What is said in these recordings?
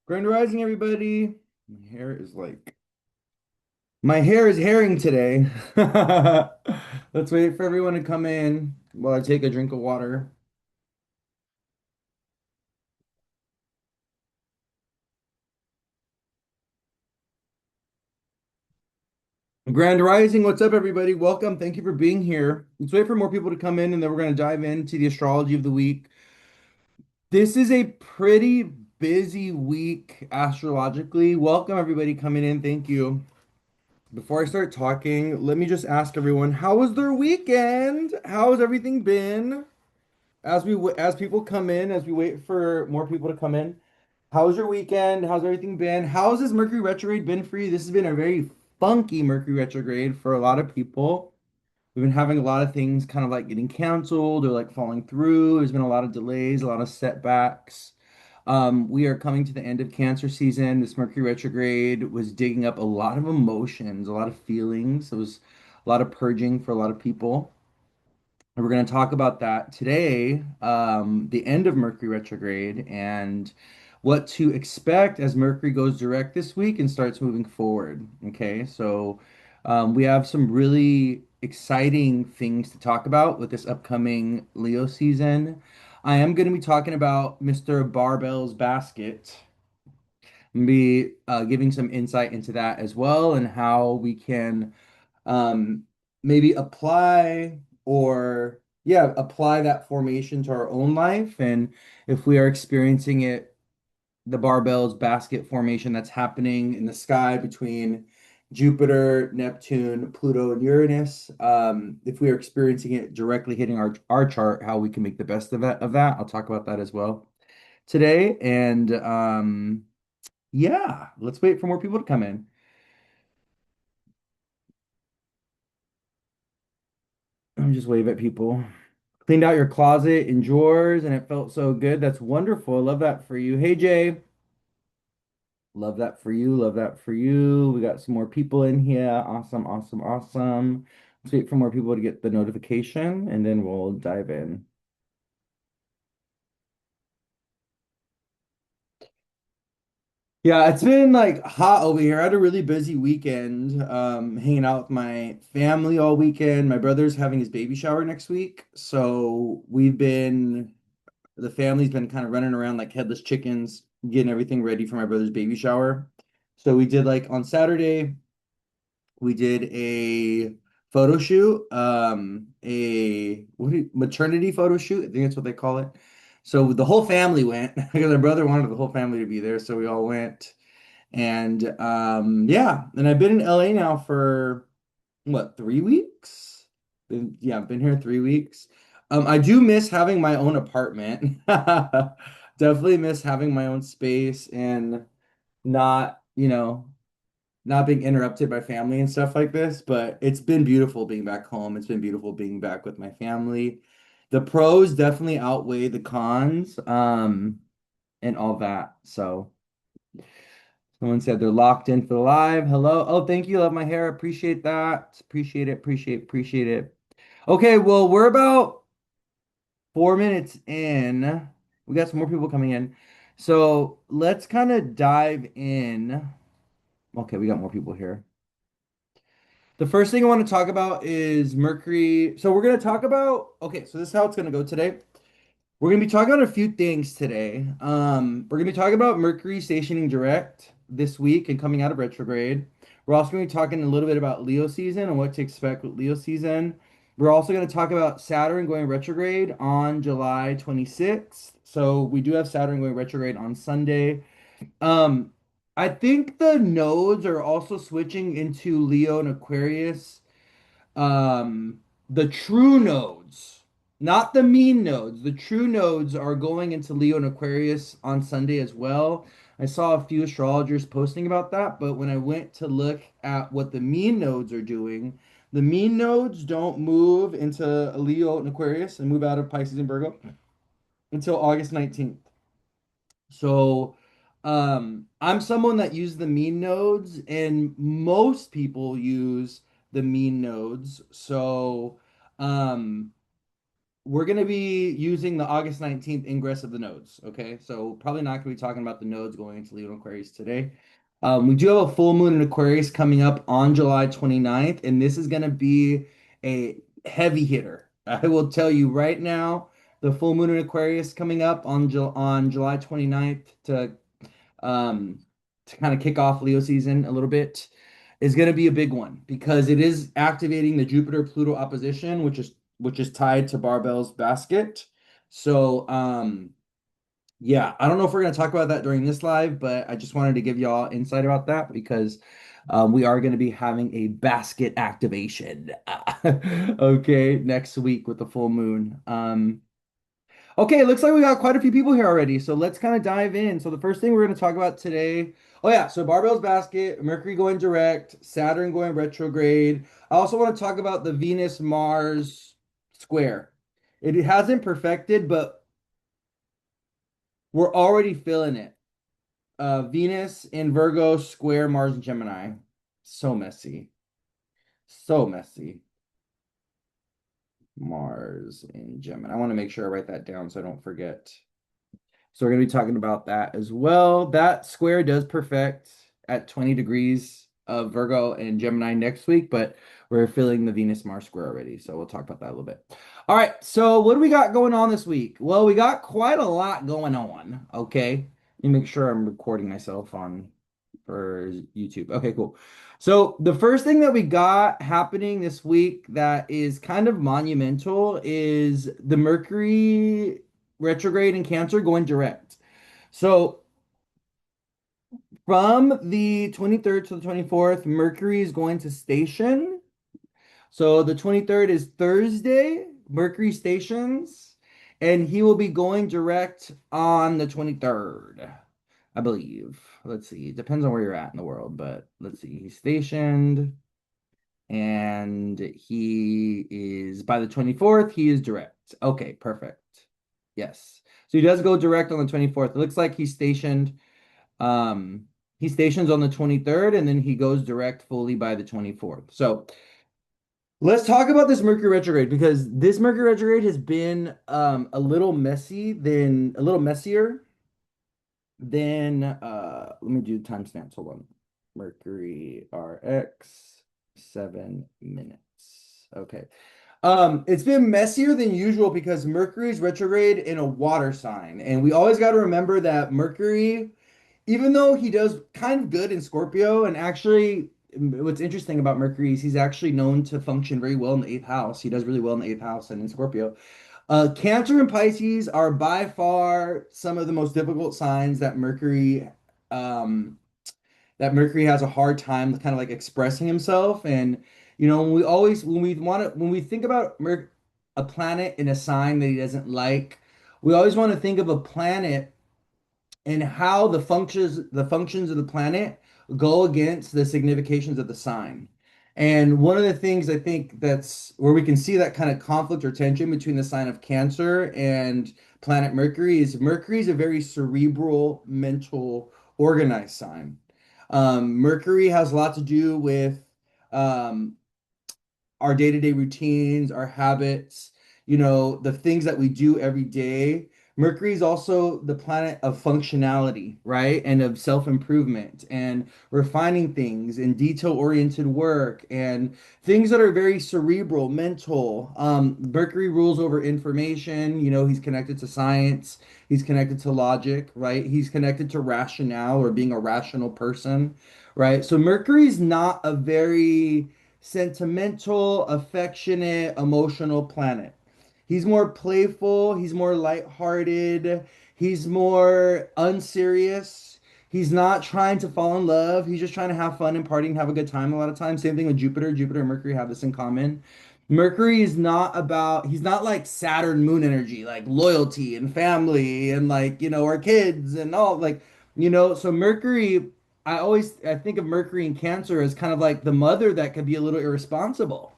Grand Rising, everybody. My hair is like, my hair is herring today. Let's wait for everyone to come in while I take a drink of water. Grand Rising, what's up, everybody? Welcome. Thank you for being here. Let's wait for more people to come in, and then we're going to dive into the astrology of the week. This is a pretty busy week astrologically. Welcome, everybody, coming in. Thank you. Before I start talking, let me just ask everyone, how was their weekend? How has everything been? As people come in, as we wait for more people to come in, how's your weekend? How's everything been? How's this Mercury retrograde been for you? This has been a very funky Mercury retrograde for a lot of people. We've been having a lot of things kind of like getting canceled or like falling through. There's been a lot of delays, a lot of setbacks. We are coming to the end of Cancer season. This Mercury retrograde was digging up a lot of emotions, a lot of feelings. It was a lot of purging for a lot of people. And we're going to talk about that today, the end of Mercury retrograde and what to expect as Mercury goes direct this week and starts moving forward. Okay, so we have some really exciting things to talk about with this upcoming Leo season. I am going to be talking about Mr. Barbell's basket and be giving some insight into that as well and how we can um, maybe apply or yeah, apply that formation to our own life. And if we are experiencing it, the barbell's basket formation that's happening in the sky between Jupiter, Neptune, Pluto, and Uranus, if we are experiencing it directly hitting our chart, how we can make the best of that. I'll talk about that as well today. And yeah, let's wait for more people to come in. Let me just wave at people. Cleaned out your closet and drawers and it felt so good. That's wonderful. Love that for you. Hey Jay, love that for you. Love that for you. We got some more people in here. Awesome, awesome, awesome. Let's wait for more people to get the notification and then we'll dive in. Yeah, it's been like hot over here. I had a really busy weekend, hanging out with my family all weekend. My brother's having his baby shower next week. So the family's been kind of running around like headless chickens, getting everything ready for my brother's baby shower. So we did like on Saturday, we did a photo shoot, maternity photo shoot. I think that's what they call it. So the whole family went because my brother wanted the whole family to be there, so we all went. And yeah, and I've been in LA now for what, 3 weeks? I've been here 3 weeks. I do miss having my own apartment. Definitely miss having my own space and not, not being interrupted by family and stuff like this. But it's been beautiful being back home. It's been beautiful being back with my family. The pros definitely outweigh the cons, and all that. So someone said they're locked in for the live. Hello. Oh, thank you. Love my hair. Appreciate that. Appreciate it. Appreciate it. Okay, well, we're about 4 minutes in. We got some more people coming in. So let's kind of dive in. Okay, we got more people here. The first thing I want to talk about is Mercury. So we're going to talk about, okay, so this is how it's going to go today. We're going to be talking about a few things today. We're going to be talking about Mercury stationing direct this week and coming out of retrograde. We're also going to be talking a little bit about Leo season and what to expect with Leo season. We're also going to talk about Saturn going retrograde on July 26th. So we do have Saturn going retrograde on Sunday. Um, I think the nodes are also switching into Leo and Aquarius, the true nodes, not the mean nodes. The true nodes are going into Leo and Aquarius on Sunday as well. I saw a few astrologers posting about that, but when I went to look at what the mean nodes are doing, the mean nodes don't move into Leo and Aquarius and move out of Pisces and Virgo until August 19th. So, I'm someone that uses the mean nodes, and most people use the mean nodes. So, um, we're going to be using the August 19th ingress of the nodes. Okay. So probably not going to be talking about the nodes going into Leo and Aquarius today. We do have a full moon in Aquarius coming up on July 29th, and this is going to be a heavy hitter. I will tell you right now, the full moon in Aquarius coming up on July 29th um, to kind of kick off Leo season a little bit is going to be a big one because it is activating the Jupiter Pluto opposition, which is tied to Barbell's basket. So yeah, I don't know if we're going to talk about that during this live, but I just wanted to give y'all insight about that because we are going to be having a basket activation. Okay, next week with the full moon. Okay, it looks like we got quite a few people here already, so let's kind of dive in. So the first thing we're going to talk about today, oh yeah, so Barbell's basket, Mercury going direct, Saturn going retrograde. I also want to talk about the Venus-Mars square. It hasn't perfected, but we're already feeling it. Venus in Virgo, square Mars and Gemini. So messy. So messy. Mars in Gemini. I want to make sure I write that down so I don't forget. So we're going to be talking about that as well. That square does perfect at 20 degrees of Virgo and Gemini next week, but we're feeling the Venus Mars square already. So we'll talk about that a little bit. All right. So what do we got going on this week? Well, we got quite a lot going on. Okay. Let me make sure I'm recording myself on for YouTube. Okay, cool. So the first thing that we got happening this week that is kind of monumental is the Mercury retrograde in Cancer going direct. So from the 23rd to the 24th, Mercury is going to station. So the 23rd is Thursday, Mercury stations, and he will be going direct on the 23rd, I believe. Let's see. It depends on where you're at in the world, but let's see. He's stationed and he is by the 24th, he is direct. Okay, perfect. Yes. So he does go direct on the 24th. It looks like he's stationed. He stations on the 23rd and then he goes direct fully by the 24th. So let's talk about this Mercury retrograde because this Mercury retrograde has been a little messier than let me do timestamps. Hold on. Mercury RX 7 minutes. Okay. It's been messier than usual because Mercury's retrograde in a water sign. And we always got to remember that Mercury, even though he does kind of good in Scorpio, and actually what's interesting about Mercury is he's actually known to function very well in the eighth house. He does really well in the eighth house and in Scorpio. Cancer and Pisces are by far some of the most difficult signs um, that Mercury has a hard time kind of like expressing himself. And when we think about a planet in a sign that he doesn't like, we always want to think of a planet and how the functions of the planet go against the significations of the sign. And one of the things I think that's where we can see that kind of conflict or tension between the sign of Cancer and planet Mercury is a very cerebral, mental, organized sign. Mercury has a lot to do with um, our day-to-day routines, our habits, the things that we do every day. Mercury is also the planet of functionality, right? And of self-improvement and refining things and detail-oriented work and things that are very cerebral, mental. Mercury rules over information, he's connected to science, he's connected to logic, right? He's connected to rationale or being a rational person, right? So Mercury's not a very sentimental, affectionate, emotional planet. He's more playful, he's more lighthearted, he's more unserious. He's not trying to fall in love. He's just trying to have fun and party and have a good time a lot of times. Same thing with Jupiter. Jupiter and Mercury have this in common. He's not like Saturn moon energy, like loyalty and family and like, our kids and all so Mercury, I think of Mercury in Cancer as kind of like the mother that could be a little irresponsible.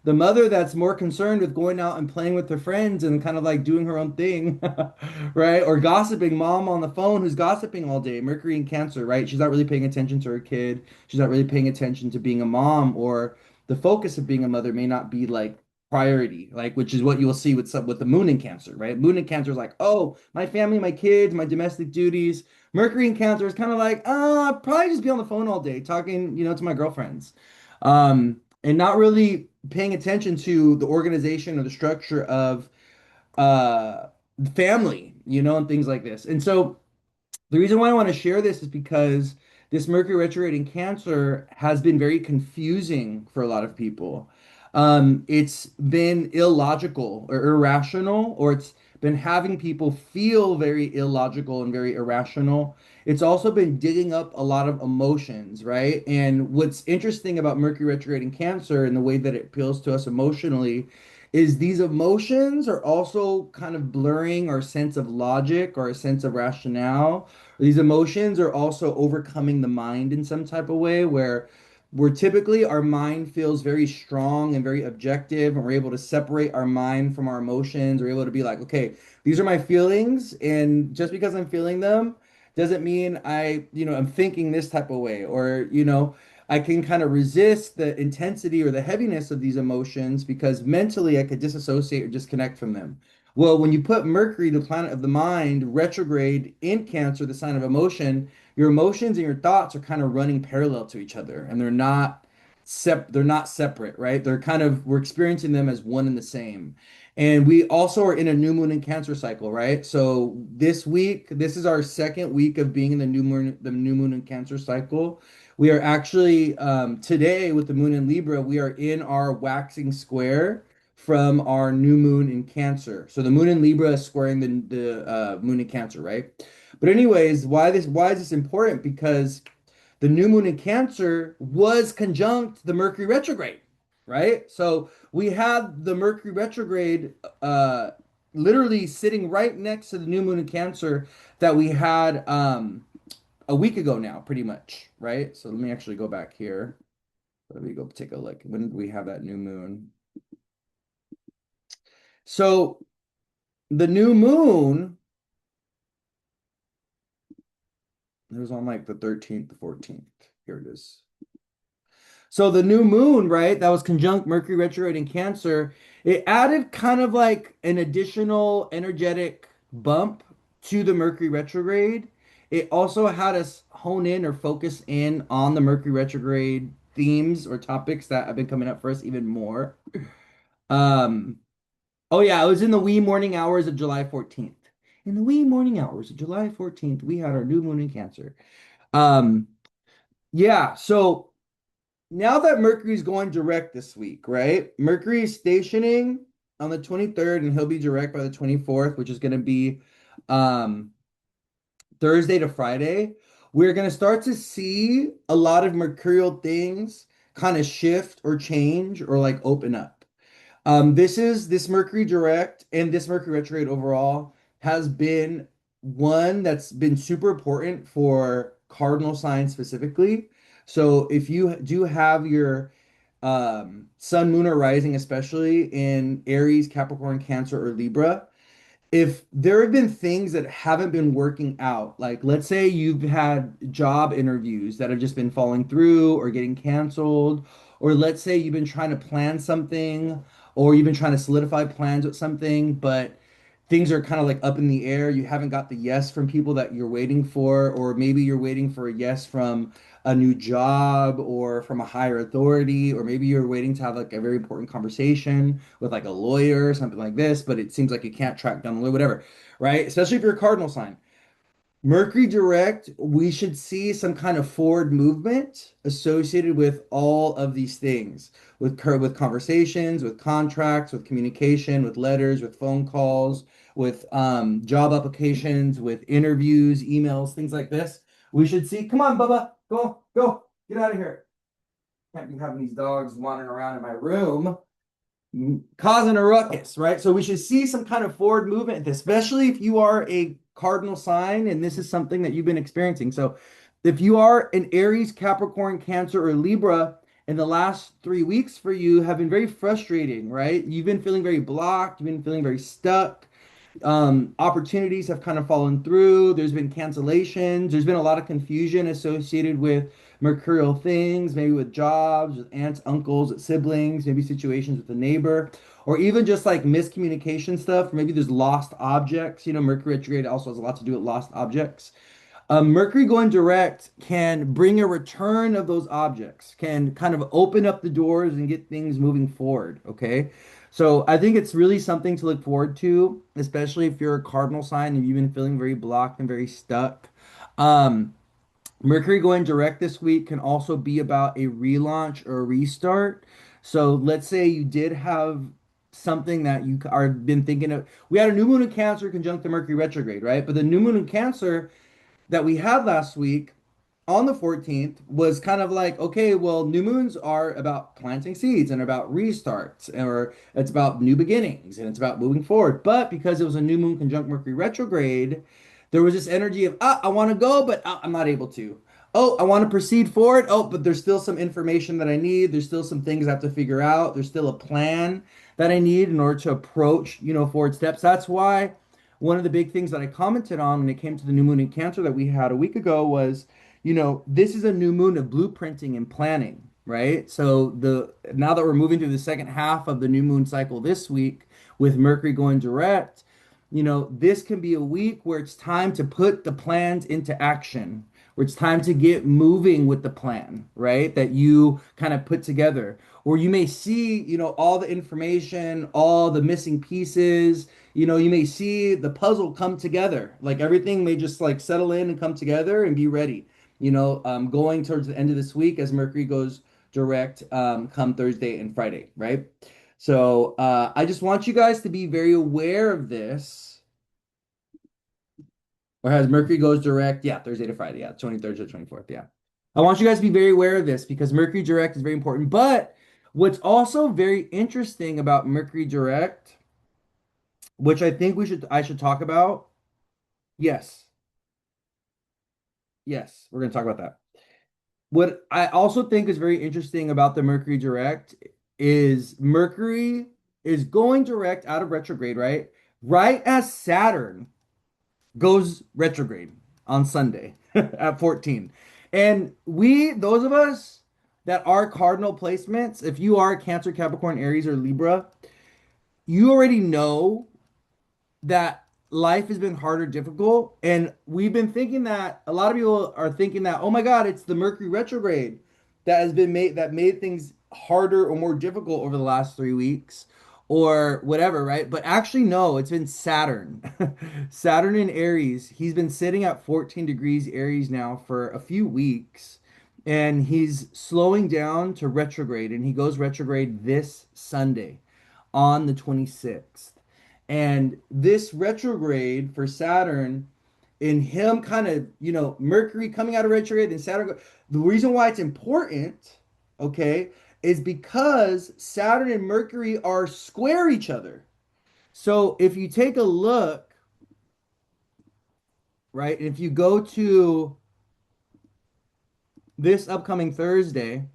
The mother that's more concerned with going out and playing with her friends and kind of like doing her own thing, right? Or gossiping, mom on the phone who's gossiping all day. Mercury in Cancer, right? She's not really paying attention to her kid. She's not really paying attention to being a mom, or the focus of being a mother may not be like priority, like which is what you will see with some with the moon in Cancer, right? Moon in Cancer is like, oh, my family, my kids, my domestic duties. Mercury in Cancer is kind of like, I'll probably just be on the phone all day talking, to my girlfriends, and not really paying attention to the organization or the structure of uh family, and things like this. And so the reason why I want to share this is because this Mercury retrograde in Cancer has been very confusing for a lot of people. It's been illogical or irrational, or it's been having people feel very illogical and very irrational. It's also been digging up a lot of emotions, right? And what's interesting about Mercury retrograde in Cancer and the way that it appeals to us emotionally is these emotions are also kind of blurring our sense of logic or a sense of rationale. These emotions are also overcoming the mind in some type of way where typically our mind feels very strong and very objective, and we're able to separate our mind from our emotions. We're able to be like, okay, these are my feelings, and just because I'm feeling them doesn't mean I'm thinking this type of way, or, I can kind of resist the intensity or the heaviness of these emotions because mentally I could disassociate or disconnect from them. Well, when you put Mercury, the planet of the mind, retrograde in Cancer, the sign of emotion, your emotions and your thoughts are kind of running parallel to each other, and they're not separate, right? We're experiencing them as one and the same. And we also are in a new moon in Cancer cycle, right? So this week, this is our second week of being in the new moon in Cancer cycle. We are actually today with the moon in Libra, we are in our waxing square from our new moon in Cancer. So the moon in Libra is squaring the moon in Cancer, right? But anyways, why is this important? Because the new moon in Cancer was conjunct the Mercury retrograde, right? So we had the Mercury retrograde literally sitting right next to the new moon in Cancer that we had a week ago now, pretty much, right? So let me actually go back here. Let me go take a look. When did we have that new moon? So the new moon, it was on like the 13th, the 14th. Here it is. So the new moon, right, that was conjunct Mercury retrograde in Cancer, it added kind of like an additional energetic bump to the Mercury retrograde. It also had us hone in or focus in on the Mercury retrograde themes or topics that have been coming up for us even more. Um, oh yeah, it was in the wee morning hours of July 14th. In the wee morning hours of July 14th, we had our new moon in Cancer. Um, yeah, so now that Mercury's going direct this week, right? Mercury is stationing on the 23rd and he'll be direct by the 24th, which is going to be um, Thursday to Friday. We're going to start to see a lot of mercurial things kind of shift or change or like open up. This Mercury direct and this Mercury retrograde overall has been one that's been super important for cardinal signs specifically. So if you do have your sun, moon, or rising, especially in Aries, Capricorn, Cancer, or Libra, if there have been things that haven't been working out, like let's say you've had job interviews that have just been falling through or getting canceled, or let's say you've been trying to plan something or you've been trying to solidify plans with something, but things are kind of like up in the air. You haven't got the yes from people that you're waiting for, or maybe you're waiting for a yes from a new job or from a higher authority, or maybe you're waiting to have like a very important conversation with like a lawyer or something like this, but it seems like you can't track down the lawyer, whatever, right? Especially if you're a cardinal sign. Mercury direct, we should see some kind of forward movement associated with all of these things, with conversations, with contracts, with communication, with letters, with phone calls, with job applications, with interviews, emails, things like this. We should see. Come on, Bubba, go, get out of here. Can't be having these dogs wandering around in my room causing a ruckus, right? So we should see some kind of forward movement, especially if you are a cardinal sign and this is something that you've been experiencing. So if you are an Aries, Capricorn, Cancer, or Libra, in the last 3 weeks for you have been very frustrating, right? You've been feeling very blocked, you've been feeling very stuck. Opportunities have kind of fallen through. There's been cancellations. There's been a lot of confusion associated with mercurial things, maybe with jobs, with aunts, uncles, with siblings, maybe situations with a neighbor, or even just like miscommunication stuff. Maybe there's lost objects. You know, Mercury retrograde also has a lot to do with lost objects. Mercury going direct can bring a return of those objects, can kind of open up the doors and get things moving forward. Okay. So I think it's really something to look forward to, especially if you're a cardinal sign and you've been feeling very blocked and very stuck. Um, Mercury going direct this week can also be about a relaunch or a restart. So let's say you did have something that you are been thinking of. We had a new moon in Cancer conjunct the Mercury retrograde, right? But the new moon in Cancer that we had last week on the 14th was kind of like, okay, well, new moons are about planting seeds and about restarts, or it's about new beginnings and it's about moving forward. But because it was a new moon conjunct Mercury retrograde, there was this energy of, I want to go, but I'm not able to. Oh, I want to proceed forward. Oh, but there's still some information that I need. There's still some things I have to figure out. There's still a plan that I need in order to approach, forward steps. That's why one of the big things that I commented on when it came to the new moon in Cancer that we had a week ago was, this is a new moon of blueprinting and planning, right? So the now that we're moving through the second half of the new moon cycle this week with Mercury going direct, this can be a week where it's time to put the plans into action, where it's time to get moving with the plan, right? That you kind of put together. Or you may see, all the information, all the missing pieces, you may see the puzzle come together. Like everything may just like settle in and come together and be ready, going towards the end of this week as Mercury goes direct come Thursday and Friday, right? So I just want you guys to be very aware of this. Or as Mercury goes direct, yeah, Thursday to Friday, yeah, 23rd to 24th, yeah. I want you guys to be very aware of this because Mercury direct is very important. But what's also very interesting about Mercury direct, which I think I should talk about. Yes, yes, we're gonna talk about that. What I also think is very interesting about the Mercury direct is Mercury is going direct out of retrograde, right? Right as Saturn goes retrograde on Sunday at 14. And those of us that are cardinal placements, if you are Cancer, Capricorn, Aries, or Libra, you already know that life has been harder, difficult, and we've been thinking that a lot of people are thinking that, oh my God, it's the Mercury retrograde that made things harder or more difficult over the last 3 weeks or whatever, right? But actually, no, it's been Saturn. Saturn in Aries. He's been sitting at 14 degrees Aries now for a few weeks, and he's slowing down to retrograde, and he goes retrograde this Sunday on the 26th. And this retrograde for Saturn, in him kind of, Mercury coming out of retrograde and Saturn, the reason why it's important, okay, is because Saturn and Mercury are square each other. So if you take a look, right, if you go to this upcoming Thursday,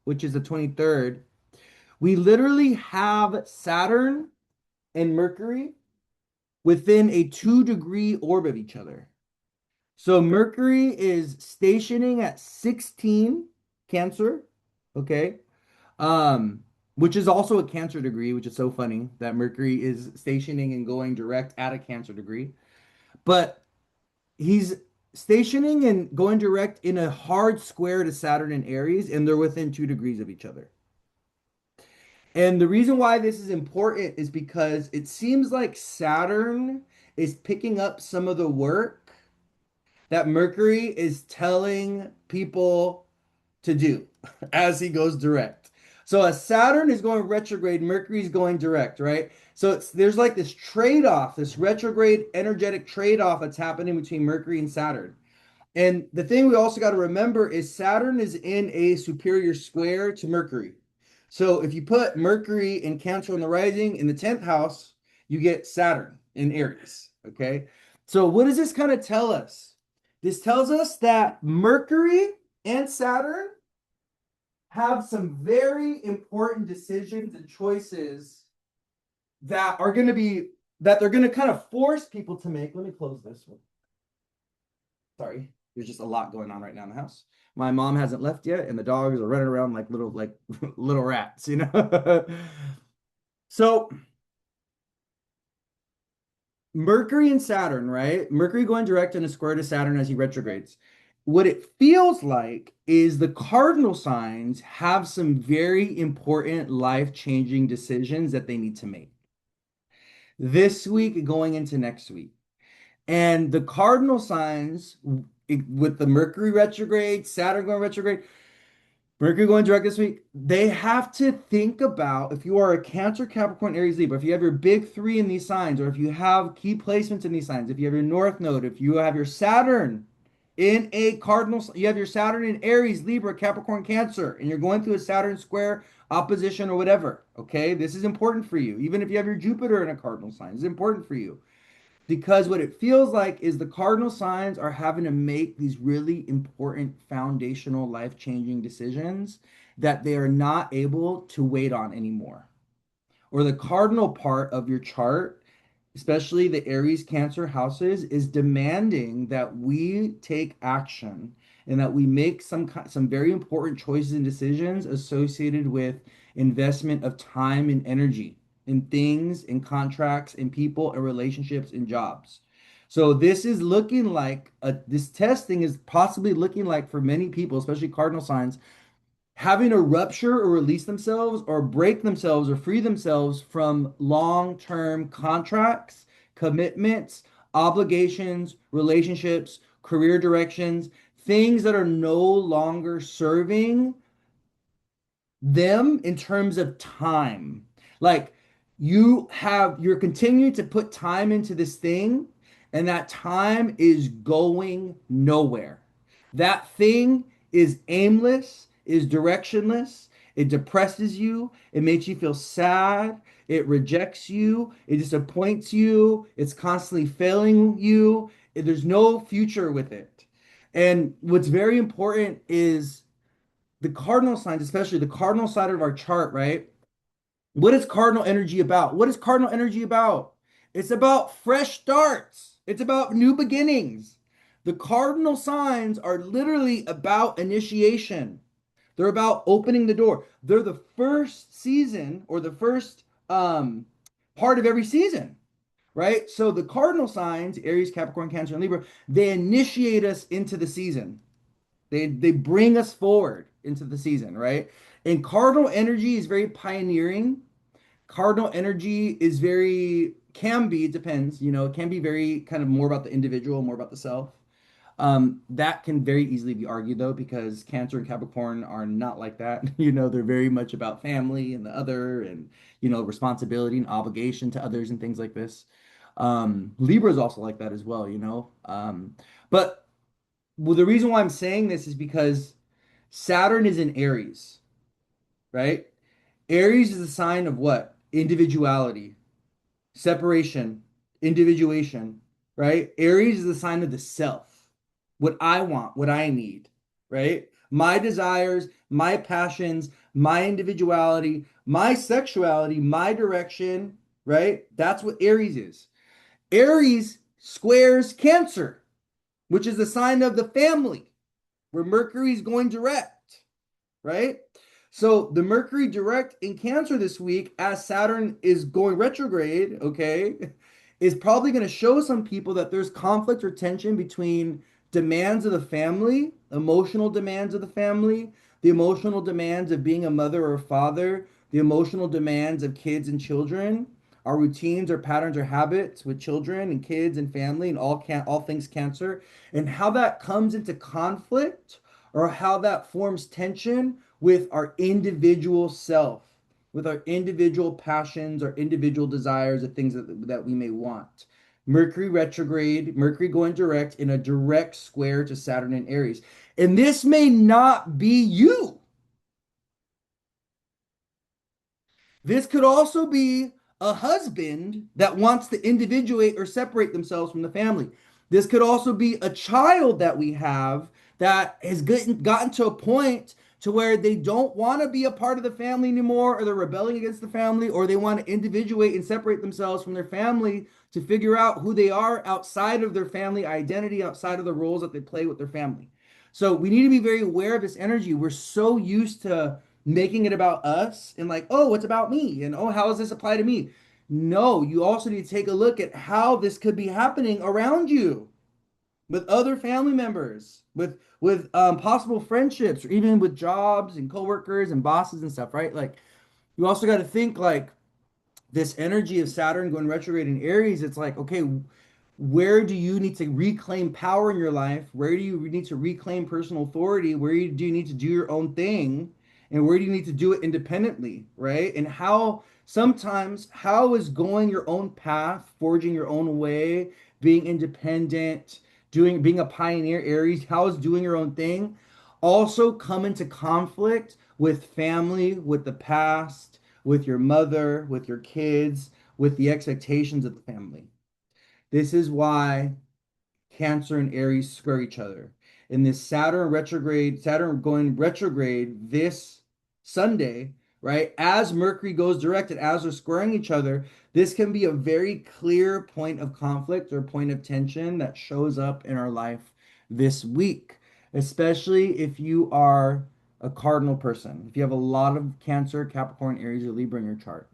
which is the 23rd, we literally have Saturn and Mercury within a 2-degree orb of each other. So Mercury is stationing at 16 Cancer, okay? Which is also a Cancer degree, which is so funny that Mercury is stationing and going direct at a Cancer degree. But he's stationing and going direct in a hard square to Saturn and Aries, and they're within 2 degrees of each other. And the reason why this is important is because it seems like Saturn is picking up some of the work that Mercury is telling people to do as he goes direct. So as Saturn is going retrograde, Mercury is going direct, right? So there's like this trade-off, this retrograde energetic trade-off that's happening between Mercury and Saturn. And the thing we also got to remember is Saturn is in a superior square to Mercury. So if you put Mercury in Cancer in the rising in the 10th house, you get Saturn in Aries. Okay. So what does this kind of tell us? This tells us that Mercury and Saturn have some very important decisions and choices that they're going to kind of force people to make. Let me close this one. Sorry. There's just a lot going on right now in the house. My mom hasn't left yet, and the dogs are running around like little rats, you know. So Mercury and Saturn, right? Mercury going direct and a square to Saturn as he retrogrades. What it feels like is the cardinal signs have some very important life-changing decisions that they need to make this week going into next week. And the cardinal signs with the Mercury retrograde, Saturn going retrograde, Mercury going direct this week, they have to think about if you are a Cancer, Capricorn, Aries, Libra, if you have your big three in these signs, or if you have key placements in these signs, if you have your North Node, if you have your Saturn in a cardinal, you have your Saturn in Aries, Libra, Capricorn, Cancer, and you're going through a Saturn square opposition or whatever, okay? This is important for you. Even if you have your Jupiter in a cardinal sign, it's important for you because what it feels like is the cardinal signs are having to make these really important foundational life-changing decisions that they are not able to wait on anymore. Or the cardinal part of your chart, especially the Aries Cancer houses, is demanding that we take action and that we make some very important choices and decisions associated with investment of time and energy in things, in contracts, in people, and relationships, in jobs. So this is looking like this testing is possibly looking like for many people, especially cardinal signs, having to rupture or release themselves or break themselves or free themselves from long-term contracts, commitments, obligations, relationships, career directions, things that are no longer serving them in terms of time. Like you're continuing to put time into this thing, and that time is going nowhere. That thing is aimless, is directionless. It depresses you. It makes you feel sad. It rejects you. It disappoints you. It's constantly failing you. There's no future with it. And what's very important is the cardinal signs, especially the cardinal side of our chart, right? What is cardinal energy about? What is cardinal energy about? It's about fresh starts. It's about new beginnings. The cardinal signs are literally about initiation. They're about opening the door. They're the first season or the first part of every season, right? So the cardinal signs, Aries, Capricorn, Cancer, and Libra, they initiate us into the season. They bring us forward into the season, right? And cardinal energy is very pioneering. Cardinal energy is very can be, it depends, it can be very kind of more about the individual, more about the self. That can very easily be argued though, because Cancer and Capricorn are not like that. They're very much about family and the other and responsibility and obligation to others and things like this. Libra is also like that as well. But well, the reason why I'm saying this is because Saturn is in Aries, right? Aries is a sign of what? Individuality, separation, individuation, right? Aries is a sign of the self, what I want, what I need, right? My desires, my passions, my individuality, my sexuality, my direction, right? That's what Aries is. Aries squares Cancer, which is the sign of the family, where Mercury is going direct, right? So the Mercury direct in Cancer this week, as Saturn is going retrograde, okay, is probably going to show some people that there's conflict or tension between demands of the family, emotional demands of the family, the emotional demands of being a mother or a father, the emotional demands of kids and children, our routines, our patterns, our habits with children and kids and family and all things Cancer, and how that comes into conflict or how that forms tension with our individual self, with our individual passions, our individual desires, the things that we may want. Mercury retrograde, Mercury going direct in a direct square to Saturn and Aries. And this may not be you. This could also be a husband that wants to individuate or separate themselves from the family. This could also be a child that we have that has gotten to a point to where they don't want to be a part of the family anymore, or they're rebelling against the family, or they want to individuate and separate themselves from their family to figure out who they are outside of their family identity, outside of the roles that they play with their family. So we need to be very aware of this energy. We're so used to making it about us and like, oh, what's about me? And oh, how does this apply to me? No, you also need to take a look at how this could be happening around you with other family members, with possible friendships, or even with jobs and coworkers and bosses and stuff, right? Like you also got to think like this energy of Saturn going retrograde in Aries, it's like, okay, where do you need to reclaim power in your life? Where do you need to reclaim personal authority? Where do you need to do your own thing? And where do you need to do it independently, right? And how sometimes, how is going your own path, forging your own way, being independent, being a pioneer, Aries, how is doing your own thing also come into conflict with family, with the past, with your mother, with your kids, with the expectations of the family? This is why Cancer and Aries square each other. In this Saturn retrograde, Saturn going retrograde this Sunday, right? As Mercury goes direct and as they're squaring each other, this can be a very clear point of conflict or point of tension that shows up in our life this week, especially if you are a cardinal person. If you have a lot of Cancer, Capricorn, Aries, or Libra in your chart,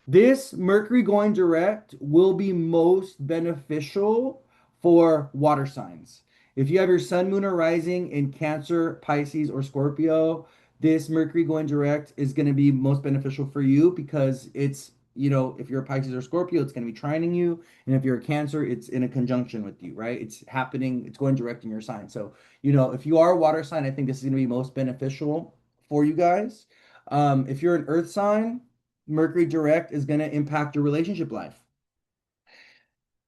this Mercury going direct will be most beneficial for water signs. If you have your sun, moon, or rising in Cancer, Pisces, or Scorpio, this Mercury going direct is going to be most beneficial for you because if you're a Pisces or Scorpio, it's going to be trining you. And if you're a Cancer, it's in a conjunction with you, right? It's happening, it's going direct in your sign. So, if you are a water sign, I think this is going to be most beneficial for you guys. If you're an earth sign, Mercury direct is going to impact your relationship life.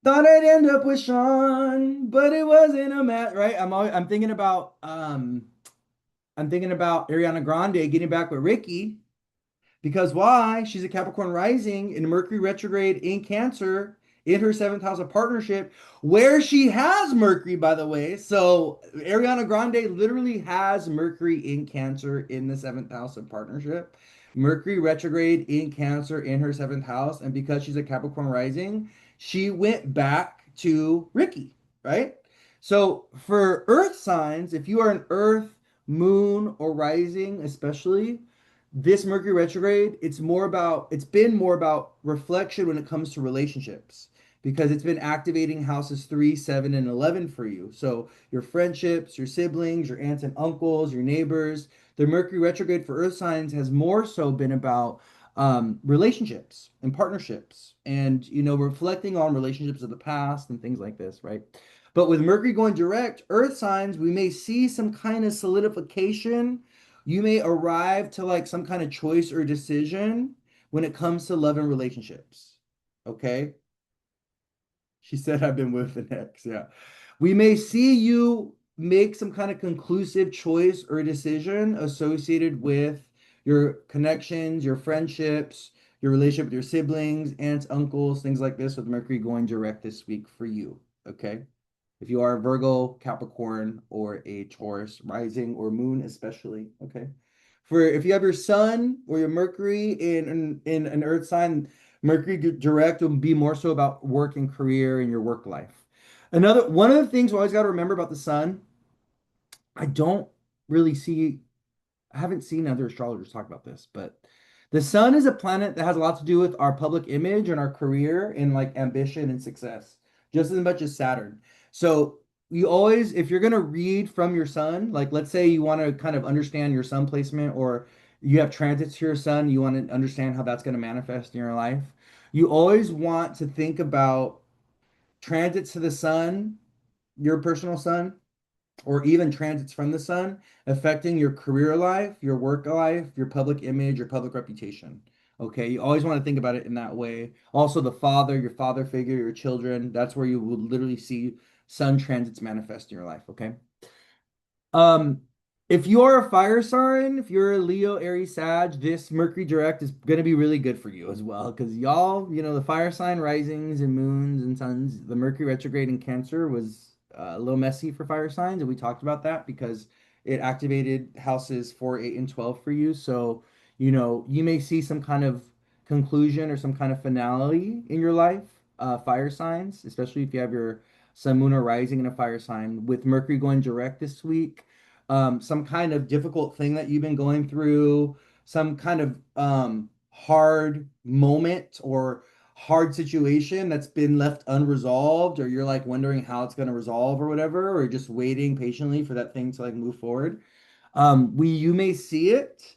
Thought I'd end up with Sean, but it wasn't a match, right? I'm thinking about Ariana Grande getting back with Ricky. Because why? She's a Capricorn rising in Mercury retrograde in Cancer in her seventh house of partnership, where she has Mercury, by the way. So Ariana Grande literally has Mercury in Cancer in the seventh house of partnership. Mercury retrograde in Cancer in her seventh house. And because she's a Capricorn rising, she went back to Ricky, right? So for earth signs, if you are an earth, moon, or rising, especially, this Mercury retrograde, it's been more about reflection when it comes to relationships because it's been activating houses 3, 7, and 11 for you. So your friendships, your siblings, your aunts and uncles, your neighbors. The Mercury retrograde for earth signs has more so been about relationships and partnerships and, reflecting on relationships of the past and things like this, right? But with Mercury going direct, earth signs, we may see some kind of solidification. You may arrive to like some kind of choice or decision when it comes to love and relationships. Okay. She said, I've been with an ex. Yeah. We may see you make some kind of conclusive choice or decision associated with your connections, your friendships, your relationship with your siblings, aunts, uncles, things like this, with Mercury going direct this week for you. Okay. If you are a Virgo, Capricorn, or a Taurus rising or moon, especially. Okay. For if you have your sun or your Mercury in an earth sign, Mercury direct will be more so about work and career and your work life. Another one of the things we always got to remember about the sun, I don't really see I haven't seen other astrologers talk about this, but the sun is a planet that has a lot to do with our public image and our career and like ambition and success, just as much as Saturn. So you always, if you're going to read from your sun, like let's say you want to kind of understand your sun placement or you have transits to your sun, you want to understand how that's going to manifest in your life, you always want to think about transits to the sun, your personal sun, or even transits from the sun affecting your career life, your work life, your public image, your public reputation. Okay, you always want to think about it in that way. Also, the father, your father figure, your children, that's where you will literally see sun transits manifest in your life. Okay. Um, if you're a fire sign, if you're a Leo, Aries, Sag, this Mercury direct is going to be really good for you as well. Because y'all, the fire sign risings and moons and suns, the Mercury retrograde in Cancer was a little messy for fire signs. And we talked about that because it activated houses 4, 8, and 12 for you. So, you may see some kind of conclusion or some kind of finality in your life, fire signs, especially if you have your sun, moon, or rising in a fire sign. With Mercury going direct this week, some kind of difficult thing that you've been going through, some kind of hard moment or hard situation that's been left unresolved, or you're like wondering how it's going to resolve or whatever, or just waiting patiently for that thing to like move forward. You may see it.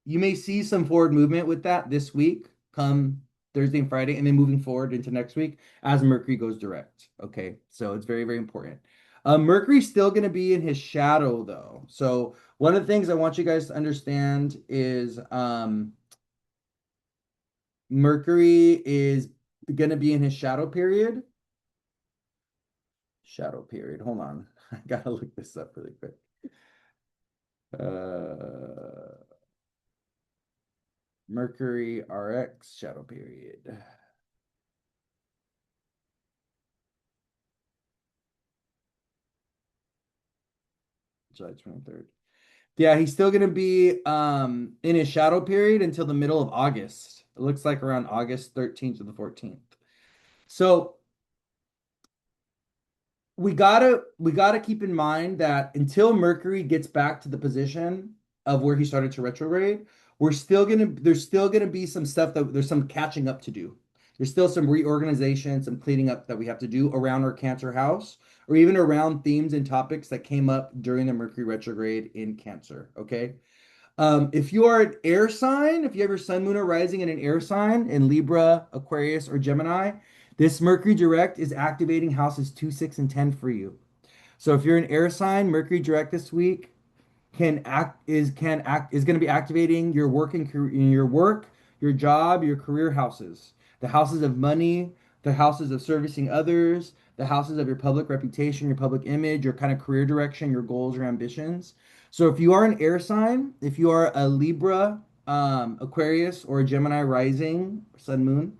You may see some forward movement with that this week, come Thursday and Friday, and then moving forward into next week as Mercury goes direct. Okay, so it's very, very important. Mercury's still going to be in his shadow though. So one of the things I want you guys to understand is Mercury is going to be in his shadow period. Shadow period. Hold on. I gotta look this up really quick. Uh, Mercury RX shadow period. July 23rd. Yeah, he's still gonna be in his shadow period until the middle of August. It looks like around August 13th to the 14th. So we gotta keep in mind that until Mercury gets back to the position of where he started to retrograde, there's still gonna be some stuff that there's some catching up to do. There's still some reorganization, some cleaning up that we have to do around our Cancer house, or even around themes and topics that came up during the Mercury retrograde in Cancer. Okay. If you are an air sign, if you have your sun, moon, or rising in an air sign in Libra, Aquarius, or Gemini, this Mercury direct is activating houses 2, 6, and 10 for you. So if you're an air sign, Mercury direct this week is going to be activating your work and in your work, your job, your career houses, the houses of money, the houses of servicing others, the houses of your public reputation, your public image, your kind of career direction, your goals, your ambitions. So if you are an air sign, if you are a Libra, Aquarius, or a Gemini rising, sun, moon,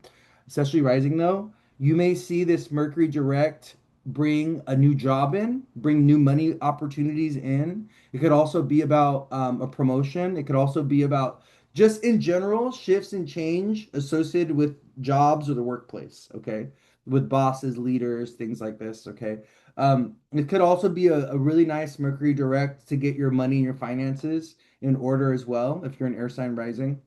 especially rising though, you may see this Mercury direct bring a new job in, bring new money opportunities in. It could also be about a promotion. It could also be about just in general shifts and change associated with jobs or the workplace. Okay. With bosses, leaders, things like this. Okay. It could also be a really nice Mercury direct to get your money and your finances in order as well. If you're an air sign rising,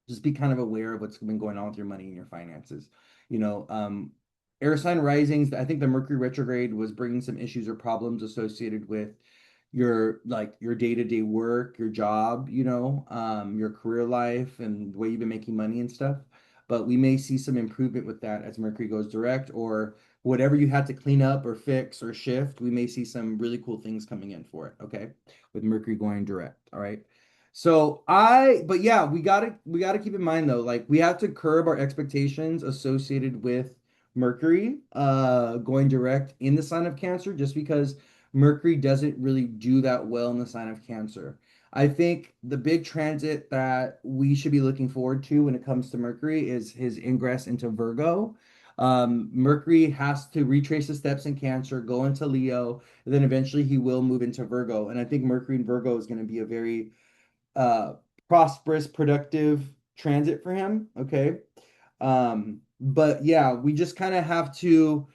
just be kind of aware of what's been going on with your money and your finances. You know, air sign risings, I think the Mercury retrograde was bringing some issues or problems associated with your day-to-day work, your job, your career life and the way you've been making money and stuff. But we may see some improvement with that as Mercury goes direct, or whatever you had to clean up or fix or shift, we may see some really cool things coming in for it, okay? With Mercury going direct, all right? But yeah, we gotta keep in mind though, like we have to curb our expectations associated with Mercury going direct in the sign of Cancer, just because Mercury doesn't really do that well in the sign of Cancer. I think the big transit that we should be looking forward to when it comes to Mercury is his ingress into Virgo. Mercury has to retrace his steps in Cancer, go into Leo, and then eventually he will move into Virgo. And I think Mercury in Virgo is going to be a very uh prosperous, productive transit for him. Okay. But yeah, we just kind of have to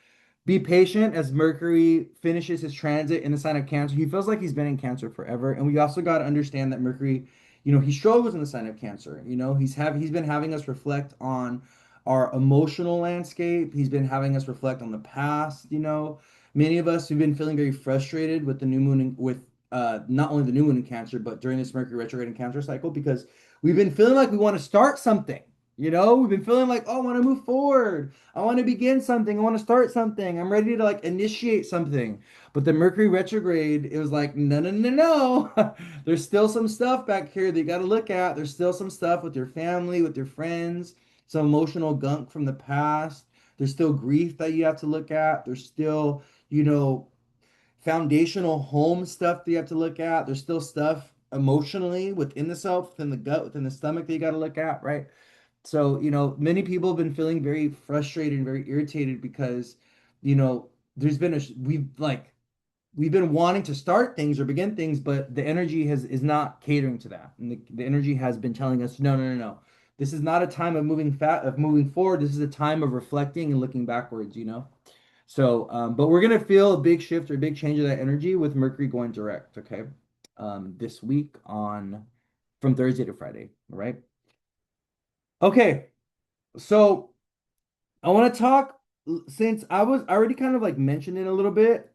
be patient as Mercury finishes his transit in the sign of Cancer. He feels like he's been in Cancer forever. And we also got to understand that Mercury, he struggles in the sign of Cancer. He's been having us reflect on our emotional landscape. He's been having us reflect on the past. Many of us, we've been feeling very frustrated with the new moon with not only the new moon in Cancer, but during this Mercury retrograde in Cancer cycle, because we've been feeling like we want to start something. We've been feeling like, oh, I want to move forward. I want to begin something. I want to start something. I'm ready to like initiate something. But the Mercury retrograde, it was like, no, no, no, no. There's still some stuff back here that you got to look at. There's still some stuff with your family, with your friends, some emotional gunk from the past. There's still grief that you have to look at. There's still, foundational home stuff that you have to look at. There's still stuff emotionally within the self, within the gut, within the stomach that you got to look at, right? So, many people have been feeling very frustrated and very irritated because, there's been we've like we've been wanting to start things or begin things, but the energy has is not catering to that. And the energy has been telling us, no, no, no, no. This is not a time of moving forward. This is a time of reflecting and looking backwards, you know? So, but we're gonna feel a big shift or a big change of that energy with Mercury going direct, okay? This week on from Thursday to Friday, all right? Okay, so I want to talk since I already kind of like mentioned it a little bit.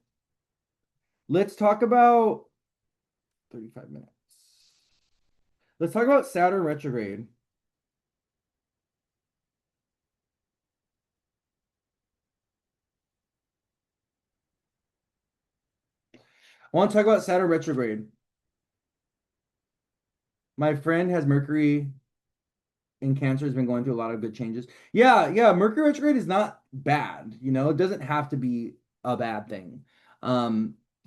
Let's talk about 35 minutes. Let's talk about Saturn retrograde. I want to talk about Saturn retrograde. My friend has Mercury in Cancer, has been going through a lot of good changes. Yeah, yeah, Mercury retrograde is not bad, you know, it doesn't have to be a bad thing.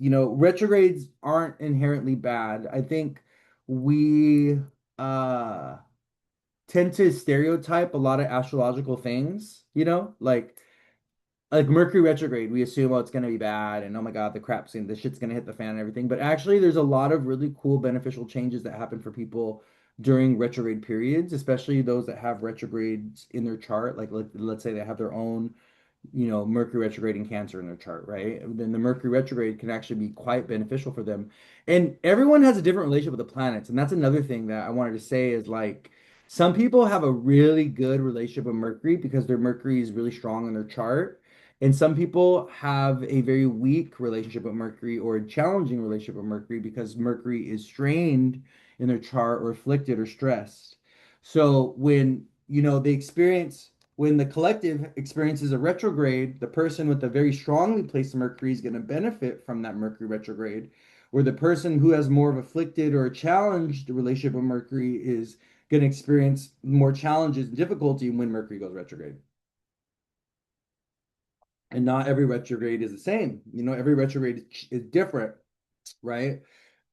Retrogrades aren't inherently bad. I think we uh tend to stereotype a lot of astrological things, like Mercury retrograde, we assume, oh, it's gonna be bad, and oh my God, the shit's gonna hit the fan and everything. But actually, there's a lot of really cool, beneficial changes that happen for people during retrograde periods, especially those that have retrogrades in their chart. Like let's say they have their own Mercury retrograde in Cancer in their chart, right? Then the Mercury retrograde can actually be quite beneficial for them. And everyone has a different relationship with the planets. And that's another thing that I wanted to say is like some people have a really good relationship with Mercury because their Mercury is really strong in their chart. And some people have a very weak relationship with Mercury or a challenging relationship with Mercury because Mercury is strained in their chart or afflicted or stressed. So when the collective experiences a retrograde, the person with a very strongly placed Mercury is going to benefit from that Mercury retrograde, where the person who has more of afflicted or a challenged relationship with Mercury is going to experience more challenges and difficulty when Mercury goes retrograde. And not every retrograde is the same. Every retrograde is different, right?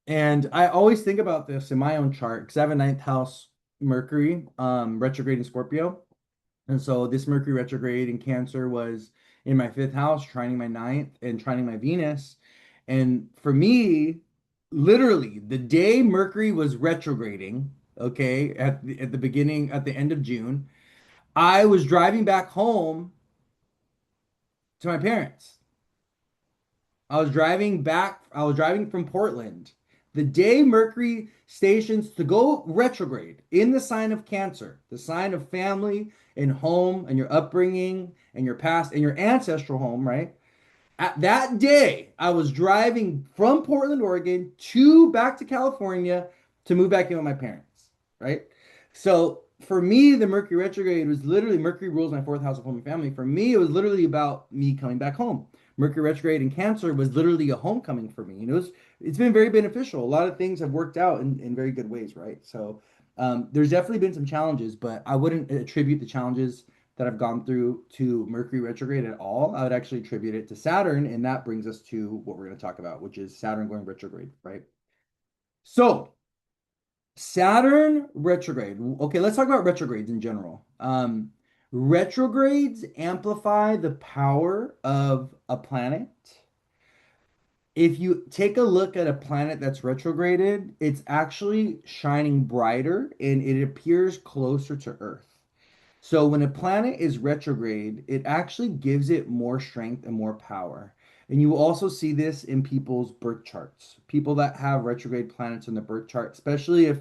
And I always think about this in my own chart because I have a ninth house Mercury retrograde in Scorpio. And so this Mercury retrograde in Cancer was in my fifth house, trining my ninth and trining my Venus. And for me, literally, the day Mercury was retrograding, okay, at the beginning, at the end of June, I was driving back home to my parents. I was driving from Portland. The day Mercury stations to go retrograde in the sign of Cancer, the sign of family and home and your upbringing and your past and your ancestral home, right? At that day, I was driving from Portland, Oregon to back to California to move back in with my parents, right? So for me, the Mercury retrograde was literally Mercury rules my fourth house of home and family. For me, it was literally about me coming back home. Mercury retrograde in Cancer was literally a homecoming for me. It's been very beneficial. A lot of things have worked out in very good ways, right? So there's definitely been some challenges, but I wouldn't attribute the challenges that I've gone through to Mercury retrograde at all. I would actually attribute it to Saturn, and that brings us to what we're going to talk about, which is Saturn going retrograde, right? So, Saturn retrograde. Okay, let's talk about retrogrades in general. Retrogrades amplify the power of a planet. If you take a look at a planet that's retrograded, it's actually shining brighter and it appears closer to Earth. So when a planet is retrograde, it actually gives it more strength and more power. And you will also see this in people's birth charts. People that have retrograde planets in the birth chart, especially if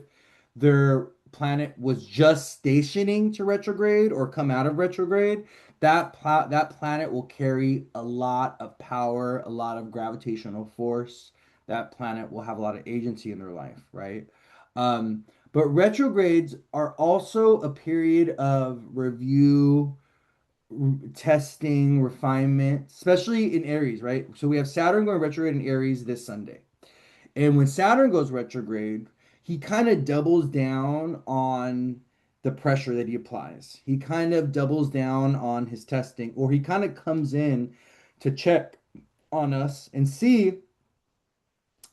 their planet was just stationing to retrograde or come out of retrograde, that planet will carry a lot of power, a lot of gravitational force. That planet will have a lot of agency in their life, right? But retrogrades are also a period of review, testing, refinement, especially in Aries, right? So we have Saturn going retrograde in Aries this Sunday. And when Saturn goes retrograde, he kind of doubles down on the pressure that he applies. He kind of doubles down on his testing, or he kind of comes in to check on us and see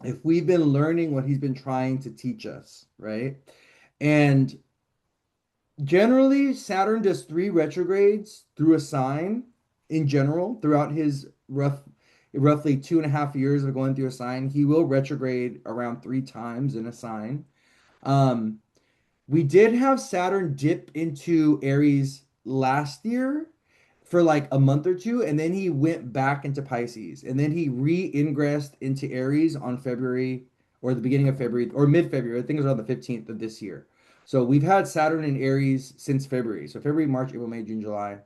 if we've been learning what he's been trying to teach us, right? And generally, Saturn does three retrogrades through a sign in general throughout his rough roughly 2.5 years of going through a sign. He will retrograde around 3 times in a sign. Um, we did have Saturn dip into Aries last year for like a month or two, and then he went back into Pisces, and then he re-ingressed into Aries on February or the beginning of February or mid-February. I think it was around the 15th of this year. So we've had Saturn in Aries since February. So February, March, April, May, June, July.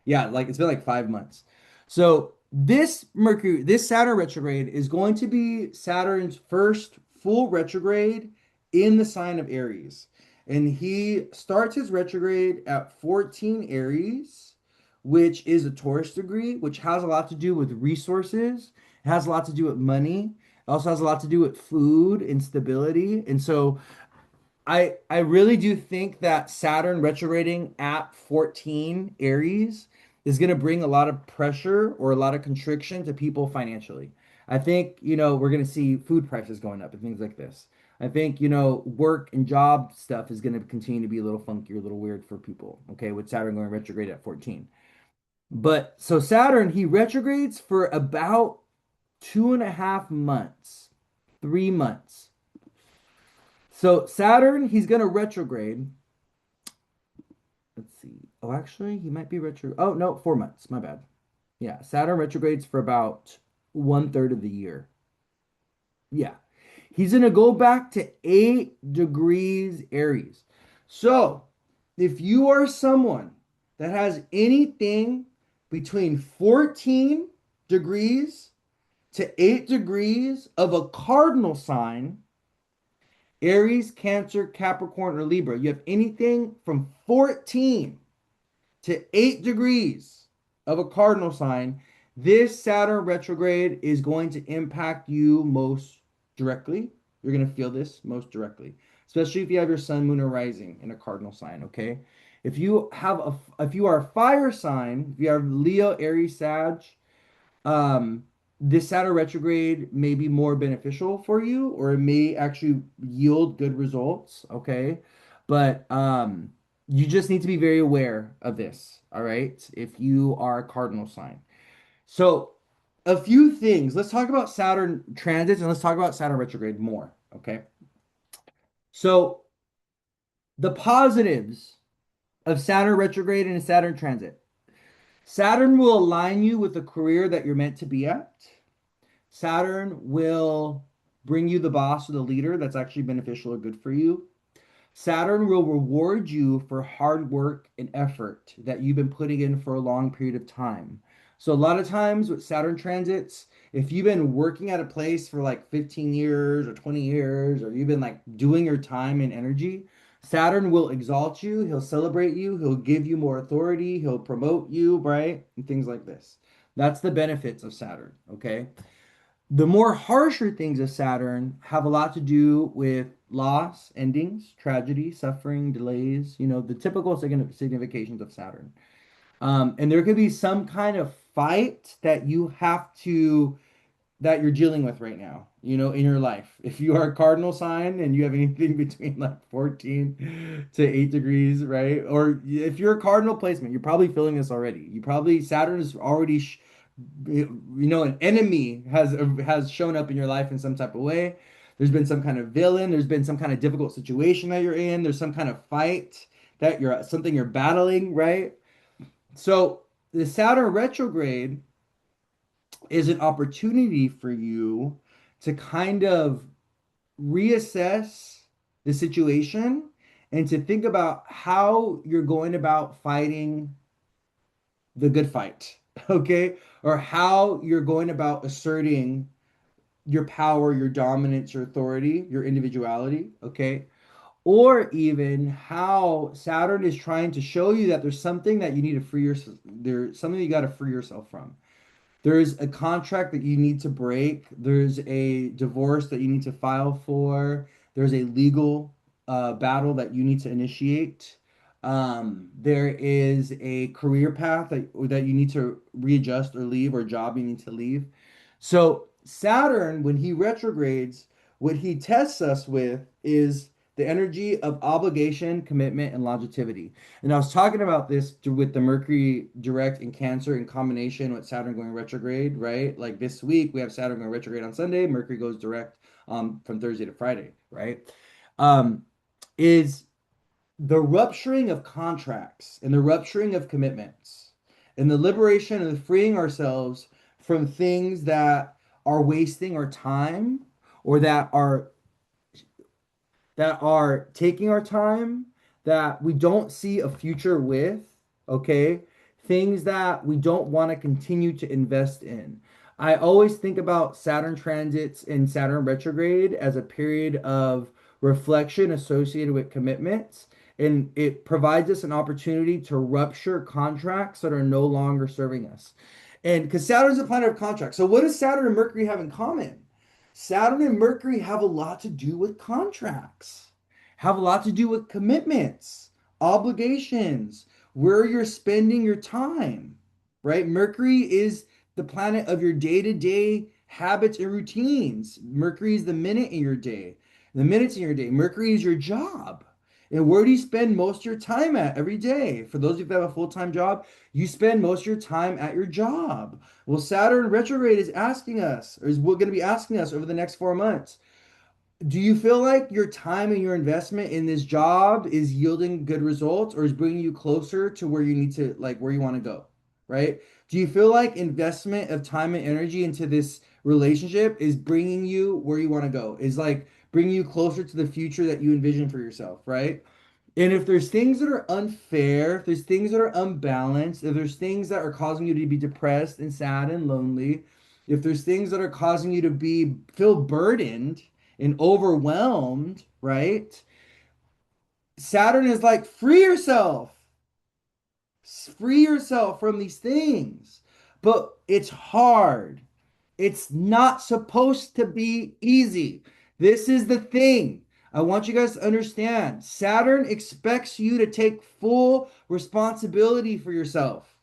Yeah, like it's been like 5 months. So this Saturn retrograde is going to be Saturn's first full retrograde in the sign of Aries. And he starts his retrograde at 14 Aries, which is a Taurus degree, which has a lot to do with resources. It has a lot to do with money. It also has a lot to do with food and stability. And so I really do think that Saturn retrograding at 14 Aries is going to bring a lot of pressure or a lot of constriction to people financially. I think, we're going to see food prices going up and things like this. I think, work and job stuff is going to continue to be a little funky or a little weird for people, okay, with Saturn going retrograde at 14. But so Saturn, he retrogrades for about 2.5 months, 3 months. So Saturn, he's going to retrograde. Let's see. Oh, actually, he might be retro. Oh, no, 4 months. My bad. Yeah, Saturn retrogrades for about 1/3 of the year. Yeah. He's going to go back to 8 degrees Aries. So if you are someone that has anything between 14 degrees to 8 degrees of a cardinal sign, Aries, Cancer, Capricorn, or Libra, you have anything from 14 to 8 degrees of a cardinal sign, this Saturn retrograde is going to impact you most directly. You're going to feel this most directly, especially if you have your sun, moon, or rising in a cardinal sign, okay? If you are a fire sign, if you have Leo, Aries, Sag, um, this Saturn retrograde may be more beneficial for you, or it may actually yield good results, okay? But you just need to be very aware of this, all right? If you are a cardinal sign. So, a few things. Let's talk about Saturn transits and let's talk about Saturn retrograde more, okay? So, the positives of Saturn retrograde and Saturn transit. Saturn will align you with the career that you're meant to be at. Saturn will bring you the boss or the leader that's actually beneficial or good for you. Saturn will reward you for hard work and effort that you've been putting in for a long period of time. So, a lot of times with Saturn transits, if you've been working at a place for like 15 years or 20 years, or you've been like doing your time and energy, Saturn will exalt you, he'll celebrate you, he'll give you more authority, he'll promote you, right? And things like this. That's the benefits of Saturn, okay? The more harsher things of Saturn have a lot to do with loss, endings, tragedy, suffering, delays, the typical significations of Saturn. And there could be some kind of fight that you're dealing with right now, in your life. If you are a cardinal sign and you have anything between like 14 to 8 degrees, right? Or if you're a cardinal placement, you're probably feeling this already. Saturn is already an enemy has shown up in your life in some type of way. There's been some kind of villain, there's been some kind of difficult situation that you're in, there's some kind of fight that you're battling, right? So the Saturn retrograde is an opportunity for you to kind of reassess the situation and to think about how you're going about fighting the good fight, okay? Or how you're going about asserting your power, your dominance, your authority, your individuality, okay? Or even how Saturn is trying to show you that there's something that you need to there's something you got to free yourself from. There's a contract that you need to break. There's a divorce that you need to file for. There's a legal battle that you need to initiate. There is a career path that you need to readjust or leave, or a job you need to leave. So Saturn, when he retrogrades, what he tests us with is the energy of obligation, commitment, and longevity. And I was talking about this with the Mercury direct in Cancer in combination with Saturn going retrograde, right? Like this week, we have Saturn going retrograde on Sunday, Mercury goes direct from Thursday to Friday, right? Um, is the rupturing of contracts and the rupturing of commitments and the liberation and the freeing ourselves from things that are wasting our time or that are taking our time, that we don't see a future with, okay? Things that we don't want to continue to invest in. I always think about Saturn transits and Saturn retrograde as a period of reflection associated with commitments, and it provides us an opportunity to rupture contracts that are no longer serving us. And because Saturn's a planet of contracts. So what does Saturn and Mercury have in common? Saturn and Mercury have a lot to do with contracts, have a lot to do with commitments, obligations, where you're spending your time, right? Mercury is the planet of your day-to-day habits and routines. Mercury is the minute in your day, the minutes in your day. Mercury is your job. And where do you spend most of your time at every day? For those of you that have a full-time job, you spend most of your time at your job. Well, Saturn retrograde is asking us, or is going to be asking us over the next 4 months, do you feel like your time and your investment in this job is yielding good results or is bringing you closer to where you need to, like where you want to go, right? Do you feel like investment of time and energy into this relationship is bringing you where you want to go, is like bringing you closer to the future that you envision for yourself, right? And if there's things that are unfair, if there's things that are unbalanced, if there's things that are causing you to be depressed and sad and lonely, if there's things that are causing you to be feel burdened and overwhelmed, right? Saturn is like, free yourself. Free yourself from these things. But it's hard. It's not supposed to be easy. This is the thing. I want you guys to understand. Saturn expects you to take full responsibility for yourself.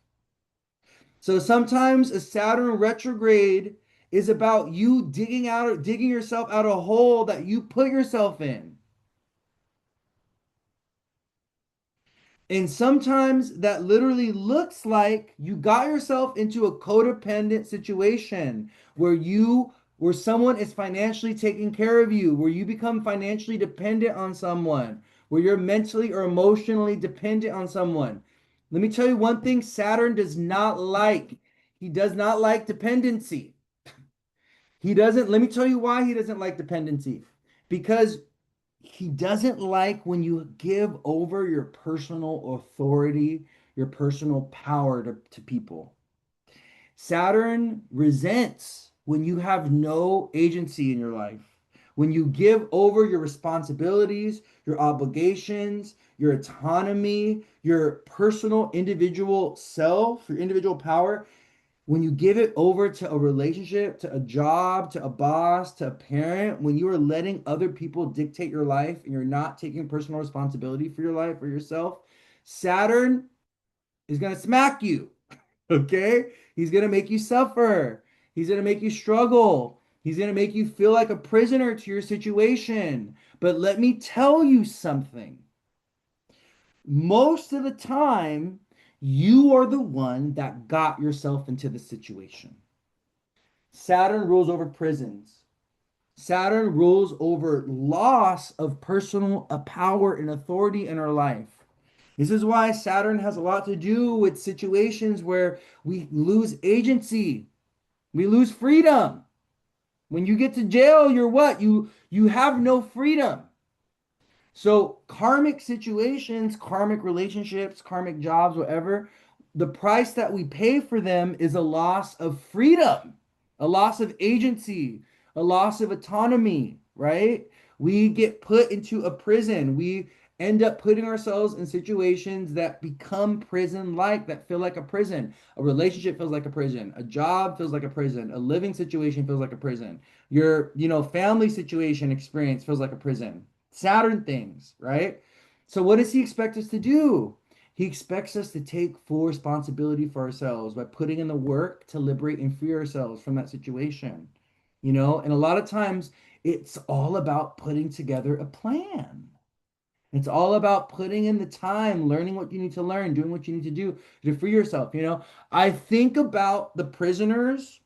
So sometimes a Saturn retrograde is about you digging yourself out of a hole that you put yourself in. And sometimes that literally looks like you got yourself into a codependent situation where someone is financially taking care of you, where you become financially dependent on someone, where you're mentally or emotionally dependent on someone. Let me tell you one thing Saturn does not like. He does not like dependency. Let me tell you why he doesn't like dependency. Because he doesn't like when you give over your personal authority, your personal power to people. Saturn resents when you have no agency in your life, when you give over your responsibilities, your obligations, your autonomy, your personal individual self, your individual power. When you give it over to a relationship, to a job, to a boss, to a parent, when you are letting other people dictate your life and you're not taking personal responsibility for your life or yourself, Saturn is going to smack you. Okay? He's going to make you suffer. He's going to make you struggle. He's going to make you feel like a prisoner to your situation. But let me tell you something. Most of the time, you are the one that got yourself into the situation. Saturn rules over prisons. Saturn rules over loss of personal power and authority in our life. This is why Saturn has a lot to do with situations where we lose agency, we lose freedom. When you get to jail, you're what? You have no freedom. So karmic situations, karmic relationships, karmic jobs, whatever, the price that we pay for them is a loss of freedom, a loss of agency, a loss of autonomy, right? We get put into a prison. We end up putting ourselves in situations that become prison-like, that feel like a prison. A relationship feels like a prison. A job feels like a prison. A living situation feels like a prison. Your, family situation experience feels like a prison. Saturn things, right? So what does he expect us to do? He expects us to take full responsibility for ourselves by putting in the work to liberate and free ourselves from that situation. And a lot of times it's all about putting together a plan. It's all about putting in the time, learning what you need to learn, doing what you need to do to free yourself. I think about the prisoners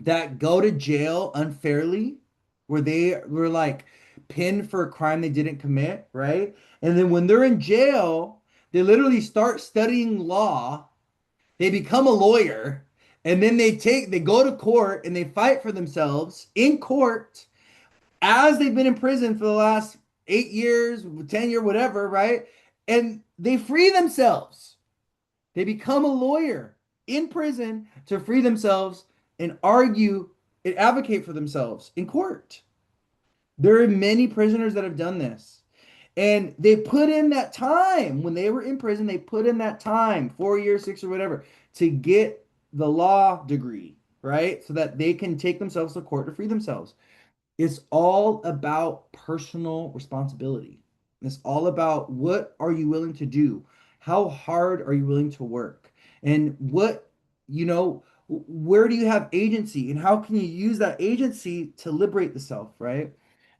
that go to jail unfairly, where they were like pinned for a crime they didn't commit, right? And then when they're in jail, they literally start studying law, they become a lawyer, and then they go to court and they fight for themselves in court as they've been in prison for the last 8 years, 10 year, whatever, right? And they free themselves. They become a lawyer in prison to free themselves and argue and advocate for themselves in court. There are many prisoners that have done this. And they put in that time when they were in prison, they put in that time, 4 years, six or whatever, to get the law degree, right? So that they can take themselves to court to free themselves. It's all about personal responsibility. It's all about what are you willing to do? How hard are you willing to work? And where do you have agency and how can you use that agency to liberate the self, right?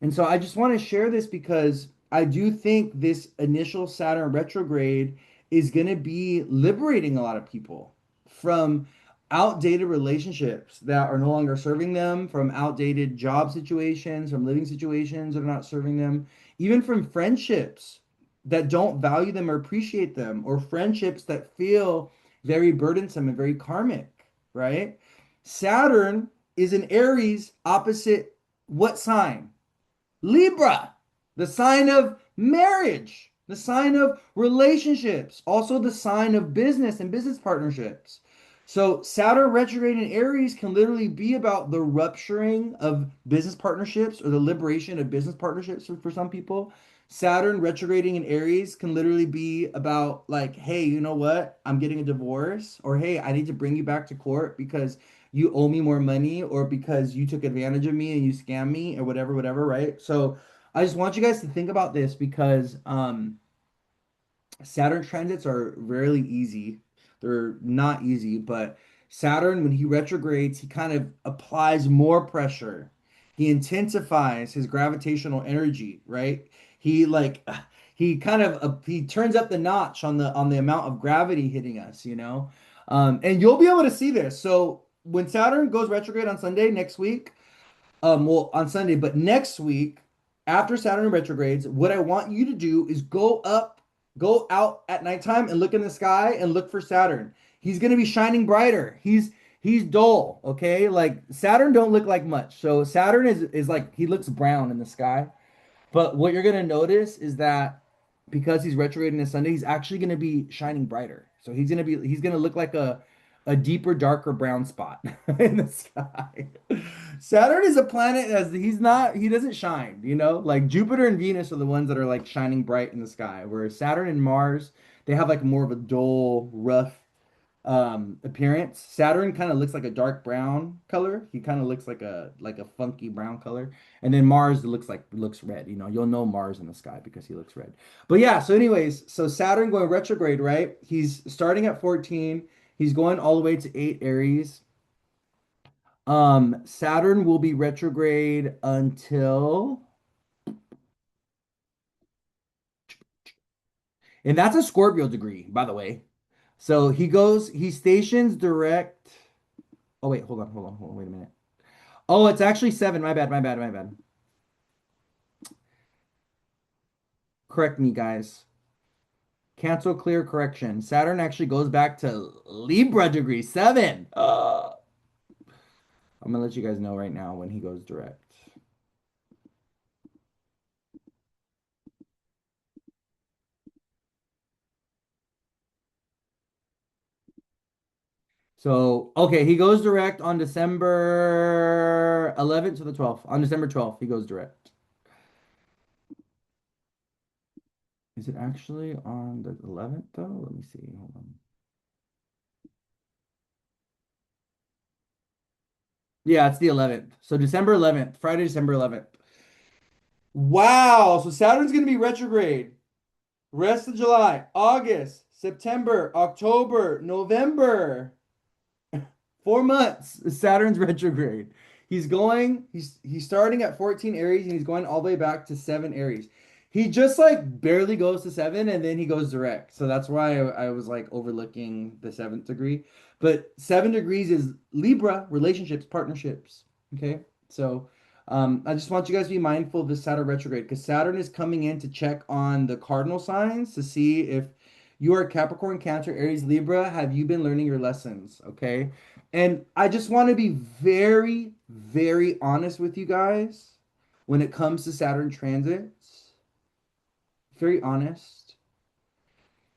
And so I just want to share this because I do think this initial Saturn retrograde is going to be liberating a lot of people from outdated relationships that are no longer serving them, from outdated job situations, from living situations that are not serving them, even from friendships that don't value them or appreciate them, or friendships that feel very burdensome and very karmic, right? Saturn is an Aries opposite what sign? Libra, the sign of marriage, the sign of relationships, also the sign of business and business partnerships. So Saturn retrograde in Aries can literally be about the rupturing of business partnerships or the liberation of business partnerships for some people. Saturn retrograding in Aries can literally be about like, hey, you know what? I'm getting a divorce, or hey, I need to bring you back to court because you owe me more money, or because you took advantage of me and you scammed me, or whatever, whatever, right? So I just want you guys to think about this because Saturn transits are rarely easy. They're not easy, but Saturn, when he retrogrades, he kind of applies more pressure. He intensifies his gravitational energy, right? He like he kind of he turns up the notch on the amount of gravity hitting us. And you'll be able to see this. So when Saturn goes retrograde on Sunday next week, well, on Sunday, but next week, after Saturn retrogrades, what I want you to do is go out at nighttime and look in the sky and look for Saturn. He's gonna be shining brighter. He's dull, okay? Like Saturn don't look like much. So Saturn is like he looks brown in the sky. But what you're gonna notice is that because he's retrograding this Sunday, he's actually gonna be shining brighter. So he's gonna look like a deeper, darker brown spot in the sky. Saturn is a planet as he doesn't shine. Like Jupiter and Venus are the ones that are like shining bright in the sky, whereas Saturn and Mars, they have like more of a dull, rough appearance. Saturn kind of looks like a dark brown color. He kind of looks like a funky brown color. And then Mars looks red. You'll know Mars in the sky because he looks red. But yeah, so anyways, so Saturn going retrograde, right? He's starting at 14. He's going all the way to 8 Aries. Saturn will be retrograde until, and that's a Scorpio degree, by the way. So he stations direct. Oh wait, hold on, wait a minute. Oh, it's actually 7. My bad, my bad, my bad. Correct me, guys. Cancel clear correction. Saturn actually goes back to Libra degree 7. I'm gonna let you guys know right now when he goes direct. So, okay, he goes direct on December 11th to the 12th. On December 12th, he goes direct. Is it actually on the 11th though? Let me see. Hold on. Yeah, it's the 11th. So December 11th, Friday, December 11th. Wow. So Saturn's going to be retrograde. Rest of July, August, September, October, November. 4 months. Saturn's retrograde. He's starting at 14 Aries and he's going all the way back to 7 Aries. He just like barely goes to seven and then he goes direct. So that's why I was like overlooking the seventh degree. But 7 degrees is Libra, relationships, partnerships. Okay. So I just want you guys to be mindful of the Saturn retrograde because Saturn is coming in to check on the cardinal signs to see if you are Capricorn, Cancer, Aries, Libra. Have you been learning your lessons? Okay. And I just want to be very, very honest with you guys when it comes to Saturn transits, very honest.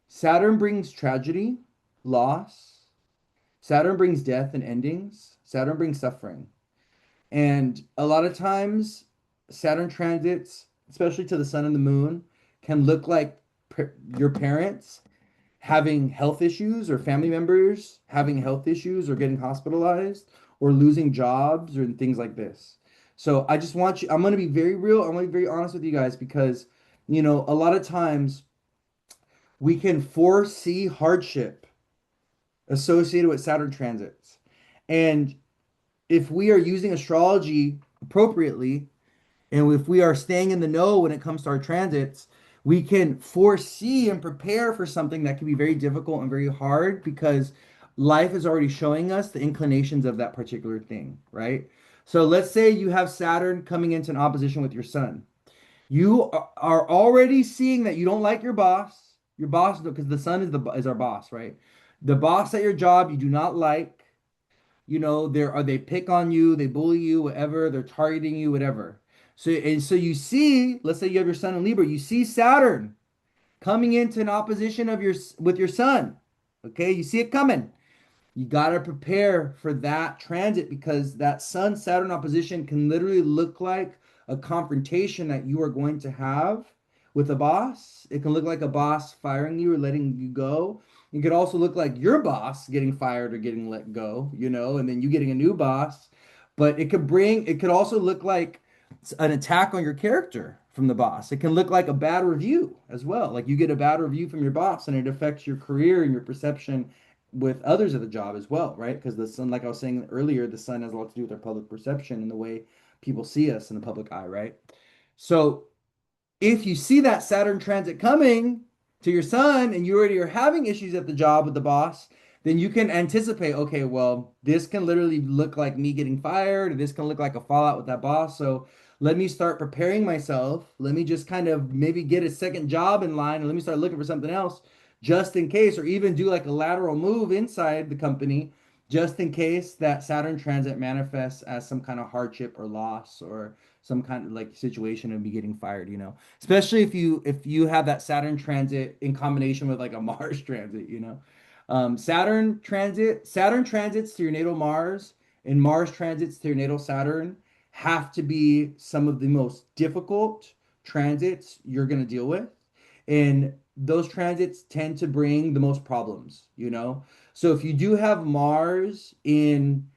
Saturn brings tragedy, loss. Saturn brings death and endings. Saturn brings suffering. And a lot of times, Saturn transits, especially to the sun and the moon, can look like your parents having health issues or family members having health issues or getting hospitalized or losing jobs or things like this. So I just want you, I'm going to be very real. I'm going to be very honest with you guys because, a lot of times we can foresee hardship associated with Saturn transits. And if we are using astrology appropriately, and if we are staying in the know when it comes to our transits, we can foresee and prepare for something that can be very difficult and very hard because life is already showing us the inclinations of that particular thing, right? So let's say you have Saturn coming into an opposition with your sun. You are already seeing that you don't like your boss. Your boss, because the sun is our boss, right? The boss at your job you do not like. They pick on you, they bully you, whatever, they're targeting you, whatever. So you see, let's say you have your sun in Libra, you see Saturn coming into an opposition of your with your sun. Okay, you see it coming. You got to prepare for that transit because that Sun Saturn opposition can literally look like a confrontation that you are going to have with a boss. It can look like a boss firing you or letting you go. It could also look like your boss getting fired or getting let go, and then you getting a new boss. But it could also look like an attack on your character from the boss. It can look like a bad review as well. Like you get a bad review from your boss and it affects your career and your perception with others of the job as well, right? Because the sun, like I was saying earlier, the sun has a lot to do with our public perception and the way people see us in the public eye, right? So if you see that Saturn transit coming to your sun and you already are having issues at the job with the boss, then you can anticipate, okay, well, this can literally look like me getting fired, or this can look like a fallout with that boss. So let me start preparing myself. Let me just kind of maybe get a second job in line and let me start looking for something else just in case, or even do like a lateral move inside the company just in case that Saturn transit manifests as some kind of hardship or loss or some kind of like situation of me getting fired. Especially if you have that Saturn transit in combination with like a Mars transit. Saturn transits to your natal Mars and Mars transits to your natal Saturn have to be some of the most difficult transits you're going to deal with. And those transits tend to bring the most problems. So if you do have Mars in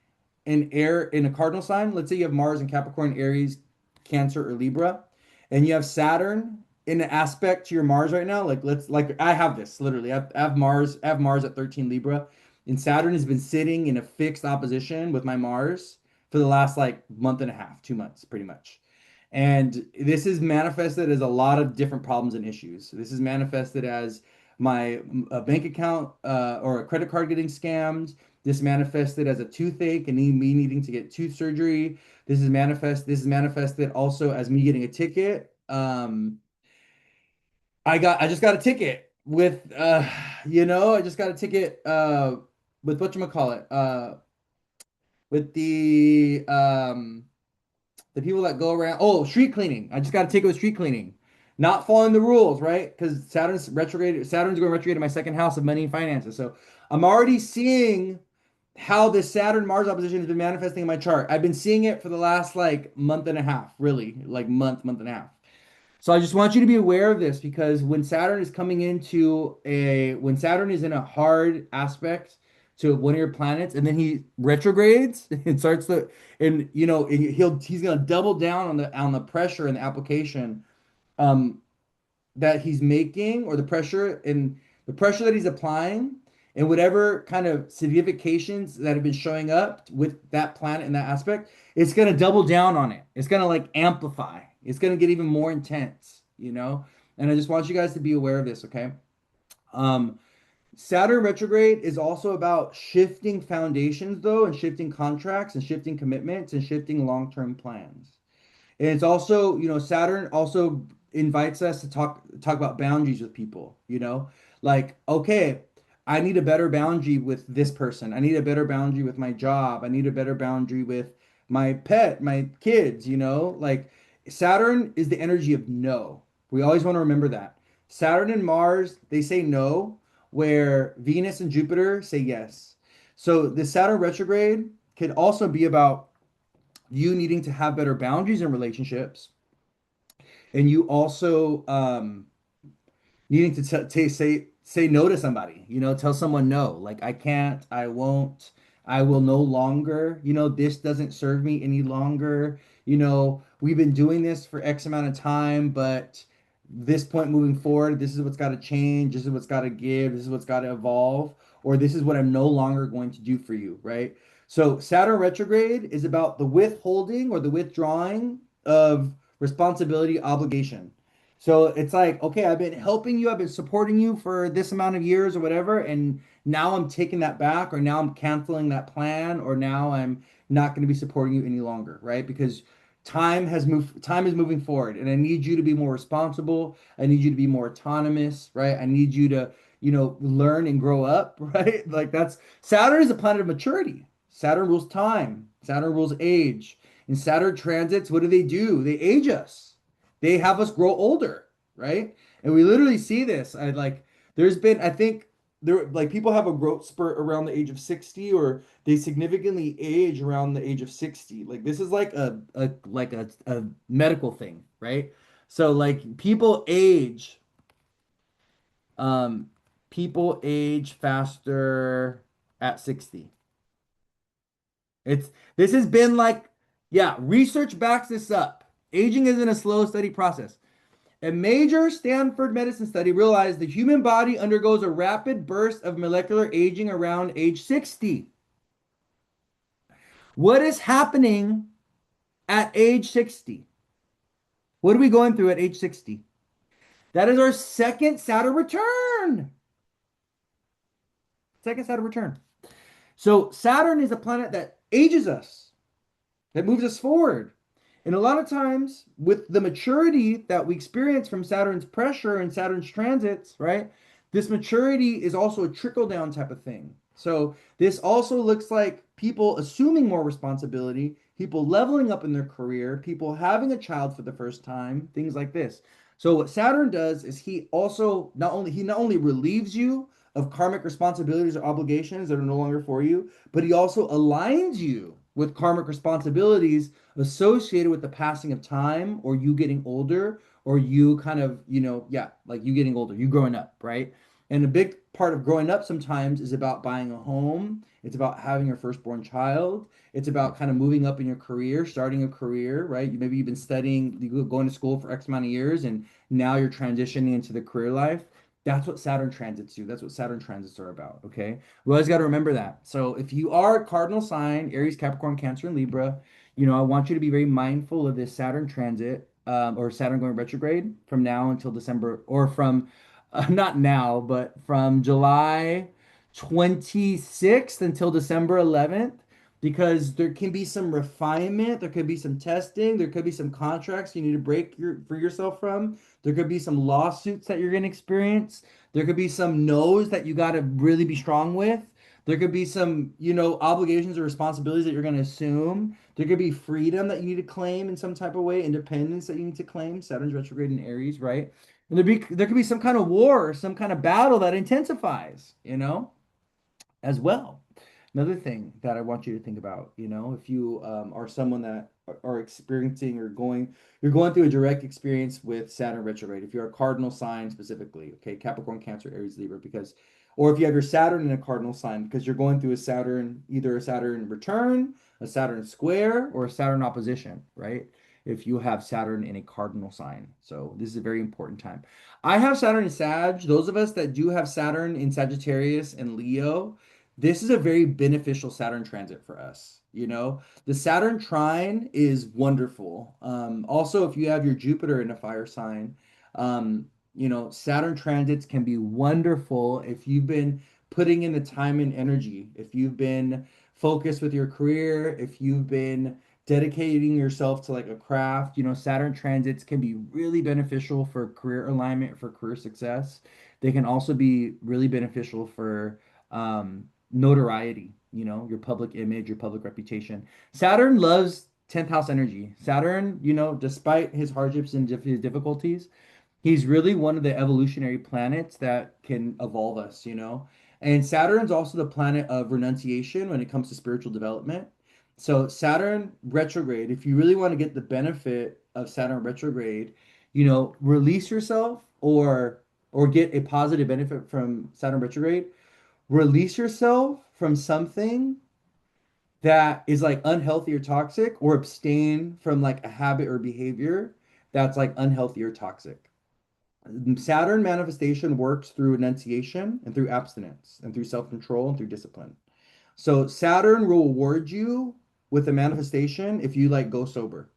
a cardinal sign, let's say you have Mars in Capricorn, Aries, Cancer, or Libra, and you have Saturn in an aspect to your Mars right now, like I have this literally. I have Mars at 13 Libra, and Saturn has been sitting in a fixed opposition with my Mars for the last like month and a half, 2 months, pretty much. And this is manifested as a lot of different problems and issues. This is manifested as my bank account or a credit card getting scammed. This manifested as a toothache and me needing to get tooth surgery. This is manifested also as me getting a ticket. I just got a ticket with I just got a ticket with whatchamacallit, with the people that go around. Oh, street cleaning. I just got a ticket with street cleaning. Not following the rules, right? Because Saturn's going retrograde in my second house of money and finances. So I'm already seeing how this Saturn Mars opposition has been manifesting in my chart. I've been seeing it for the last like month and a half, really, like month and a half. So I just want you to be aware of this because when Saturn is in a hard aspect to one of your planets and then he retrogrades and starts to and he's gonna double down on the pressure and the application um that he's making or the pressure that he's applying and whatever kind of significations that have been showing up with that planet in that aspect, it's going to double down on it. It's going to like amplify. It's going to get even more intense, you know? And I just want you guys to be aware of this, okay? Um, Saturn retrograde is also about shifting foundations, though, and shifting contracts and shifting commitments and shifting long-term plans. And it's also, Saturn also invites us to talk about boundaries with people, Like, okay, I need a better boundary with this person. I need a better boundary with my job. I need a better boundary with my pet, my kids, Like Saturn is the energy of no. We always want to remember that. Saturn and Mars, they say no, where Venus and Jupiter say yes. So the Saturn retrograde could also be about you needing to have better boundaries in relationships, and you also needing to say no to somebody. Tell someone no, like I can't, I won't, I will no longer. This doesn't serve me any longer. We've been doing this for X amount of time, but this point moving forward, this is what's got to change. This is what's got to give. This is what's got to evolve, or this is what I'm no longer going to do for you, right? So Saturn retrograde is about the withholding or the withdrawing of responsibility, obligation. So it's like, okay, I've been helping you, I've been supporting you for this amount of years or whatever, and now I'm taking that back, or now I'm canceling that plan, or now I'm not going to be supporting you any longer, right? Because time is moving forward, and I need you to be more responsible. I need you to be more autonomous, right? I need you to, learn and grow up, right? Like that's Saturn is a planet of maturity. Saturn rules time, Saturn rules age. And Saturn transits, what do? They age us. They have us grow older, right? And we literally see this. There's been, I think, there like people have a growth spurt around the age of 60, or they significantly age around the age of 60. Like this is like a medical thing, right? So like um people age faster at 60. It's this has been like, yeah, research backs this up. Aging isn't a slow, steady process. A major Stanford medicine study realized the human body undergoes a rapid burst of molecular aging around age 60. What is happening at age 60? What are we going through at age 60? That is our second Saturn return. Second Saturn return. So Saturn is a planet that ages us, that moves us forward. And a lot of times, with the maturity that we experience from Saturn's pressure and Saturn's transits, right? This maturity is also a trickle down type of thing. So, this also looks like people assuming more responsibility, people leveling up in their career, people having a child for the first time, things like this. So, what Saturn does is he not only relieves you of karmic responsibilities or obligations that are no longer for you, but he also aligns you with karmic responsibilities associated with the passing of time, or you getting older, or you kind of, yeah, like you getting older, you growing up, right? And a big part of growing up sometimes is about buying a home. It's about having your firstborn child. It's about kind of moving up in your career, starting a career, right? Maybe you've been studying, going to school for X amount of years, and now you're transitioning into the career life. That's what Saturn transits do. That's what Saturn transits are about. Okay. We always got to remember that. So if you are a cardinal sign, Aries, Capricorn, Cancer, and Libra, I want you to be very mindful of this Saturn transit, or Saturn going retrograde from now until December, or from not now, but from July 26th until December 11th, because there can be some refinement, there could be some testing, there could be some contracts you need to break for yourself from. There could be some lawsuits that you're going to experience. There could be some no's that you got to really be strong with. There could be some, obligations or responsibilities that you're going to assume. There could be freedom that you need to claim in some type of way, independence that you need to claim. Saturn's retrograde in Aries, right? And there could be some kind of war, or some kind of battle that intensifies, as well. Another thing that I want you to think about, if you are someone that are experiencing or you're going through a direct experience with Saturn retrograde. If you're a cardinal sign specifically, okay, Capricorn, Cancer, Aries, Libra, or if you have your Saturn in a cardinal sign, because you're going through either a Saturn return, a Saturn square, or a Saturn opposition, right? If you have Saturn in a cardinal sign. So this is a very important time. I have Saturn in Sag. Those of us that do have Saturn in Sagittarius and Leo, this is a very beneficial Saturn transit for us. The Saturn trine is wonderful. Also, if you have your Jupiter in a fire sign, Saturn transits can be wonderful if you've been putting in the time and energy, if you've been focused with your career, if you've been dedicating yourself to like a craft. Saturn transits can be really beneficial for career alignment, for career success. They can also be really beneficial for notoriety, your public image, your public reputation. Saturn loves 10th house energy. Saturn, despite his hardships and his difficulties, he's really one of the evolutionary planets that can evolve us. And Saturn's also the planet of renunciation when it comes to spiritual development. So Saturn retrograde, if you really want to get the benefit of Saturn retrograde, release yourself or get a positive benefit from Saturn retrograde, release yourself from something that is like unhealthy or toxic, or abstain from like a habit or behavior that's like unhealthy or toxic. Saturn manifestation works through enunciation and through abstinence and through self-control and through discipline. So Saturn will reward you with a manifestation if you like go sober.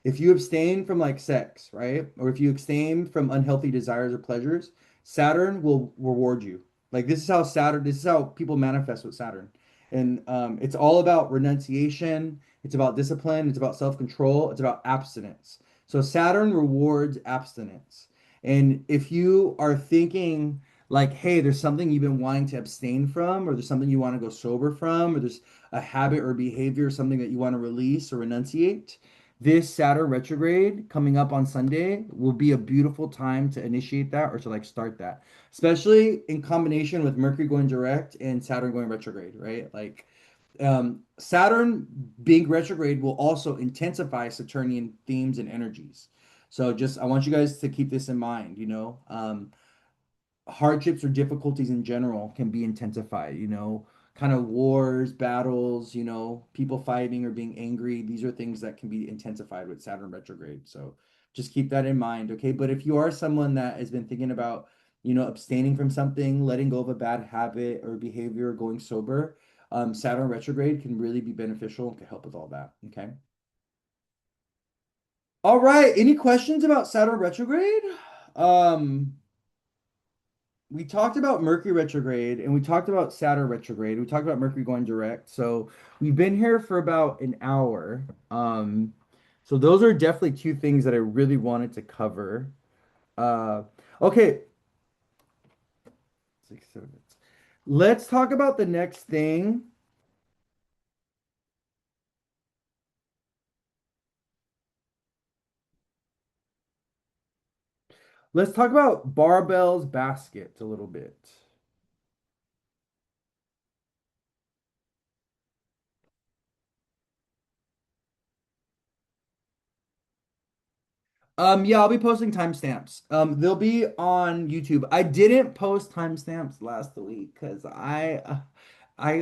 If you abstain from like sex, right? Or if you abstain from unhealthy desires or pleasures, Saturn will reward you. Like this is how people manifest with Saturn. And it's all about renunciation, it's about discipline, it's about self-control, it's about abstinence. So Saturn rewards abstinence. And if you are thinking like, hey, there's something you've been wanting to abstain from, or there's something you want to go sober from, or there's a habit or behavior, something that you want to release or renunciate, this Saturn retrograde coming up on Sunday will be a beautiful time to initiate that or to like start that, especially in combination with Mercury going direct and Saturn going retrograde, right? Like Saturn being retrograde will also intensify Saturnian themes and energies. So just I want you guys to keep this in mind. Hardships or difficulties in general can be intensified. Kind of wars, battles, people fighting or being angry. These are things that can be intensified with Saturn retrograde. So just keep that in mind, okay? But if you are someone that has been thinking about, abstaining from something, letting go of a bad habit or behavior, going sober, Saturn retrograde can really be beneficial and can help with all that, okay? All right, any questions about Saturn retrograde? Um, we talked about Mercury retrograde and we talked about Saturn retrograde. We talked about Mercury going direct. So we've been here for about an hour. So those are definitely two things that I really wanted to cover. Uh, okay, 6 7 minutes. Let's talk about the next thing. Let's talk about Barbell's basket a little bit. Yeah, I'll be posting timestamps. They'll be on YouTube. I didn't post timestamps last week because I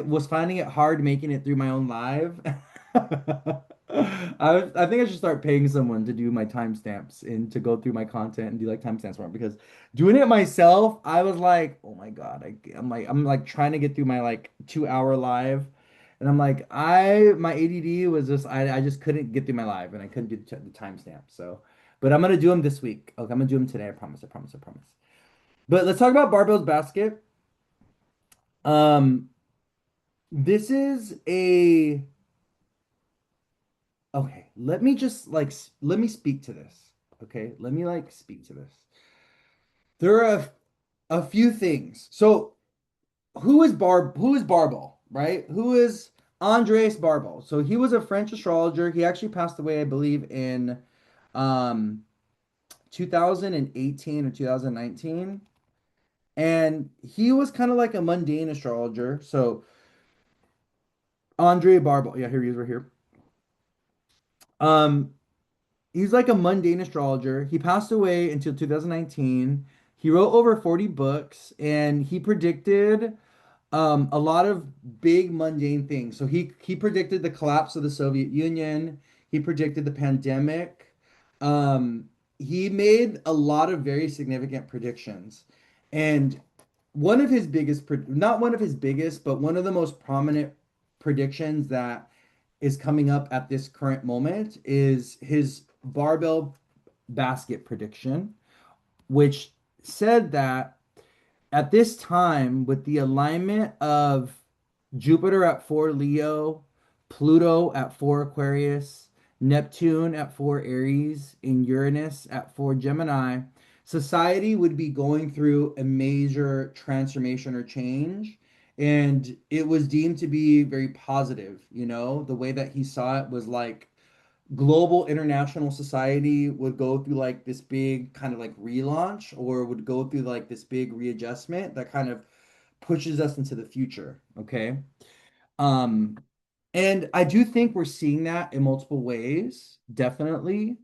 was finding it hard making it through my own live. I think I should start paying someone to do my timestamps and to go through my content and do like timestamps for it because doing it myself, I was like, oh my God, I'm like trying to get through my like 2 hour live. And I'm like, my ADD was just I just couldn't get through my live and I couldn't do the timestamp. So but I'm gonna do them this week. Okay, I'm gonna do them today. I promise. I promise. I promise. But let's talk about Barbell's basket. Um, this is a okay. Let me just like let me speak to this. Okay, let me like speak to this. There are a few things. So who is Barbault, right? Who is Andres Barbault? So he was a French astrologer. He actually passed away, I believe, in um 2018 or 2019. And he was kind of like a mundane astrologer. So Andre Barbault, yeah, here he is right here. Um, he's like a mundane astrologer. He passed away until 2019. He wrote over 40 books and he predicted a lot of big mundane things. So he predicted the collapse of the Soviet Union. He predicted the pandemic. Um, he made a lot of very significant predictions. And one of his biggest, not one of his biggest, but one of the most prominent predictions that is coming up at this current moment is his barbell basket prediction. which said that at this time, with the alignment of Jupiter at 4 Leo, Pluto at 4 Aquarius, Neptune at 4 Aries, and Uranus at 4 Gemini, society would be going through a major transformation or change. And it was deemed to be very positive. The way that he saw it was like global international society would go through like this big kind of like relaunch, or would go through like this big readjustment that kind of pushes us into the future. Okay. Um, and I do think we're seeing that in multiple ways, definitely.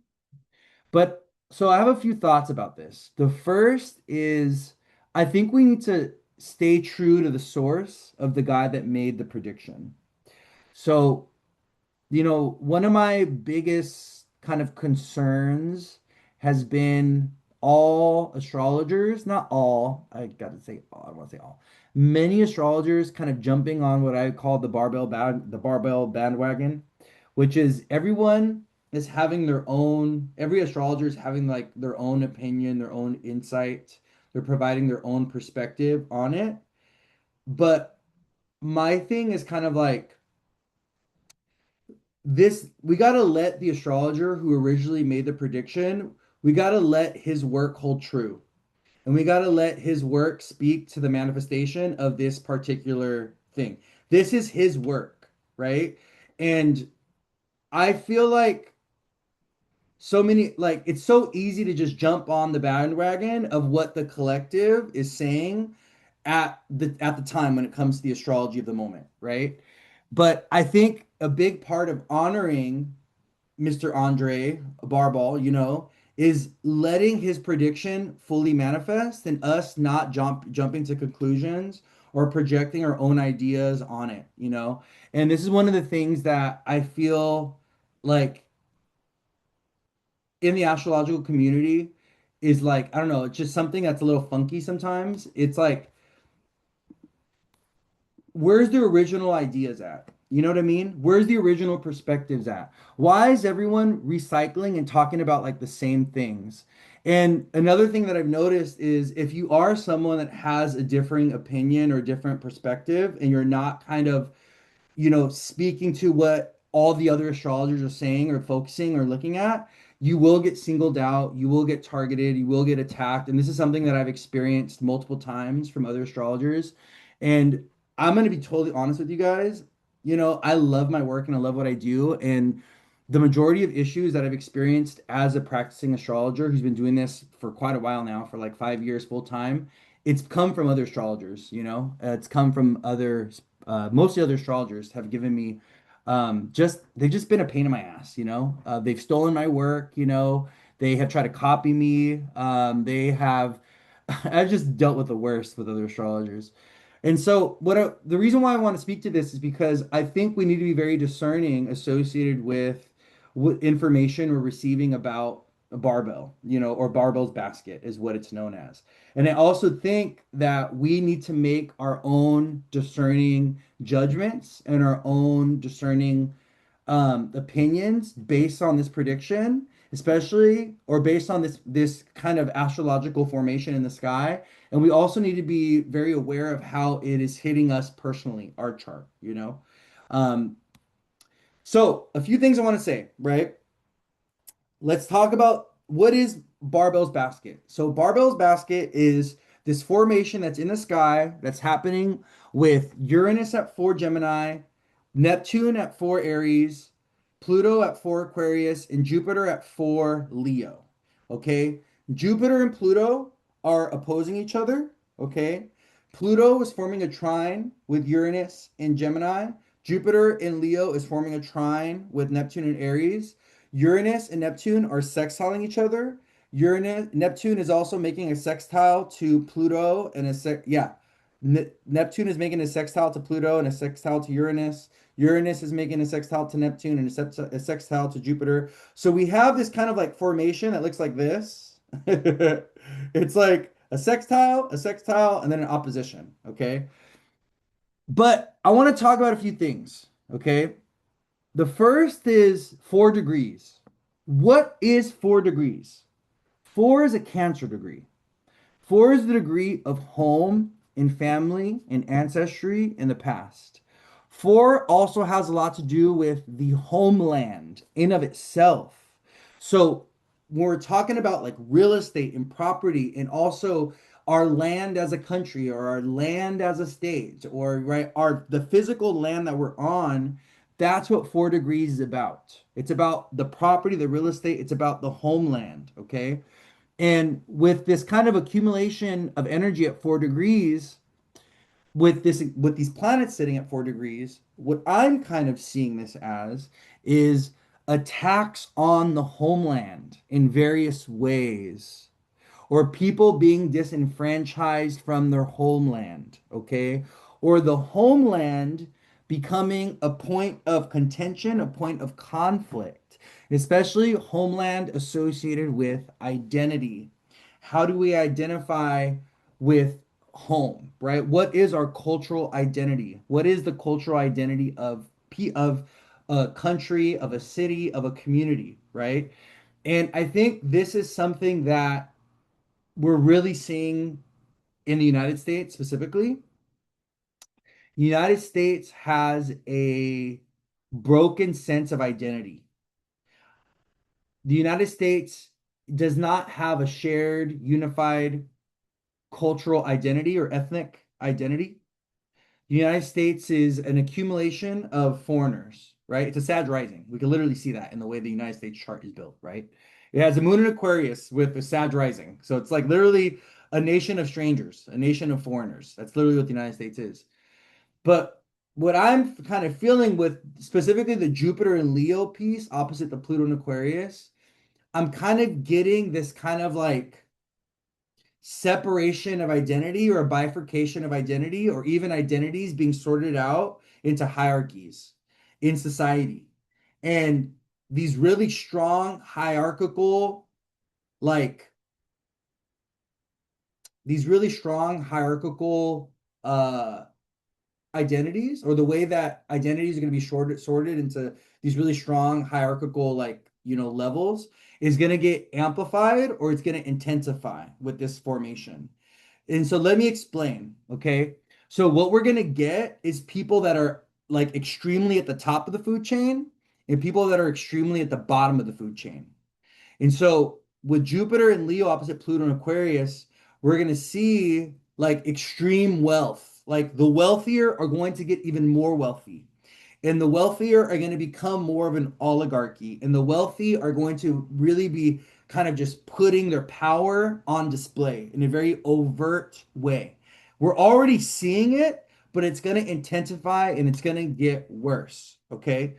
But so I have a few thoughts about this. The first is I think we need to stay true to the source of the guy that made the prediction. So one of my biggest kind of concerns has been all astrologers, not all, I gotta say all, I want to say all, many astrologers kind of jumping on what I call the barbell bandwagon, which is everyone is having every astrologer is having like their own opinion, their own insight, they're providing their own perspective on it. But my thing is kind of like, we got to let the astrologer who originally made the prediction, we got to let his work hold true, and we got to let his work speak to the manifestation of this particular thing. This is his work, right? And I feel like so many, like, it's so easy to just jump on the bandwagon of what the collective is saying at the time when it comes to the astrology of the moment, right? But I think a big part of honoring Mr. Andre Barbault, is letting his prediction fully manifest and us not jumping to conclusions or projecting our own ideas on it. And this is one of the things that I feel like in the astrological community is like, I don't know, it's just something that's a little funky sometimes. It's like, where's the original ideas at? You know what I mean? Where's the original perspectives at? Why is everyone recycling and talking about like the same things? And another thing that I've noticed is if you are someone that has a differing opinion or different perspective and you're not kind of speaking to what all the other astrologers are saying or focusing or looking at, you will get singled out, you will get targeted, you will get attacked. And this is something that I've experienced multiple times from other astrologers. And I'm going to be totally honest with you guys. I love my work and I love what I do. And the majority of issues that I've experienced as a practicing astrologer who's been doing this for quite a while now, for like 5 years full time, it's come from other astrologers. It's come from mostly other astrologers have given me they've just been a pain in my ass. They've stolen my work. They have tried to copy me. They have I've just dealt with the worst with other astrologers. And so the reason why I want to speak to this is because I think we need to be very discerning associated with what information we're receiving about a barbell, or barbell's basket is what it's known as. And I also think that we need to make our own discerning judgments and our own discerning opinions based on this prediction, especially or based on this kind of astrological formation in the sky. And we also need to be very aware of how it is hitting us personally, our chart. Um, so a few things I want to say, right? Let's talk about what is Barbell's basket. So Barbell's basket is this formation that's in the sky that's happening with Uranus at 4 Gemini, Neptune at 4 Aries, Pluto at 4 Aquarius, and Jupiter at 4 Leo. Okay? Jupiter and Pluto are opposing each other. Okay? Pluto is forming a trine with Uranus in Gemini. Jupiter in Leo is forming a trine with Neptune and Aries. Uranus and Neptune are sextiling each other. Neptune is also making a sextile to Pluto and Neptune is making a sextile to Pluto and a sextile to Uranus. Uranus is making a sextile to Neptune and a sextile to Jupiter. So we have this kind of like formation that looks like this. It's like a sextile, and then an opposition. Okay. But I want to talk about a few things. Okay. The first is 4 degrees. What is 4 degrees? 4 is a Cancer degree. Four is the degree of home and family and ancestry in the past. Four also has a lot to do with the homeland in of itself. So when we're talking about like real estate and property and also our land as a country or our land as a state or right our the physical land that we're on, that's what 4 degrees is about. It's about the property, the real estate, it's about the homeland, okay? And with this kind of accumulation of energy at 4 degrees, with these planets sitting at 4 degrees, what I'm kind of seeing this as is attacks on the homeland in various ways, or people being disenfranchised from their homeland, okay? Or the homeland becoming a point of contention, a point of conflict, especially homeland associated with identity. How do we identify with home, right? What is our cultural identity? What is the cultural identity of a country, of a city, of a community, right? And I think this is something that we're really seeing in the United States specifically. The United States has a broken sense of identity. The United States does not have a shared, unified cultural identity or ethnic identity. The United States is an accumulation of foreigners, right? It's a Sag rising. We can literally see that in the way the United States chart is built, right? It has a moon in Aquarius with a Sag rising. So it's like literally a nation of strangers, a nation of foreigners. That's literally what the United States is. But what I'm kind of feeling with specifically the Jupiter and Leo piece opposite the Pluto and Aquarius, I'm kind of getting this kind of like separation of identity or a bifurcation of identity or even identities being sorted out into hierarchies in society. And these really strong hierarchical, like these really strong hierarchical identities or the way that identities are going to be sorted into these really strong hierarchical levels is going to get amplified or it's going to intensify with this formation. And so let me explain, okay? So what we're going to get is people that are like extremely at the top of the food chain and people that are extremely at the bottom of the food chain. And so with Jupiter and Leo opposite Pluto and Aquarius, we're going to see like extreme wealth. Like the wealthier are going to get even more wealthy. And the wealthier are going to become more of an oligarchy. And the wealthy are going to really be kind of just putting their power on display in a very overt way. We're already seeing it, but it's going to intensify and it's going to get worse. Okay.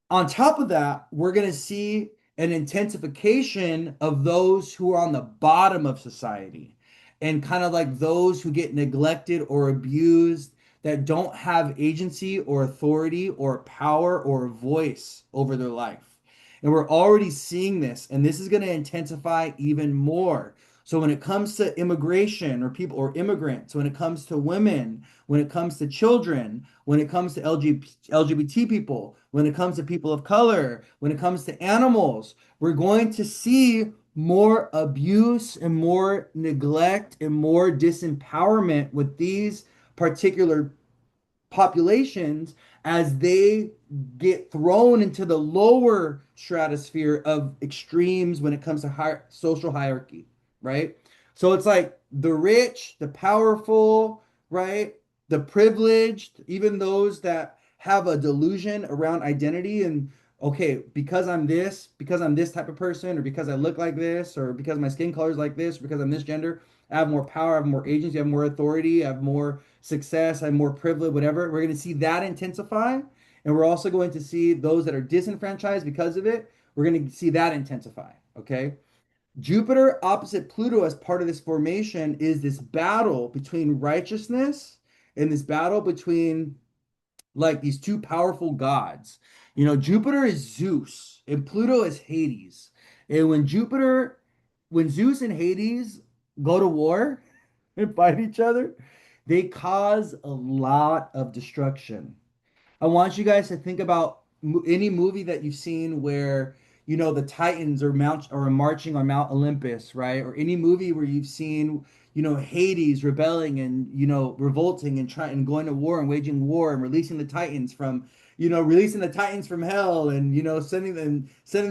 On top of that, we're going to see an intensification of those who are on the bottom of society and kind of like those who get neglected or abused that don't have agency or authority or power or voice over their life. And we're already seeing this, and this is going to intensify even more. So when it comes to immigration or people or immigrants, when it comes to women, when it comes to children, when it comes to LGBT people, when it comes to people of color, when it comes to animals, we're going to see more abuse and more neglect and more disempowerment with these particular populations as they get thrown into the lower stratosphere of extremes when it comes to social hierarchy, right? So it's like the rich, the powerful, right? The privileged, even those that have a delusion around identity and okay, because I'm this type of person, or because I look like this, or because my skin color is like this, or because I'm this gender, I have more power, I have more agency, I have more authority, I have more success, I have more privilege, whatever. We're going to see that intensify. And we're also going to see those that are disenfranchised because of it. We're going to see that intensify. Okay. Jupiter opposite Pluto as part of this formation is this battle between righteousness and this battle between like these two powerful gods. You know, Jupiter is Zeus and Pluto is Hades. And when Zeus and Hades go to war and fight each other, they cause a lot of destruction. I want you guys to think about any movie that you've seen where the Titans are marching on Mount Olympus, right? Or any movie where you've seen Hades rebelling and, revolting and trying and going to war and waging war and releasing the Titans from hell and, sending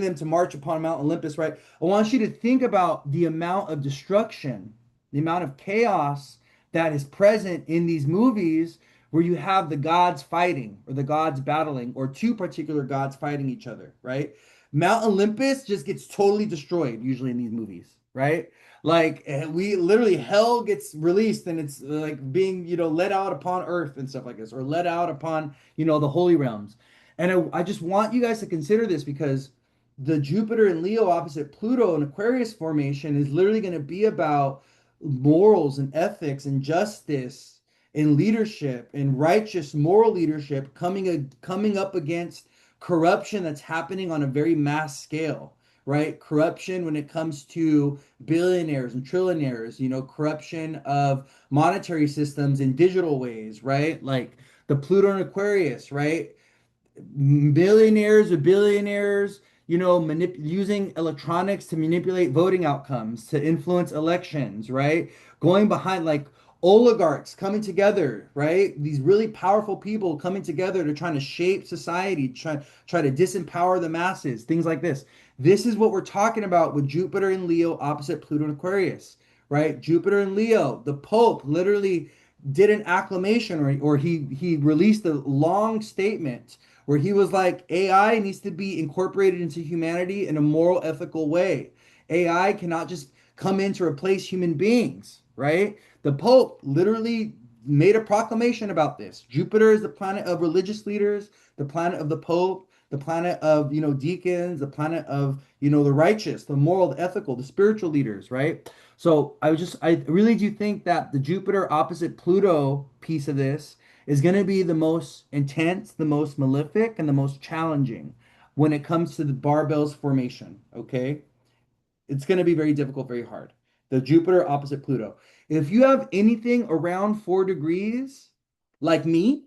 them to march upon Mount Olympus, right? I want you to think about the amount of destruction, the amount of chaos that is present in these movies where you have the gods fighting or the gods battling or two particular gods fighting each other, right? Mount Olympus just gets totally destroyed usually in these movies, right? Like we literally hell gets released and it's like being, let out upon earth and stuff like this, or let out upon, the holy realms. And I just want you guys to consider this because the Jupiter and Leo opposite Pluto and Aquarius formation is literally going to be about morals and ethics and justice and leadership and righteous moral leadership coming up against corruption that's happening on a very mass scale, right? Corruption when it comes to billionaires and trillionaires, corruption of monetary systems in digital ways, right? Like the Pluto and Aquarius, right? Millionaires or billionaires, using electronics to manipulate voting outcomes, to influence elections, right? Going behind like oligarchs coming together, right? These really powerful people coming together to try to shape society, try to disempower the masses, things like this. This is what we're talking about with Jupiter and Leo opposite Pluto and Aquarius, right? Jupiter and Leo, the Pope literally did an acclamation or he released a long statement where he was like, AI needs to be incorporated into humanity in a moral, ethical way. AI cannot just come in to replace human beings, right? The Pope literally made a proclamation about this. Jupiter is the planet of religious leaders, the planet of the Pope, the planet of, deacons, the planet of, the righteous, the moral, the ethical, the spiritual leaders, right? So I really do think that the Jupiter opposite Pluto piece of this is going to be the most intense, the most malefic, and the most challenging when it comes to the barbell's formation. Okay. It's going to be very difficult, very hard. The Jupiter opposite Pluto. If you have anything around 4 degrees, like me,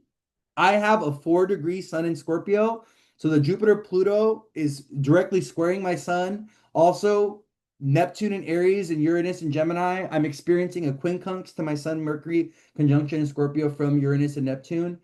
I have a 4 degree sun in Scorpio. So the Jupiter Pluto is directly squaring my sun. Also, Neptune in Aries and Uranus in Gemini. I'm experiencing a quincunx to my sun Mercury conjunction in Scorpio from Uranus and Neptune.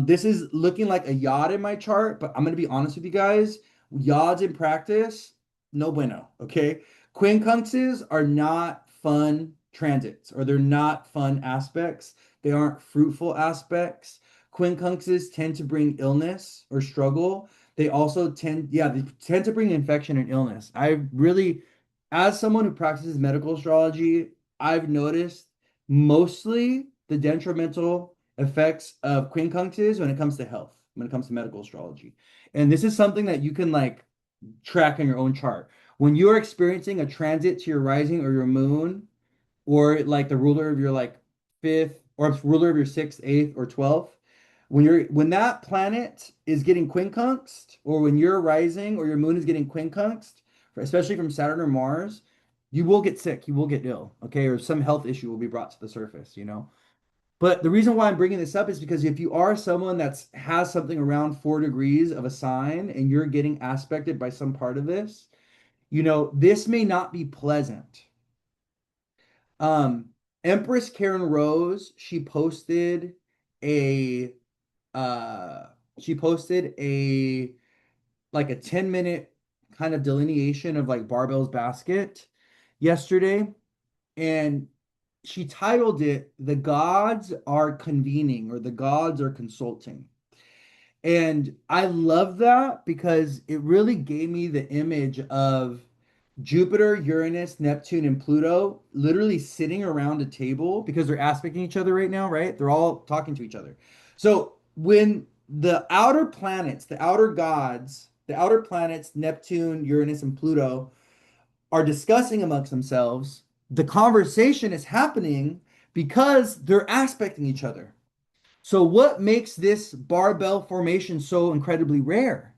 This is looking like a yacht in my chart, but I'm going to be honest with you guys. Yachts in practice, no bueno. Okay. Quincunxes are not fun transits or they're not fun aspects. They aren't fruitful aspects. Quincunxes tend to bring illness or struggle. They also they tend to bring infection and illness. I really, as someone who practices medical astrology, I've noticed mostly the detrimental effects of quincunxes when it comes to health, when it comes to medical astrology. And this is something that you can like track in your own chart. When you're experiencing a transit to your rising or your moon, or like the ruler of your like fifth or ruler of your sixth, eighth, or 12th, when that planet is getting quincunxed, or when you're rising or your moon is getting quincunxed, especially from Saturn or Mars, you will get sick, you will get ill, okay, or some health issue will be brought to the surface. But the reason why I'm bringing this up is because if you are someone that's has something around 4 degrees of a sign and you're getting aspected by some part of this, this may not be pleasant. Um, Empress Karen Rose, a uh she posted a like a 10-minute kind of delineation of like Barbell's basket yesterday, and she titled it "The Gods Are Convening" or "The Gods Are Consulting." And I love that because it really gave me the image of Jupiter, Uranus, Neptune, and Pluto literally sitting around a table because they're aspecting each other right now, right? They're all talking to each other. So when the outer planets, the outer gods, the outer planets, Neptune, Uranus, and Pluto, are discussing amongst themselves, the conversation is happening because they're aspecting each other. So, what makes this barbell formation so incredibly rare?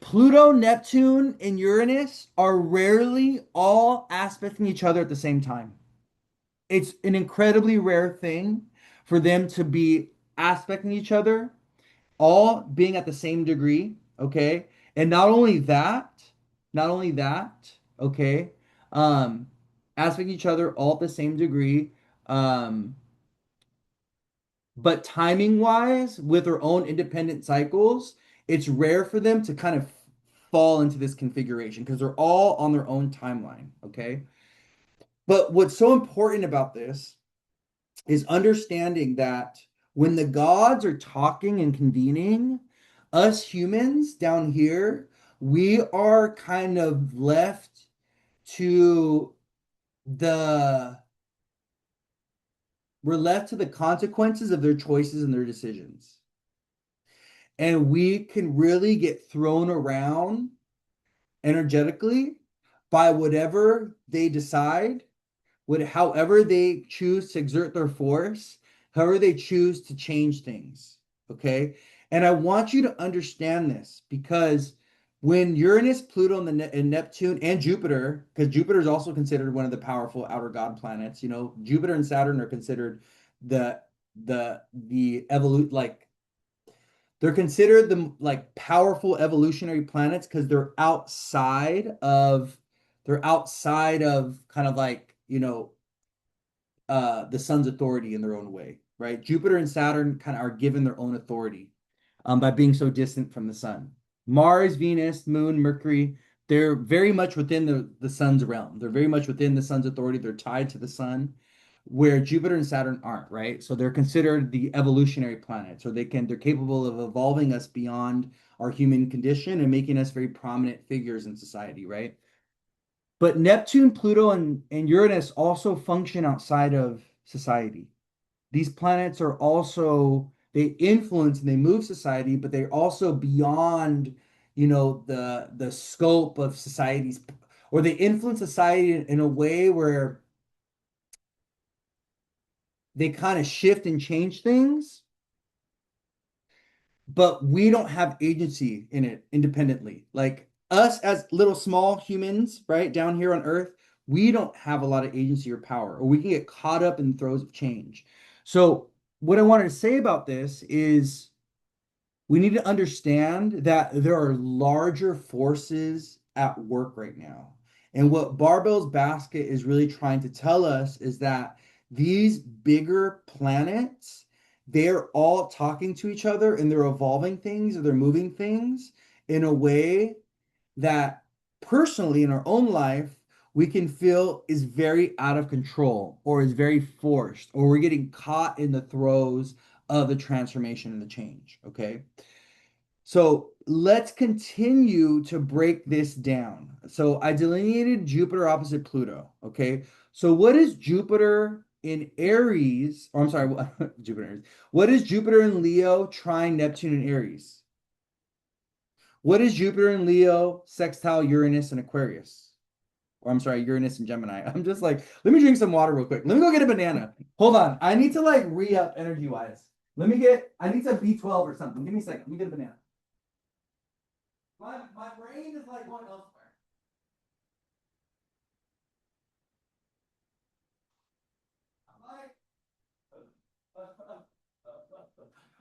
Pluto, Neptune, and Uranus are rarely all aspecting each other at the same time. It's an incredibly rare thing for them to be aspecting each other, all being at the same degree, okay? And not only that, okay, um, aspect each other all at the same degree. Um, but timing wise, with their own independent cycles, it's rare for them to kind of fall into this configuration because they're all on their own timeline. Okay. But what's so important about this is understanding that when the gods are talking and convening, us humans down here, we are kind of left to the we're left to the consequences of their choices and their decisions. And we can really get thrown around energetically by whatever they decide, however they choose to exert their force, however they choose to change things. Okay. And I want you to understand this because when Uranus, Pluto, and Neptune, and Jupiter, because Jupiter is also considered one of the powerful outer god planets, Jupiter and Saturn are considered the the evolute like they're considered the like powerful evolutionary planets because they're outside of kind of like the sun's authority in their own way, right? Jupiter and Saturn kind of are given their own authority by being so distant from the sun. Mars, Venus, Moon, Mercury, they're very much within the sun's realm. They're very much within the sun's authority. They're tied to the sun, where Jupiter and Saturn aren't, right? So they're considered the evolutionary planets, or they're capable of evolving us beyond our human condition and making us very prominent figures in society, right? But Neptune, Pluto, and Uranus also function outside of society. These planets are also, they influence and they move society, but they're also beyond, the scope of society's, or they influence society in a way where they kind of shift and change things, but we don't have agency in it independently. Like us as little small humans, right, down here on Earth, we don't have a lot of agency or power, or we can get caught up in the throes of change. So, what I wanted to say about this is we need to understand that there are larger forces at work right now. And what Barbault's basket is really trying to tell us is that these bigger planets, they're all talking to each other and they're evolving things or they're moving things in a way that personally in our own life we can feel is very out of control or is very forced or we're getting caught in the throes of the transformation and the change. Okay. So let's continue to break this down. So I delineated Jupiter opposite Pluto. Okay. So what is Jupiter in Aries? Or I'm sorry, Jupiter in Aries. What is Jupiter in Leo trine Neptune in Aries? What is Jupiter in Leo sextile Uranus and Aquarius? Or I'm sorry, Uranus and Gemini. I'm just like, let me drink some water real quick. Let me go get a banana. Hold on. I need to like re-up energy wise. I need some B12 or something. Give me a second. Let me get a banana. My brain is like going elsewhere. I'm like,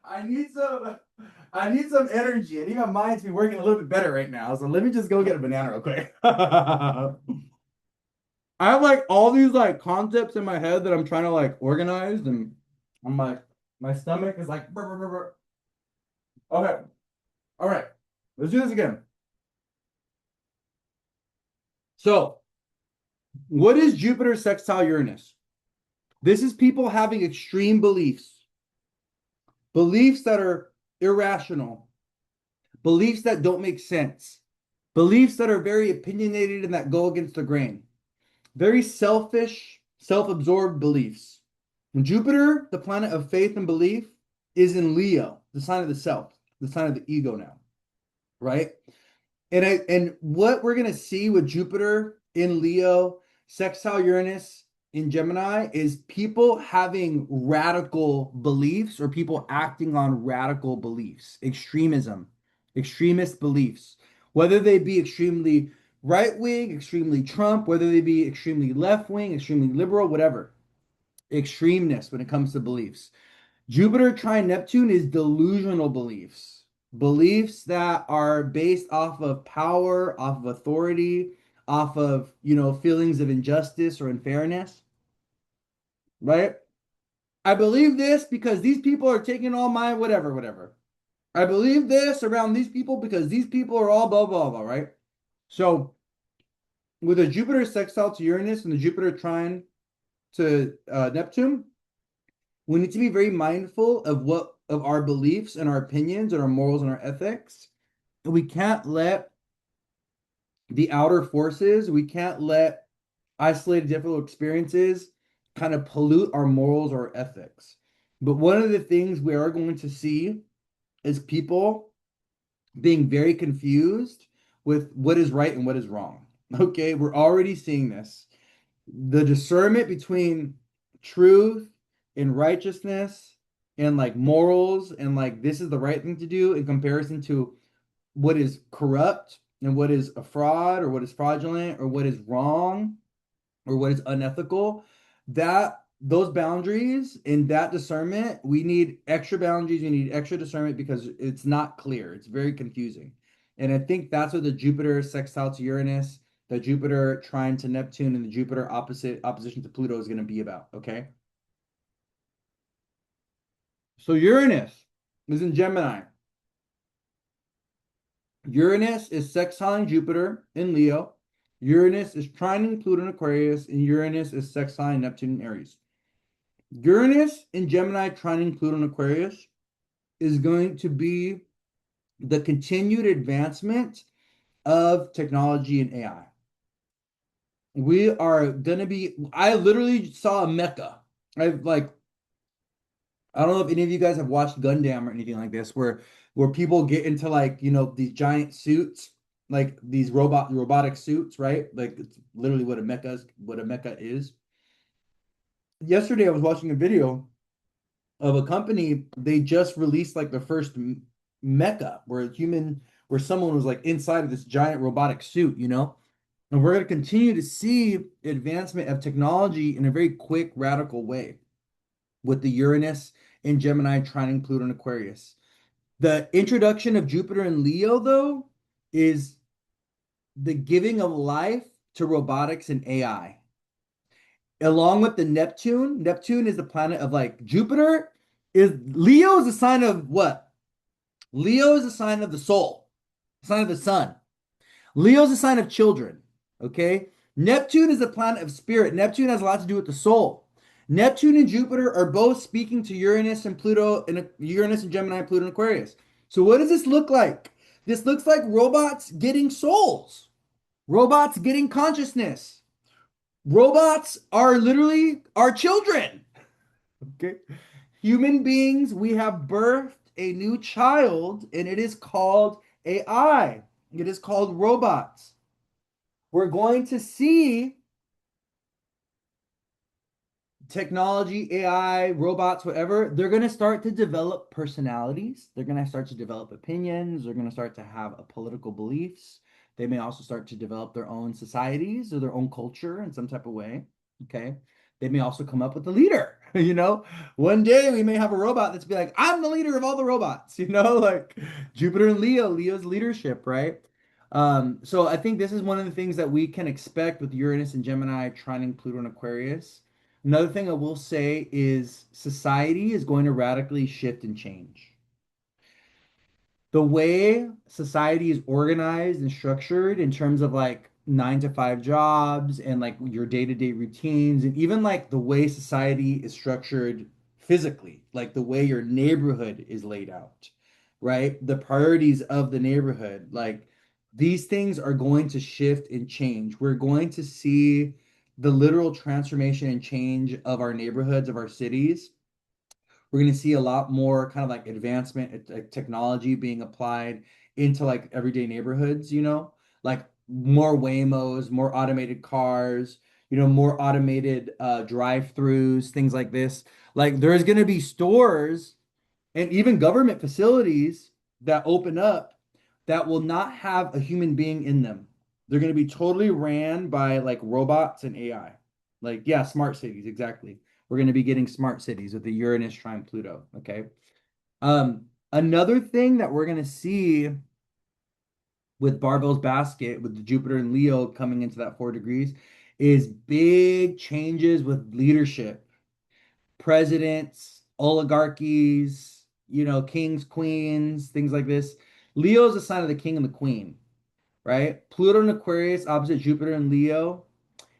I need some I need some energy. I need my mind to be working a little bit better right now. So let me just go get a banana real quick. I have like all these like concepts in my head that I'm trying to like organize, and I'm like, my stomach is like, "Brr, brr, brr, brr." Okay, all right, let's do this again. So, what is Jupiter sextile Uranus? This is people having extreme beliefs, beliefs that are irrational, beliefs that don't make sense, beliefs that are very opinionated and that go against the grain, very selfish, self absorbed beliefs. And Jupiter, the planet of faith and belief, is in Leo, the sign of the self, the sign of the ego now, right? And what we're gonna see with Jupiter in Leo, sextile Uranus in Gemini is people having radical beliefs or people acting on radical beliefs, extremism, extremist beliefs, whether they be extremely right wing, extremely Trump, whether they be extremely left wing, extremely liberal, whatever, extremeness when it comes to beliefs. Jupiter trine Neptune is delusional beliefs, beliefs that are based off of power, off of authority, off of, feelings of injustice or unfairness, right? I believe this because these people are taking all my whatever, whatever. I believe this around these people because these people are all blah, blah, blah, right? So with a Jupiter sextile to Uranus and the Jupiter trine to Neptune, we need to be very mindful of our beliefs and our opinions and our morals and our ethics. We can't let the outer forces, we can't let isolated difficult experiences kind of pollute our morals or ethics. But one of the things we are going to see is people being very confused with what is right and what is wrong. Okay, we're already seeing this. The discernment between truth and righteousness and like morals and like this is the right thing to do in comparison to what is corrupt and what is a fraud or what is fraudulent or what is wrong or what is unethical, that those boundaries and that discernment, we need extra boundaries, we need extra discernment because it's not clear. It's very confusing. And I think that's what the Jupiter sextile to Uranus, the Jupiter trine to Neptune, and the Jupiter opposition to Pluto is going to be about. Okay. So Uranus is in Gemini. Uranus is sextiling Jupiter in Leo. Uranus is trining Pluto in Aquarius, and Uranus is sextiling Neptune in Aries. Uranus in Gemini trining Pluto in Aquarius is going to be the continued advancement of technology and AI. We are going to be, I literally saw a mecha. I don't know if any of you guys have watched Gundam or anything like this, where people get into like, these giant suits, like these robotic suits, right? Like it's literally what a mecha is. Yesterday I was watching a video of a company, they just released like the first mecha where someone was like inside of this giant robotic suit, And we're going to continue to see advancement of technology in a very quick, radical way with the Uranus in Gemini trining Pluto and Aquarius. The introduction of Jupiter and Leo, though, is the giving of life to robotics and AI. Along with the Neptune is the planet of like Jupiter is Leo is a sign of what? Leo is a sign of the soul, sign of the sun. Leo is a sign of children. Okay. Neptune is a planet of spirit. Neptune has a lot to do with the soul. Neptune and Jupiter are both speaking to Uranus and Pluto and Uranus and Gemini, Pluto and Aquarius. So what does this look like? This looks like robots getting souls, robots getting consciousness. Robots are literally our children. Okay. Human beings, we have birthed a new child, and it is called AI. It is called robots. We're going to see technology, AI, robots, whatever, they're going to start to develop personalities. They're going to start to develop opinions. They're going to start to have a political beliefs. They may also start to develop their own societies or their own culture in some type of way. Okay. They may also come up with a leader. One day we may have a robot that's be like, I'm the leader of all the robots, like Jupiter and Leo's leadership, right? So I think this is one of the things that we can expect with Uranus and Gemini trining Pluto and Aquarius. Another thing I will say is society is going to radically shift and change. The way society is organized and structured in terms of like 9 to 5 jobs and like your day-to-day routines, and even like the way society is structured physically, like the way your neighborhood is laid out, right? The priorities of the neighborhood, like these things are going to shift and change. We're going to see the literal transformation and change of our neighborhoods, of our cities. We're going to see a lot more kind of like advancement, technology being applied into like everyday neighborhoods, like more Waymos, more automated cars, more automated drive-throughs, things like this. Like there's going to be stores and even government facilities that open up that will not have a human being in them. They're going to be totally ran by like robots and AI. Like, yeah, smart cities, exactly. We're going to be getting smart cities with the Uranus trine Pluto. Okay. Another thing that we're going to see with Barbault's basket, with the Jupiter and Leo coming into that 4 degrees, is big changes with leadership, presidents, oligarchies, kings, queens, things like this. Leo is a sign of the king and the queen, right? Pluto and Aquarius, opposite Jupiter and Leo,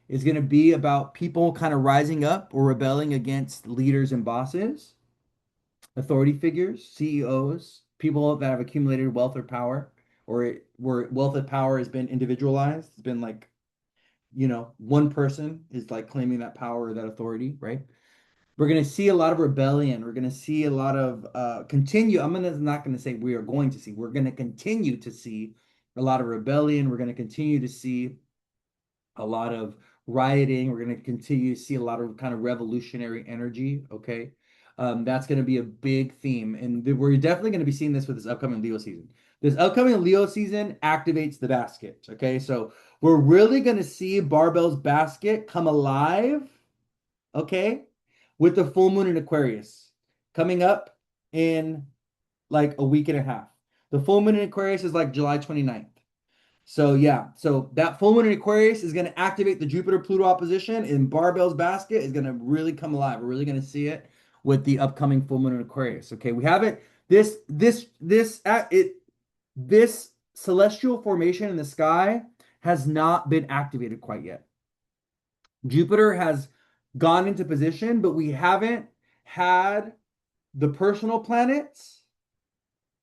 is going to be about people kind of rising up or rebelling against leaders and bosses, authority figures, CEOs, people that have accumulated wealth or power, where wealth and power has been individualized. It's been like, one person is like claiming that power or that authority, right? We're going to see a lot of rebellion. We're going to see a lot of continue. Not going to say we are going to see. We're going to continue to see a lot of rebellion. We're going to continue to see a lot of rioting. We're going to continue to see a lot of kind of revolutionary energy. Okay. That's going to be a big theme. And we're definitely going to be seeing this with this upcoming Leo season. This upcoming Leo season activates the basket. Okay. So we're really going to see Barbell's basket come alive. Okay. With the full moon in Aquarius coming up in like a week and a half. The full moon in Aquarius is like July 29th. So yeah, so that full moon in Aquarius is going to activate the Jupiter-Pluto opposition, and Barbell's basket is going to really come alive. We're really going to see it with the upcoming full moon in Aquarius. Okay, we haven't this celestial formation in the sky has not been activated quite yet. Jupiter has gone into position, but we haven't had the personal planets,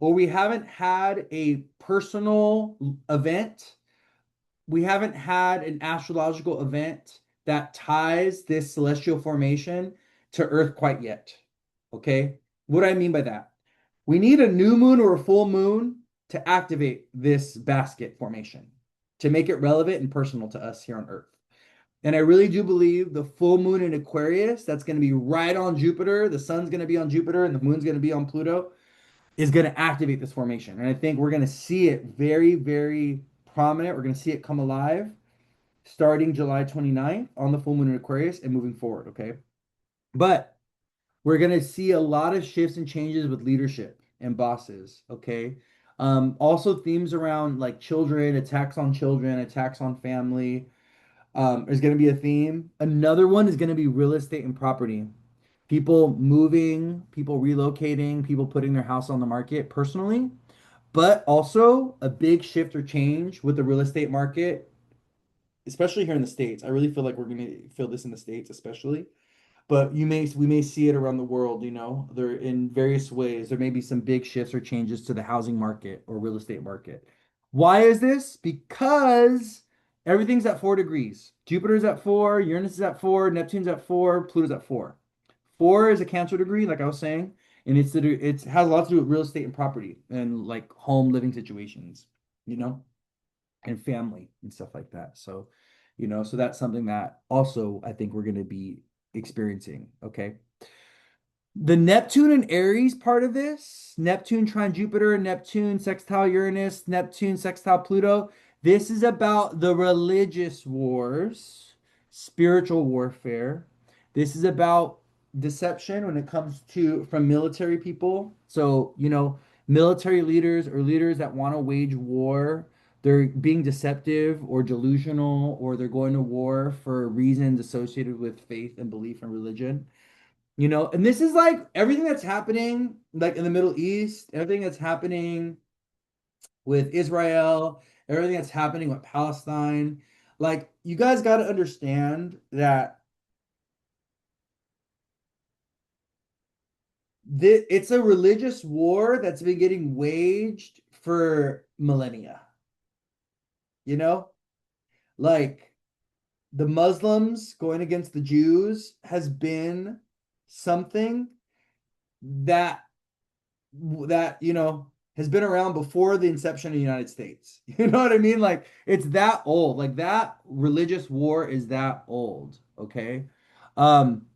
or we haven't had a personal event. We haven't had an astrological event that ties this celestial formation to Earth quite yet. Okay? What do I mean by that? We need a new moon or a full moon to activate this basket formation, to make it relevant and personal to us here on Earth. And I really do believe the full moon in Aquarius, that's going to be right on Jupiter, the sun's going to be on Jupiter, and the moon's going to be on Pluto, is going to activate this formation. And I think we're going to see it very, very prominent. We're going to see it come alive starting July 29th on the full moon in Aquarius and moving forward. Okay. But we're going to see a lot of shifts and changes with leadership and bosses. Okay. Also, themes around like children, attacks on family. Is going to be a theme. Another one is going to be real estate and property. People moving, people relocating, people putting their house on the market personally, but also a big shift or change with the real estate market, especially here in the States. I really feel like we're going to feel this in the States, especially. But we may see it around the world, there in various ways. There may be some big shifts or changes to the housing market or real estate market. Why is this? Because everything's at 4 degrees. Jupiter's at 4, Uranus is at 4, Neptune's at 4, Pluto's at 4. 4 is a Cancer degree, like I was saying, and it has a lot to do with real estate and property and like home living situations, you know, and family and stuff like that. So, so that's something that also I think we're going to be experiencing. Okay. The Neptune and Aries part of this, Neptune trine Jupiter, Neptune sextile Uranus, Neptune sextile Pluto. This is about the religious wars, spiritual warfare. This is about deception when it comes to from military people. So, military leaders or leaders that want to wage war, they're being deceptive or delusional, or they're going to war for reasons associated with faith and belief and religion. And this is like everything that's happening, like in the Middle East, everything that's happening with Israel, everything that's happening with Palestine. Like, you guys got to understand that it's a religious war that's been getting waged for millennia. You know, like the Muslims going against the Jews has been something that has been around before the inception of the United States. You know what I mean? Like, it's that old. Like, that religious war is that old. Okay. Um,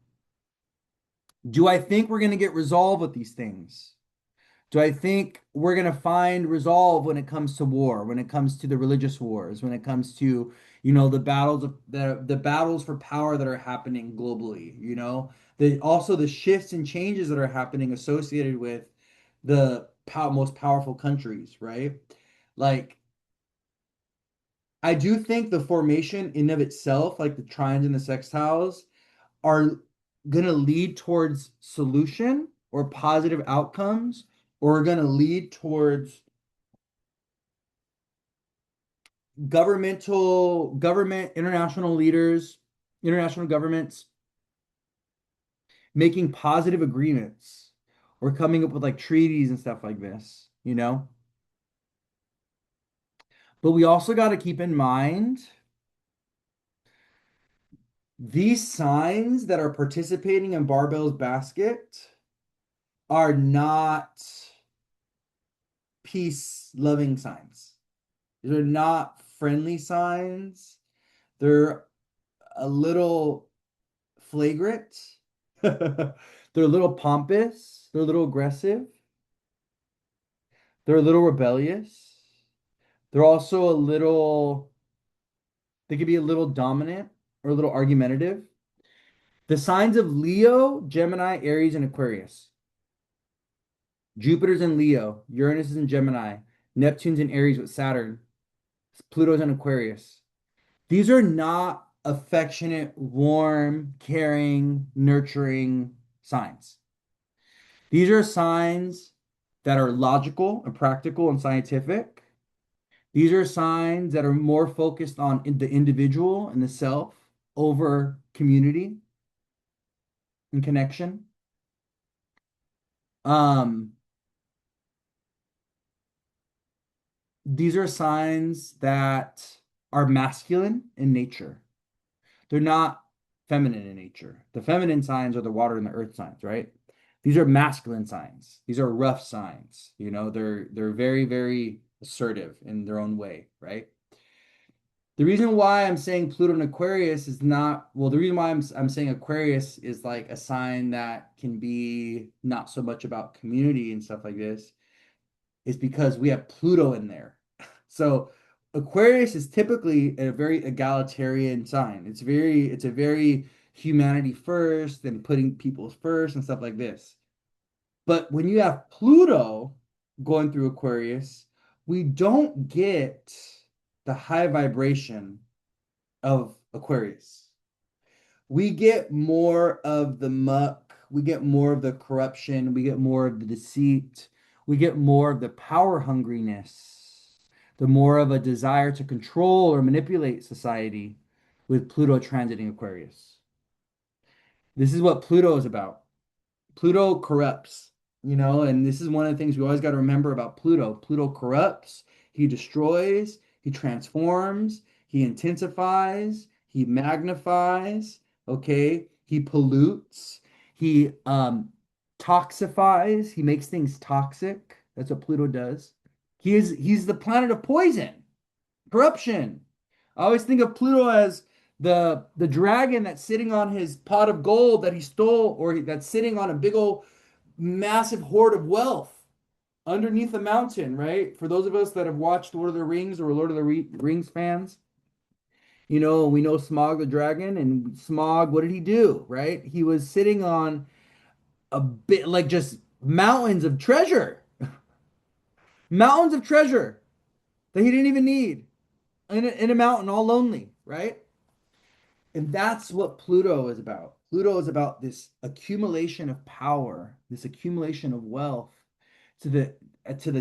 do I think we're gonna get resolved with these things? Do I think we're gonna find resolve when it comes to war, when it comes to the religious wars, when it comes to, the battles for power that are happening globally, also the shifts and changes that are happening associated with the most powerful countries, right? Like, I do think the formation in of itself, like the trines and the sextiles, are going to lead towards solution or positive outcomes, or are going to lead towards international leaders, international governments making positive agreements or coming up with like treaties and stuff like this, you know? But we also got to keep in mind these signs that are participating in Barbault's basket are not peace loving signs. They're not friendly signs. They're a little flagrant. They're a little pompous. They're a little aggressive. They're a little rebellious. They're also they could be a little dominant or a little argumentative. The signs of Leo, Gemini, Aries, and Aquarius. Jupiter's in Leo, Uranus is in Gemini, Neptune's in Aries with Saturn, Pluto's in Aquarius. These are not affectionate, warm, caring, nurturing signs. These are signs that are logical and practical and scientific. These are signs that are more focused on the individual and the self over community and connection. Um, these are signs that are masculine in nature. They're not feminine in nature. The feminine signs are the water and the earth signs, right? These are masculine signs. These are rough signs. You know, they're very, very assertive in their own way, right? The reason why I'm saying Pluto and Aquarius is not, well, the reason why I'm saying Aquarius is like a sign that can be not so much about community and stuff like this is because we have Pluto in there. So Aquarius is typically a very egalitarian sign. It's a very humanity first and putting people first and stuff like this. But when you have Pluto going through Aquarius, we don't get the high vibration of Aquarius. We get more of the muck, we get more of the corruption, we get more of the deceit, we get more of the power hungriness, the more of a desire to control or manipulate society with Pluto transiting Aquarius. This is what Pluto is about. Pluto corrupts, you know, and this is one of the things we always got to remember about Pluto. Pluto corrupts, he destroys, he transforms, he intensifies, he magnifies, okay? He pollutes, he toxifies, he makes things toxic. That's what Pluto does. He's the planet of poison, corruption. I always think of Pluto as the dragon that's sitting on his pot of gold that he stole, or that's sitting on a big old massive hoard of wealth underneath the mountain, right? For those of us that have watched Lord of the Rings or Lord of the Rings fans, you know, we know Smog the dragon, and Smog, what did he do, right? He was sitting on a bit like just mountains of treasure, mountains of treasure that he didn't even need in a mountain all lonely, right? And that's what Pluto is about. Pluto is about this accumulation of power, this accumulation of wealth to the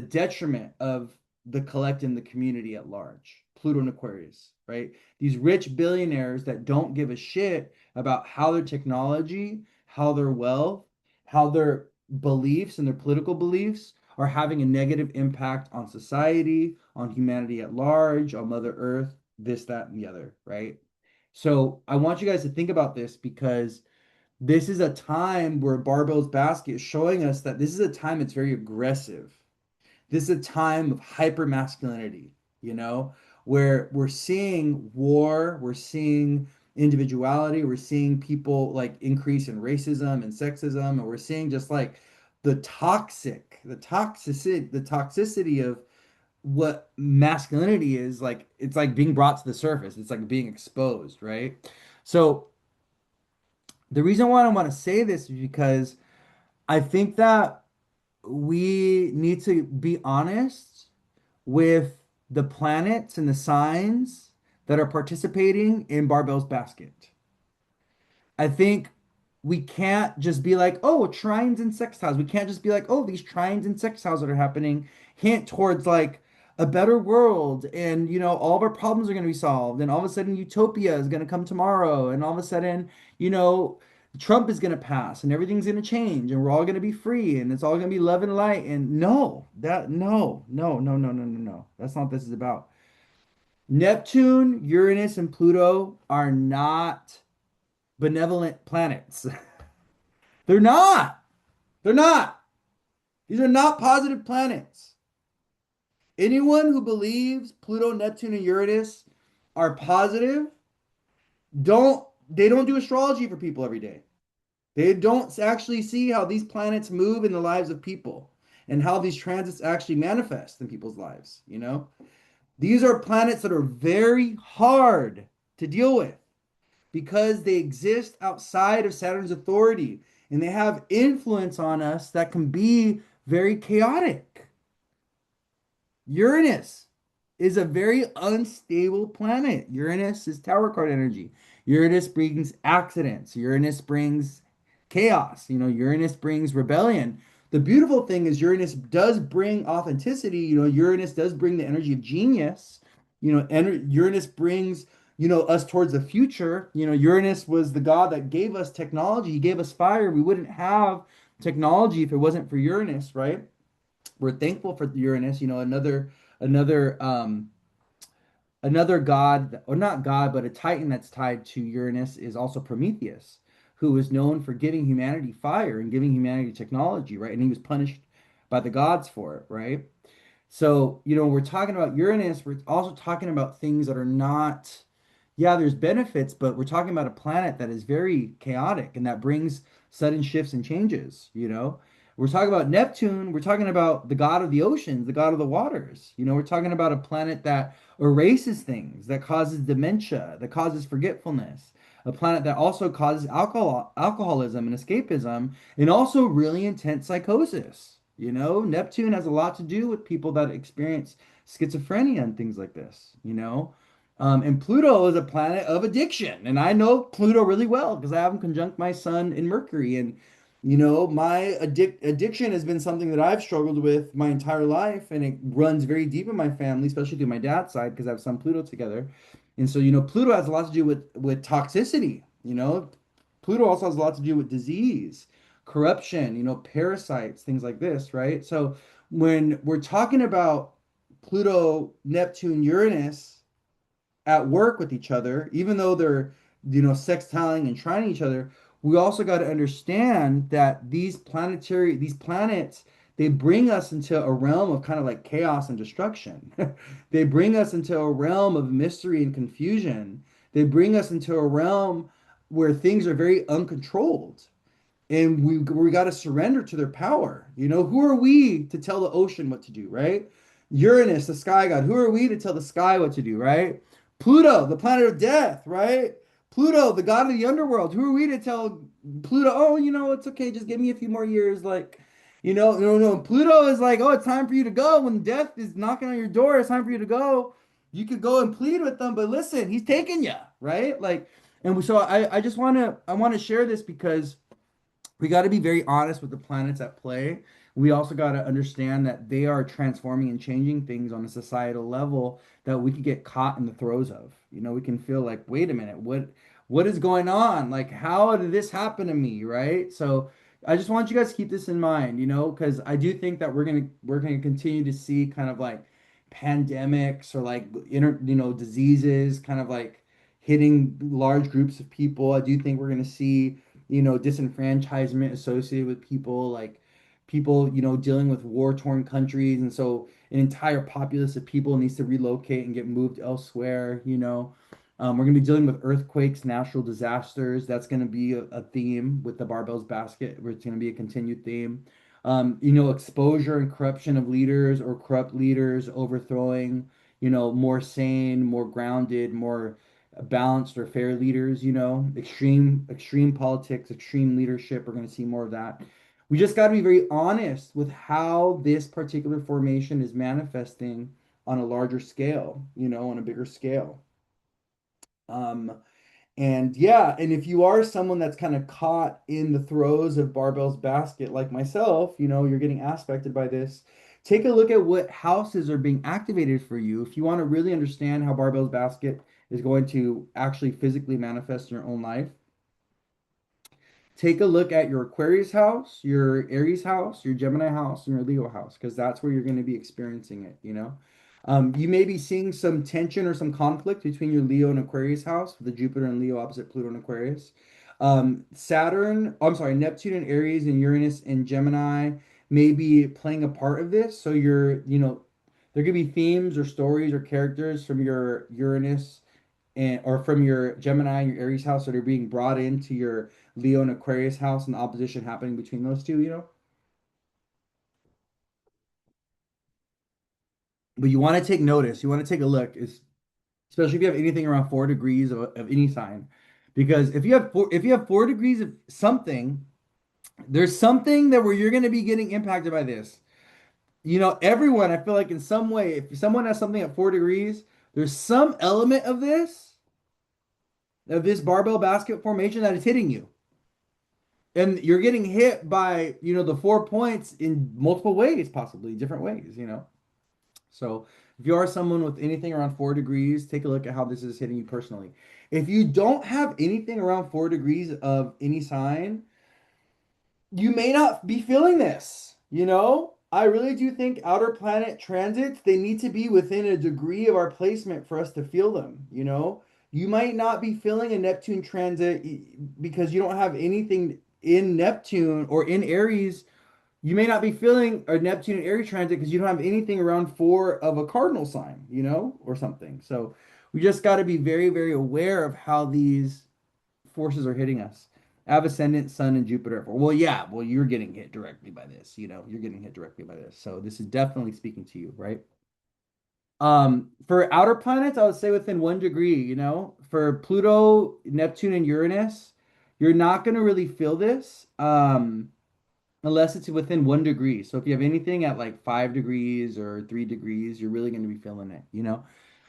detriment of the collective and the community at large. Pluto and Aquarius, right? These rich billionaires that don't give a shit about how their technology, how their wealth, how their beliefs and their political beliefs are having a negative impact on society, on humanity at large, on Mother Earth, this, that, and the other, right? So I want you guys to think about this because this is a time where Barbault's basket is showing us that this is a time that's very aggressive. This is a time of hyper masculinity, you know, where we're seeing war, we're seeing individuality, we're seeing people like increase in racism and sexism, and we're seeing just like the toxicity of what masculinity is like. It's like being brought to the surface. It's like being exposed, right? So the reason why I want to say this is because I think that we need to be honest with the planets and the signs that are participating in Barbault's basket. I think we can't just be like, oh, trines and sextiles. We can't just be like, oh, these trines and sextiles that are happening hint towards like a better world, and all of our problems are going to be solved, and all of a sudden utopia is going to come tomorrow, and all of a sudden, you know, Trump is going to pass and everything's going to change and we're all going to be free and it's all going to be love and light. And no. That's not what this is about. Neptune, Uranus, and Pluto are not benevolent planets. They're not. They're not. These are not positive planets. Anyone who believes Pluto, Neptune, and Uranus are positive don't do astrology for people every day. They don't actually see how these planets move in the lives of people and how these transits actually manifest in people's lives, These are planets that are very hard to deal with because they exist outside of Saturn's authority and they have influence on us that can be very chaotic. Uranus is a very unstable planet. Uranus is tower card energy. Uranus brings accidents. Uranus brings chaos. Uranus brings rebellion. The beautiful thing is Uranus does bring authenticity. Uranus does bring the energy of genius. Uranus brings, us towards the future. Uranus was the god that gave us technology. He gave us fire. We wouldn't have technology if it wasn't for Uranus, right? We're thankful for Uranus, another another god, or not god, but a titan that's tied to Uranus is also Prometheus, who is known for giving humanity fire and giving humanity technology, right? And he was punished by the gods for it, right? So, we're talking about Uranus, we're also talking about things that are not, yeah, there's benefits, but we're talking about a planet that is very chaotic and that brings sudden shifts and changes. We're talking about Neptune, we're talking about the god of the oceans, the god of the waters. We're talking about a planet that erases things, that causes dementia, that causes forgetfulness. A planet that also causes alcoholism and escapism, and also really intense psychosis. Neptune has a lot to do with people that experience schizophrenia and things like this. And Pluto is a planet of addiction. And I know Pluto really well because I have him conjunct my sun in Mercury. And, my addiction has been something that I've struggled with my entire life. And it runs very deep in my family, especially through my dad's side because I have Sun Pluto together. And so, Pluto has a lot to do with toxicity. Pluto also has a lot to do with disease, corruption, parasites, things like this, right? So when we're talking about Pluto, Neptune, Uranus at work with each other, even though they're, sextiling and trining each other, we also got to understand that these planets, they bring us into a realm of kind of like chaos and destruction. They bring us into a realm of mystery and confusion. They bring us into a realm where things are very uncontrolled and we got to surrender to their power. Who are we to tell the ocean what to do, right? Uranus, the sky god. Who are we to tell the sky what to do, right? Pluto, the planet of death, right? Pluto, the god of the underworld. Who are we to tell Pluto, oh, it's okay, just give me a few more years, like, no. Pluto is like, oh, it's time for you to go. When death is knocking on your door, it's time for you to go. You could go and plead with them, but listen, he's taking you, right? Like, so I just want to share this because we got to be very honest with the planets at play. We also got to understand that they are transforming and changing things on a societal level that we could get caught in the throes of. We can feel like, wait a minute, what is going on? Like, how did this happen to me, right? So I just want you guys to keep this in mind, because I do think that we're gonna continue to see kind of like pandemics or like diseases kind of like hitting large groups of people. I do think we're gonna see disenfranchisement associated with people, like people, dealing with war-torn countries. And so an entire populace of people needs to relocate and get moved elsewhere. We're going to be dealing with earthquakes, natural disasters. That's going to be a theme with the Barbell's basket, where it's going to be a continued theme. Exposure and corruption of leaders or corrupt leaders overthrowing, more sane, more grounded, more balanced or fair leaders, extreme politics, extreme leadership. We're going to see more of that. We just got to be very honest with how this particular formation is manifesting on a larger scale, on a bigger scale. Um, and yeah, and if you are someone that's kind of caught in the throes of Barbell's basket, like myself, you're getting aspected by this. Take a look at what houses are being activated for you. If you want to really understand how Barbell's basket is going to actually physically manifest in your own life, take a look at your Aquarius house, your Aries house, your Gemini house, and your Leo house, because that's where you're going to be experiencing it. You may be seeing some tension or some conflict between your Leo and Aquarius house, with the Jupiter and Leo opposite Pluto and Aquarius. I'm sorry, Neptune and Aries and Uranus and Gemini may be playing a part of this. So there could be themes or stories or characters from your Uranus and or from your Gemini and your Aries house that are being brought into your Leo and Aquarius house and opposition happening between those two. But you want to take notice, you want to take a look, especially if you have anything around 4 degrees of any sign. Because if you have 4 degrees of something, there's something that where you're going to be getting impacted by this. Everyone, I feel like in some way, if someone has something at 4 degrees, there's some element of this barbell basket formation that is hitting you. And you're getting hit by, the 4 points in multiple ways, possibly different ways. So if you are someone with anything around 4 degrees, take a look at how this is hitting you personally. If you don't have anything around 4 degrees of any sign, you may not be feeling this. I really do think outer planet transits, they need to be within a degree of our placement for us to feel them. You might not be feeling a Neptune transit because you don't have anything in Neptune or in Aries. You may not be feeling a Neptune and Aries transit because you don't have anything around four of a cardinal sign, or something. So we just got to be very, very aware of how these forces are hitting us. I have ascendant, sun, and Jupiter. Well, yeah, well, you're getting hit directly by this. You're getting hit directly by this. So this is definitely speaking to you, right? For outer planets, I would say within 1 degree. For Pluto, Neptune, and Uranus, you're not going to really feel this. Unless it's within 1 degree. So if you have anything at like 5 degrees or 3 degrees, you're really going to be feeling it.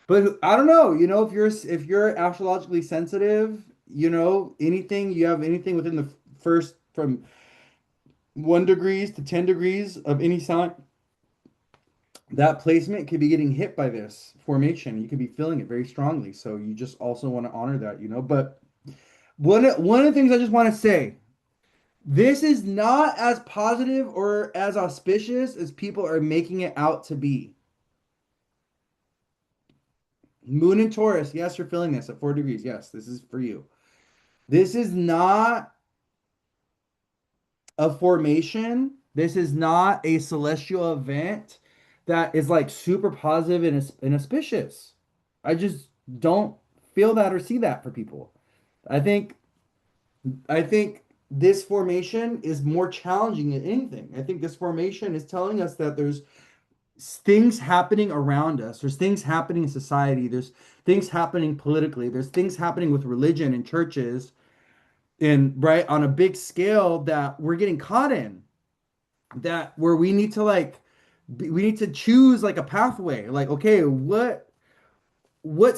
But I don't know, if you're astrologically sensitive, anything you have anything within the first from 1 degrees to 10 degrees of any sign, that placement could be getting hit by this formation. You could be feeling it very strongly. So you just also want to honor that. But one of the things I just want to say, this is not as positive or as auspicious as people are making it out to be. Moon in Taurus, yes, you're feeling this at 4 degrees. Yes, this is for you. This is not a formation. This is not a celestial event that is like super positive and auspicious. I just don't feel that or see that for people. I think I think this formation is more challenging than anything. I think this formation is telling us that there's things happening around us. There's things happening in society. There's things happening politically. There's things happening with religion and churches and right on a big scale that we're getting caught in. That where we need to we need to choose like a pathway. Like, okay, what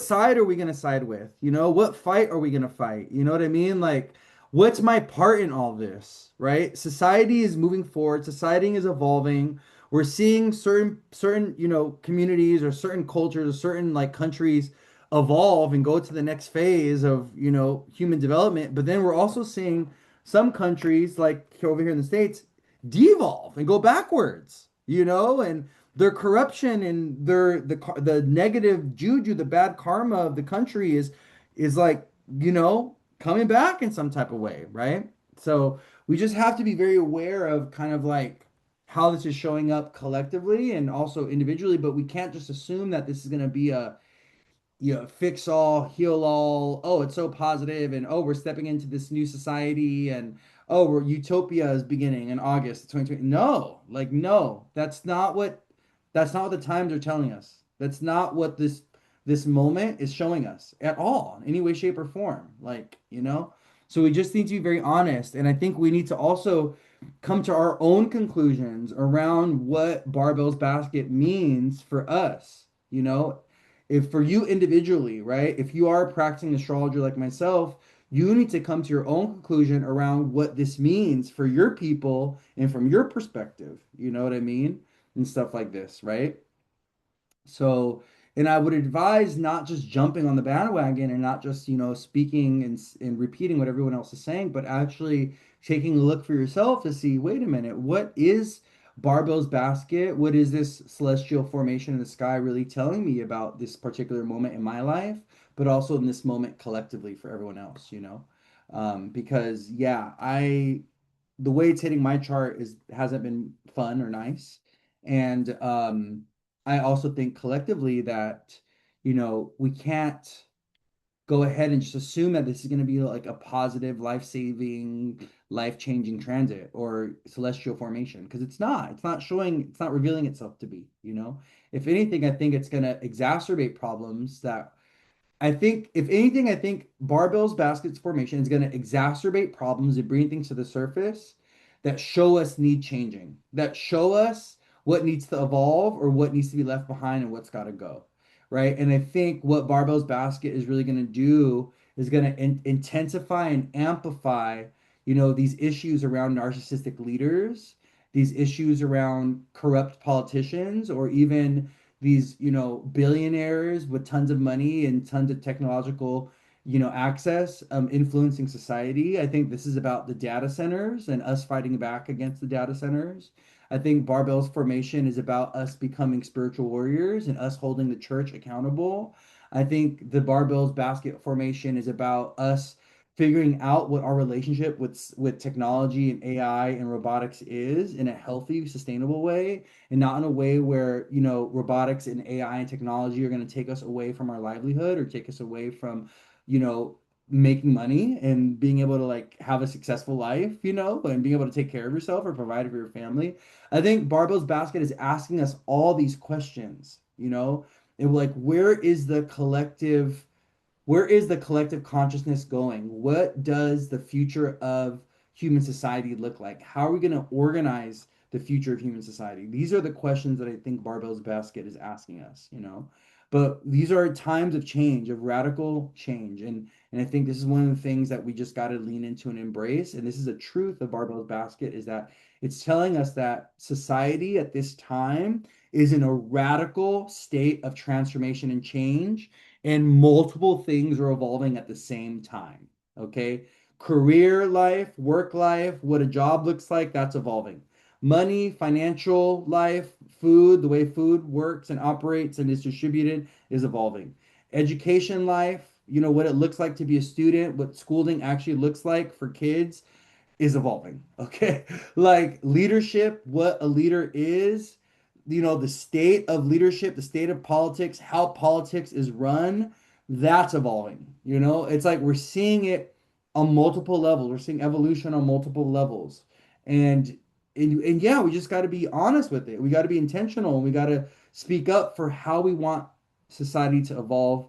side are we going to side with? What fight are we going to fight? You know what I mean? Like, what's my part in all this, right? Society is moving forward, society is evolving. We're seeing certain, communities or certain cultures or certain like countries evolve and go to the next phase of, human development. But then we're also seeing some countries like over here in the States devolve and go backwards, and their corruption and the negative juju, the bad karma of the country is like, coming back in some type of way, right? So we just have to be very aware of kind of like how this is showing up collectively and also individually, but we can't just assume that this is going to be a fix all, heal all. Oh, it's so positive, and oh, we're stepping into this new society, and oh, we're utopia is beginning in August 2020. No, like no, that's not what the times are telling us. That's not what this moment is showing us at all, in any way, shape, or form. So we just need to be very honest, and I think we need to also come to our own conclusions around what Barbell's basket means for us. if for you individually, right, if you are a practicing astrologer like myself, you need to come to your own conclusion around what this means for your people and from your perspective. You know what I mean? And stuff like this, right? So, and I would advise not just jumping on the bandwagon and not just, speaking and repeating what everyone else is saying, but actually taking a look for yourself to see, wait a minute, what is Barbault's basket? What is this celestial formation in the sky really telling me about this particular moment in my life, but also in this moment collectively for everyone else? Because yeah, the way it's hitting my chart is hasn't been fun or nice. And I also think collectively that, we can't go ahead and just assume that this is going to be like a positive, life-saving, life-changing transit or celestial formation because it's not. It's not showing, it's not revealing itself to be. If anything, I think it's going to exacerbate problems that I think, if anything, I think Barbault's baskets formation is going to exacerbate problems and bring things to the surface that show us need changing, that show us what needs to evolve or what needs to be left behind and what's got to go, right? And I think what Barbault's basket is really going to do is going to intensify and amplify, these issues around narcissistic leaders, these issues around corrupt politicians, or even these, billionaires with tons of money and tons of technological, access, influencing society. I think this is about the data centers and us fighting back against the data centers. I think Barbell's formation is about us becoming spiritual warriors and us holding the church accountable. I think the Barbell's basket formation is about us figuring out what our relationship with technology and AI and robotics is in a healthy, sustainable way, and not in a way where, robotics and AI and technology are going to take us away from our livelihood or take us away from, you know, making money and being able to like have a successful life, and being able to take care of yourself or provide for your family. I think Barbell's basket is asking us all these questions, and like where is the collective consciousness going? What does the future of human society look like? How are we going to organize the future of human society? These are the questions that I think Barbell's Basket is asking us. But these are times of change, of radical change. And I think this is one of the things that we just got to lean into and embrace. And this is a truth of Barbell's Basket is that it's telling us that society at this time is in a radical state of transformation and change, and multiple things are evolving at the same time. Okay. Career life, work life, what a job looks like, that's evolving. Money, financial life, food, the way food works and operates and is distributed is evolving. Education life, what it looks like to be a student, what schooling actually looks like for kids is evolving. Okay. Like leadership, what a leader is, the state of leadership, the state of politics, how politics is run, that's evolving. It's like we're seeing it on multiple levels. We're seeing evolution on multiple levels. And and yeah, we just got to be honest with it. We got to be intentional and we got to speak up for how we want society to evolve.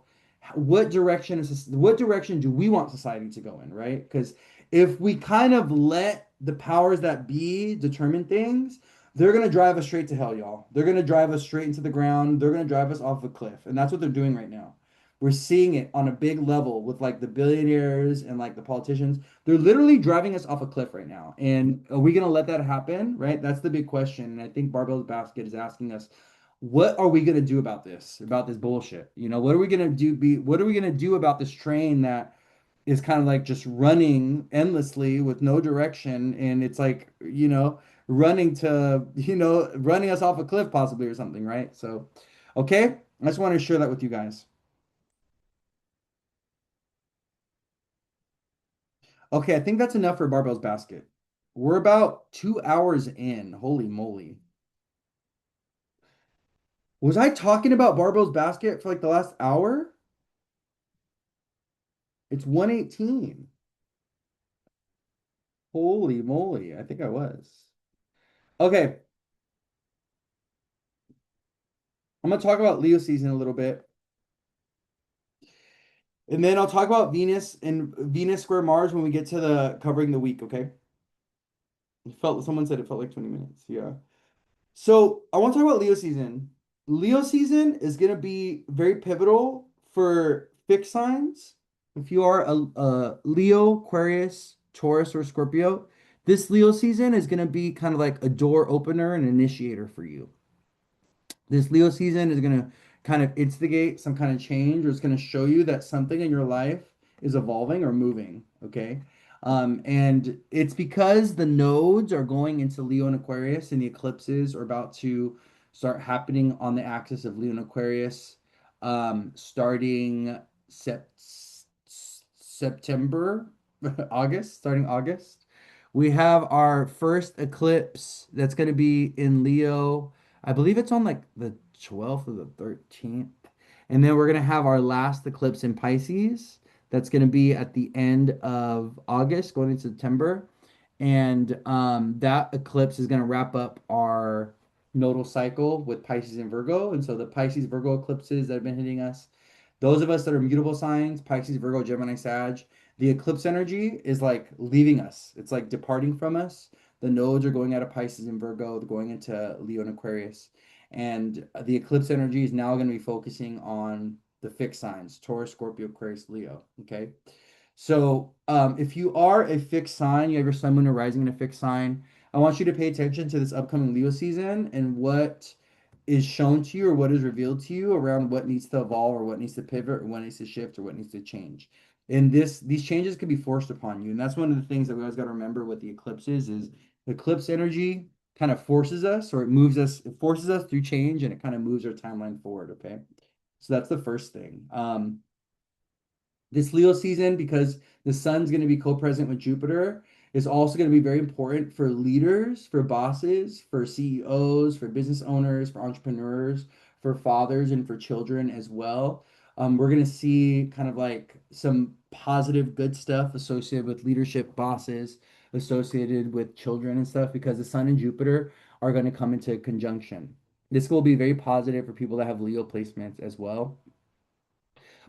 What direction do we want society to go in, right? Because if we kind of let the powers that be determine things, they're going to drive us straight to hell, y'all. They're going to drive us straight into the ground. They're going to drive us off a cliff. And that's what they're doing right now. We're seeing it on a big level with like the billionaires and like the politicians. They're literally driving us off a cliff right now. And are we going to let that happen? Right? That's the big question. And I think Barbell's Basket is asking us, what are we going to do about this bullshit? What are we going to what are we going to do about this train that is kind of like just running endlessly with no direction, and it's like running us off a cliff possibly or something, right? So okay, I just want to share that with you guys. Okay, I think that's enough for Barbell's Basket. We're about 2 hours in. Holy moly. Was I talking about Barbell's Basket for like the last hour? It's 1:18. Holy moly, I think I was. Okay, I'm gonna talk about Leo season a little bit. And then I'll talk about Venus and Venus square Mars when we get to the covering the week, okay? Someone said it felt like 20 minutes. Yeah. So I want to talk about Leo season. Leo season is going to be very pivotal for fixed signs. If you are a Leo, Aquarius, Taurus, or Scorpio, this Leo season is going to be kind of like a door opener and initiator for you. This Leo season is going to kind of instigate some kind of change, or it's going to show you that something in your life is evolving or moving. Okay. And it's because the nodes are going into Leo and Aquarius, and the eclipses are about to start happening on the axis of Leo and Aquarius, starting September, August, starting August. We have our first eclipse that's going to be in Leo. I believe it's on like the 12th or the 13th. And then we're going to have our last eclipse in Pisces. That's going to be at the end of August, going into September. And that eclipse is going to wrap up our nodal cycle with Pisces and Virgo. And so the Pisces Virgo eclipses that have been hitting us, those of us that are mutable signs, Pisces, Virgo, Gemini, Sag, the eclipse energy is like leaving us. It's like departing from us. The nodes are going out of Pisces and Virgo, they're going into Leo and Aquarius. And the eclipse energy is now going to be focusing on the fixed signs, Taurus, Scorpio, Aquarius, Leo. Okay. So if you are a fixed sign, you have your sun, moon, or rising in a fixed sign, I want you to pay attention to this upcoming Leo season and what is shown to you or what is revealed to you around what needs to evolve or what needs to pivot or what needs to shift or what needs to change. And these changes can be forced upon you. And that's one of the things that we always got to remember with the eclipses is eclipse energy kind of forces us or it forces us through change and it kind of moves our timeline forward. Okay. So that's the first thing. This Leo season, because the sun's going to be co-present with Jupiter, is also going to be very important for leaders, for bosses, for CEOs, for business owners, for entrepreneurs, for fathers, and for children as well. We're going to see kind of like some positive, good stuff associated with leadership, bosses, associated with children and stuff, because the sun and Jupiter are going to come into conjunction. This will be very positive for people that have Leo placements as well.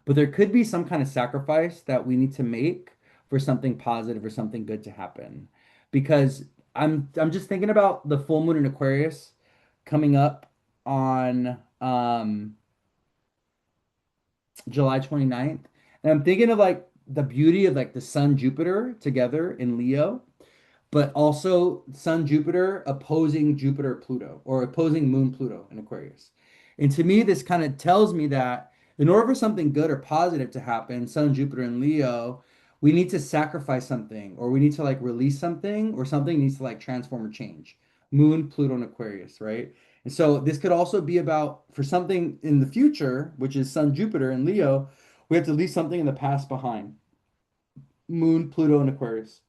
But there could be some kind of sacrifice that we need to make for something positive or something good to happen. Because I'm just thinking about the full moon in Aquarius coming up on July 29th. And I'm thinking of like the beauty of like the sun Jupiter together in Leo, but also Sun Jupiter opposing Jupiter Pluto or opposing Moon Pluto in Aquarius. And to me, this kind of tells me that in order for something good or positive to happen, Sun Jupiter and Leo, we need to sacrifice something or we need to like release something or something needs to like transform or change. Moon, Pluto, and Aquarius, right? And so this could also be about for something in the future, which is Sun Jupiter and Leo, we have to leave something in the past behind. Moon, Pluto, and Aquarius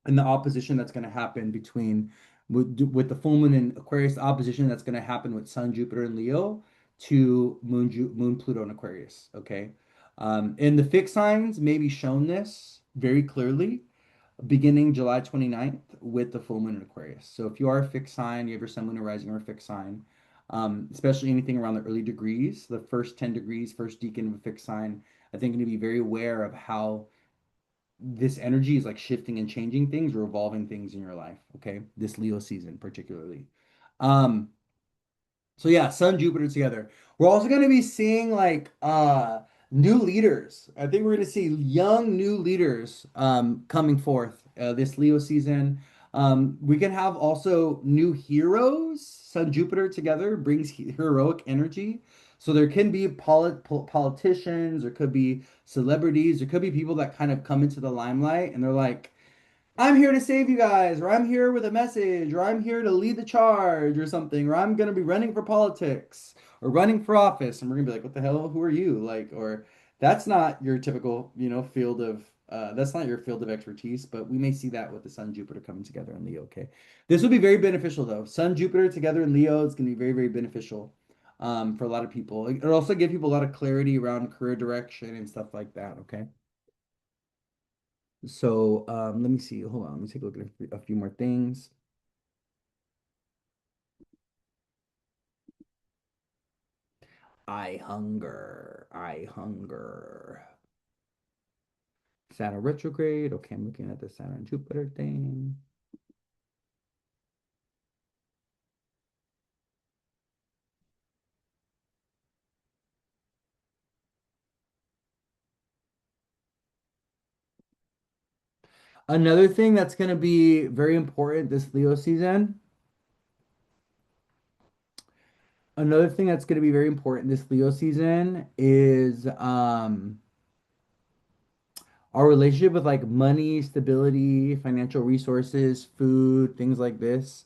and the opposition that's going to happen between with the full moon in Aquarius, the opposition that's going to happen with Sun, Jupiter, and Leo to Moon, Pluto, and Aquarius. Okay, and the fixed signs may be shown this very clearly beginning July 29th with the full moon in Aquarius. So if you are a fixed sign, you have your sun, moon, or rising, or a fixed sign, especially anything around the early degrees, the first 10 degrees, first decan of a fixed sign, I think you need to be very aware of how this energy is like shifting and changing things or evolving things in your life. Okay. This Leo season, particularly. Um, so yeah, Sun, Jupiter together. We're also going to be seeing like new leaders. I think we're going to see young new leaders coming forth this Leo season. We can have also new heroes. Sun, Jupiter together brings heroic energy. So there can be politicians, there could be celebrities, there could be people that kind of come into the limelight and they're like, I'm here to save you guys, or I'm here with a message, or I'm here to lead the charge, or something, or I'm gonna be running for politics or running for office, and we're gonna be like, what the hell? Who are you? Like, or that's not your typical, field of that's not your field of expertise, but we may see that with the Sun Jupiter coming together in Leo. Okay, this will be very beneficial though. Sun Jupiter together in Leo is gonna be very, very beneficial for a lot of people. It'll also give people a lot of clarity around career direction and stuff like that. Okay. So let me see. Hold on. Let me take a look at a few more things. I hunger. I hunger. Saturn retrograde. Okay, I'm looking at the Saturn Jupiter thing. Another thing that's going to be very important this Leo season, another thing that's going to be very important this Leo season is our relationship with like money, stability, financial resources, food, things like this.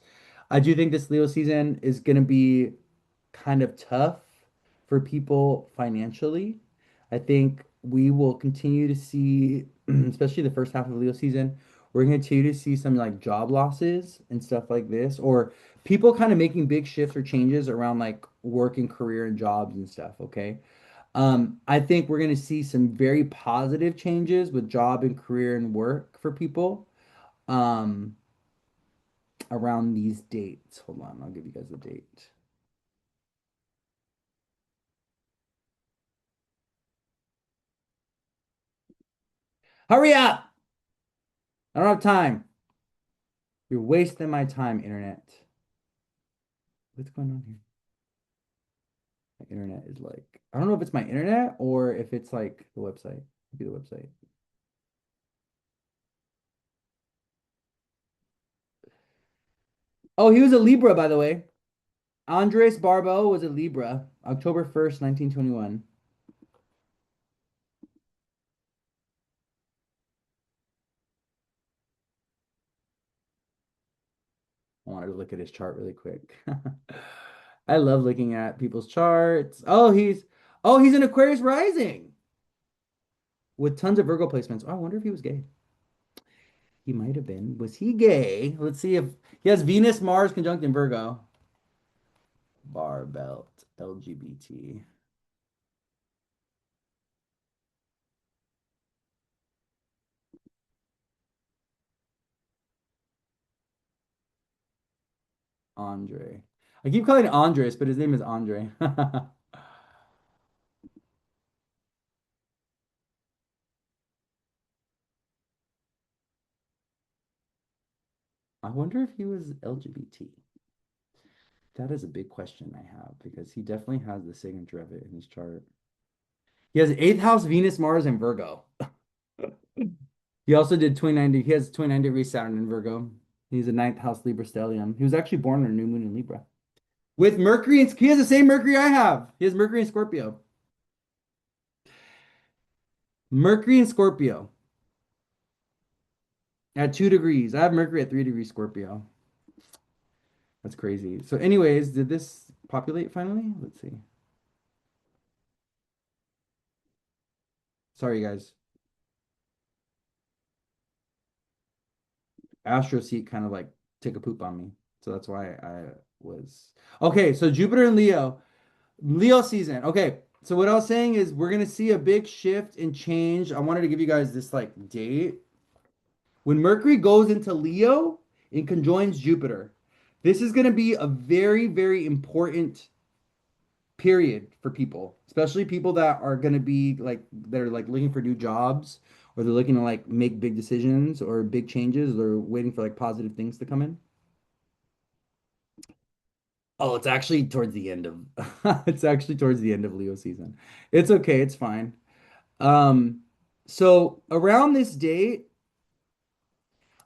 I do think this Leo season is going to be kind of tough for people financially. I think we will continue to see, especially the first half of Leo season, we're going to continue to see some like job losses and stuff like this, or people kind of making big shifts or changes around like work and career and jobs and stuff. Okay. I think we're going to see some very positive changes with job and career and work for people um, around these dates. Hold on, I'll give you guys the date. Hurry up! I don't have time. You're wasting my time, internet. What's going on here? My internet is like, I don't know if it's my internet or if it's like the website. Maybe the website. Oh, he was a Libra, by the way. Andres Barbault was a Libra, October 1st, 1921. I wanted to look at his chart really quick. I love looking at people's charts. Oh, he's an Aquarius rising with tons of Virgo placements. Oh, I wonder if he was gay. He might have been. Was he gay? Let's see if he has Venus, Mars conjunct in Virgo. Barbault, LGBT. Andre. I keep calling it Andres, but his name is Andre. I wonder if he was LGBT. That is a big question I have because he definitely has the signature of it in his chart. He has eighth house Venus, Mars, and Virgo. He also did 29, he has 29-degree Saturn in Virgo. He's a ninth house Libra stellium. He was actually born on a new moon in Libra. With Mercury, and he has the same Mercury I have. He has Mercury and Scorpio. Mercury and Scorpio at 2 degrees. I have Mercury at 3 degrees Scorpio. That's crazy. So, anyways, did this populate finally? Let's see. Sorry, guys. Astro seat kind of like took a poop on me. So that's why I was. Okay, so Jupiter and Leo. Leo season. Okay. So what I was saying is we're gonna see a big shift and change. I wanted to give you guys this like date. When Mercury goes into Leo and conjoins Jupiter, this is gonna be a very, very important period for people, especially people that are gonna be like that are like looking for new jobs or they're looking to like make big decisions or big changes or waiting for like positive things to come in. Oh, it's actually towards the end of it's actually towards the end of Leo season. It's okay, it's fine. Um, so around this date,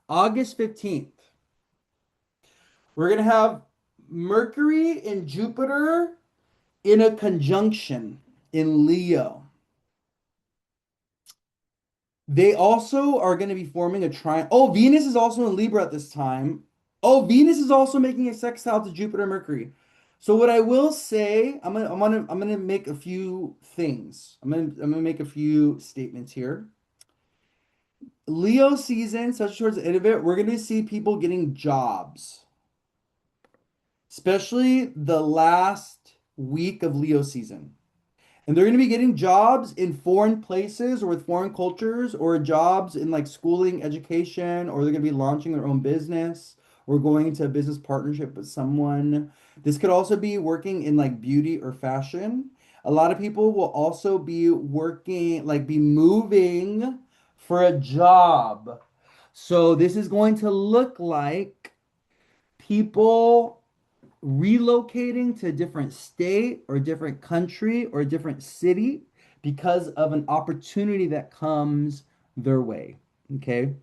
August 15th, we're gonna have Mercury and Jupiter in a conjunction in Leo. They also are going to be forming a triangle. Oh, Venus is also in Libra at this time. Oh, Venus is also making a sextile to Jupiter and Mercury. So what I will say, I'm gonna make a few things. I'm gonna make a few statements here. Leo season, such towards the end of it, we're gonna see people getting jobs, especially the last week of Leo season. And they're going to be getting jobs in foreign places or with foreign cultures or jobs in like schooling, education, or they're going to be launching their own business or going into a business partnership with someone. This could also be working in like beauty or fashion. A lot of people will also be working, like be moving for a job. So this is going to look like people relocating to a different state or a different country or a different city because of an opportunity that comes their way. Okay.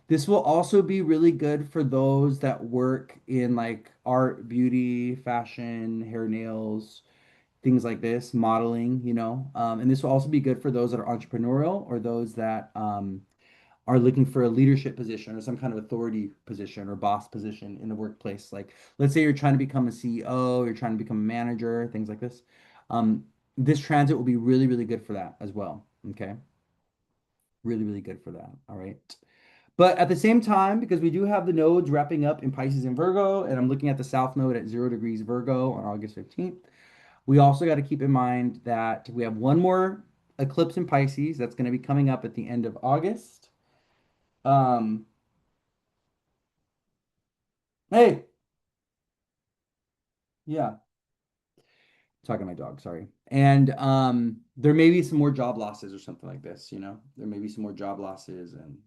This will also be really good for those that work in like art, beauty, fashion, hair, nails, things like this, modeling, and this will also be good for those that are entrepreneurial or those that are looking for a leadership position or some kind of authority position or boss position in the workplace. Like, let's say you're trying to become a CEO, you're trying to become a manager, things like this. Um, this transit will be really, really good for that as well. Okay. Really, really good for that. All right. But at the same time, because we do have the nodes wrapping up in Pisces and Virgo, and I'm looking at the South Node at 0 degrees Virgo on August 15th, we also got to keep in mind that we have one more eclipse in Pisces that's going to be coming up at the end of August. Um, hey, yeah, talking to my dog, sorry. And there may be some more job losses or something like this. There may be some more job losses and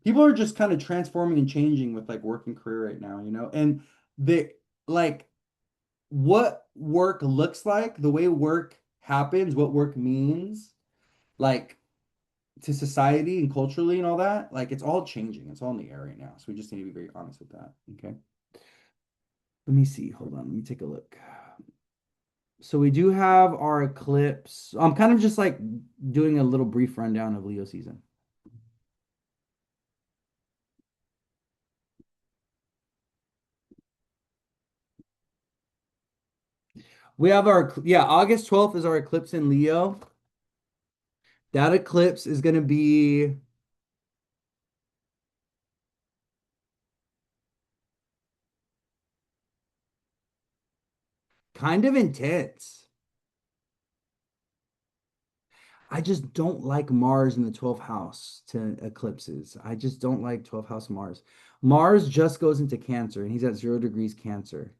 people are just kind of transforming and changing with like work and career right now. And they like what work looks like, the way work happens, what work means, like to society and culturally and all that, like it's all changing. It's all in the air right now. So we just need to be very honest with that. Okay. Let me see. Hold on. Let me take a look. So we do have our eclipse. I'm kind of just like doing a little brief rundown of Leo season. We have yeah, August 12th is our eclipse in Leo. That eclipse is going to be kind of intense. I just don't like Mars in the 12th house to eclipses. I just don't like 12th house Mars. Mars just goes into Cancer and he's at 0 degrees Cancer.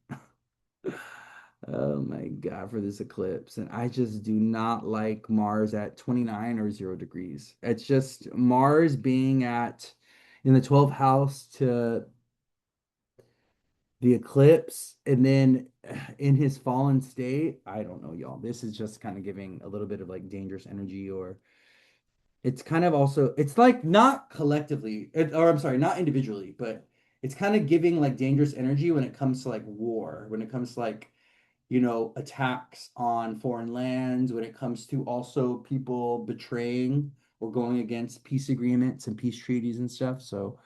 Oh my God, for this eclipse. And I just do not like Mars at 29 or 0 degrees. It's just Mars being at in the 12th house to the eclipse and then in his fallen state. I don't know, y'all. This is just kind of giving a little bit of like dangerous energy or it's kind of also it's like not collectively or I'm sorry, not individually, but it's kind of giving like dangerous energy when it comes to like war, when it comes to like attacks on foreign lands, when it comes to also people betraying or going against peace agreements and peace treaties and stuff. So,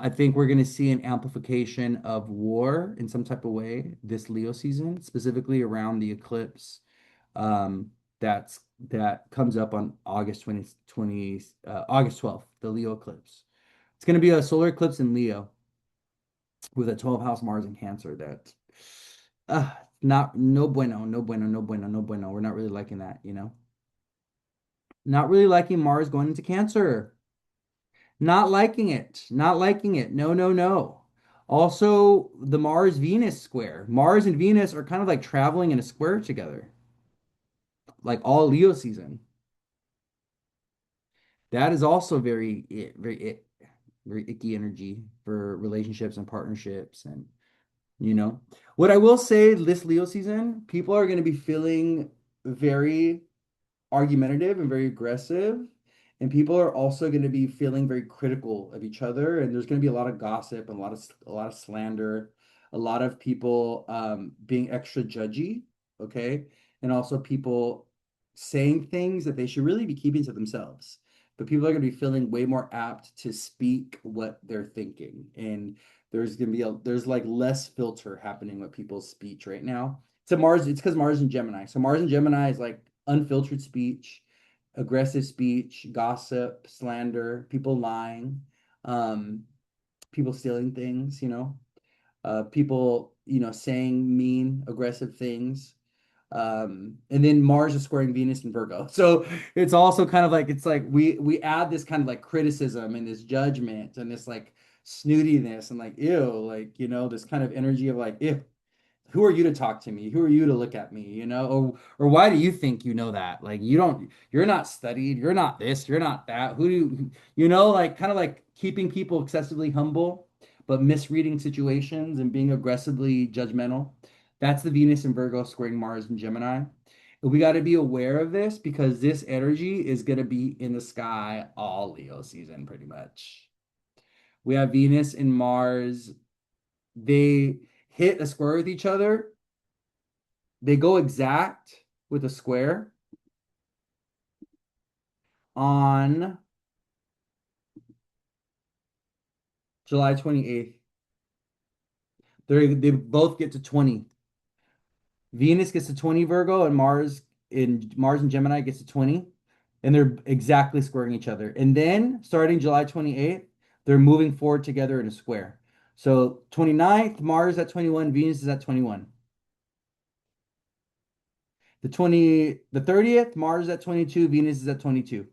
I think we're going to see an amplification of war in some type of way this Leo season, specifically around the eclipse um, that comes up on August 12th, the Leo eclipse. It's going to be a solar eclipse in Leo with a 12 house Mars in Cancer that not no bueno, no bueno, no bueno, no bueno. We're not really liking that. Not really liking Mars going into Cancer. Not liking it. Not liking it. No, no, no. Also, the Mars Venus square. Mars and Venus are kind of like traveling in a square together, like all Leo season. That is also very icky energy for relationships and partnerships and you know. What I will say this Leo season, people are going to be feeling very argumentative and very aggressive. And people are also going to be feeling very critical of each other. And there's going to be a lot of gossip and a lot of slander, a lot of people being extra judgy, okay? And also people saying things that they should really be keeping to themselves. But people are going to be feeling way more apt to speak what they're thinking. And there's going to be there's like less filter happening with people's speech right now. It's because Mars and Gemini. So Mars and Gemini is like unfiltered speech, aggressive speech, gossip, slander, people lying, um, people stealing things, people, saying mean, aggressive things. And then Mars is squaring Venus and Virgo. So it's also kind of like it's like we add this kind of like criticism and this judgment and this like snootiness and like ew, like this kind of energy of like ew, who are you to talk to me? Who are you to look at me? Or why do you think you know that? Like you're not studied, you're not this, you're not that. Who do like kind of like keeping people excessively humble, but misreading situations and being aggressively judgmental. That's the Venus and Virgo squaring Mars and Gemini. And we got to be aware of this because this energy is going to be in the sky all Leo season, pretty much. We have Venus and Mars. They hit a square with each other. They go exact with a square on July 28th. They both get to 20. Venus gets to 20 Virgo and Mars and Gemini gets to 20. And they're exactly squaring each other. And then starting July 28th, they're moving forward together in a square. So 29th, Mars at 21, Venus is at 21. The 30th, Mars is at 22, Venus is at 22.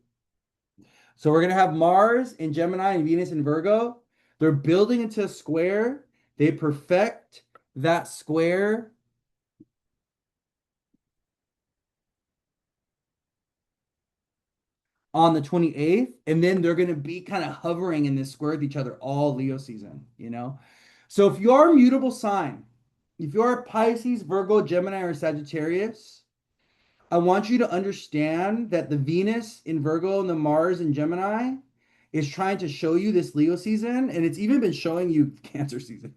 So we're gonna have Mars in Gemini and Venus in Virgo. They're building into a square. They perfect that square on the 28th, and then they're gonna be kind of hovering in this square with each other all Leo season, you know? So if you are a mutable sign, if you're a Pisces, Virgo, Gemini, or Sagittarius, I want you to understand that the Venus in Virgo and the Mars in Gemini is trying to show you this Leo season, and it's even been showing you Cancer season.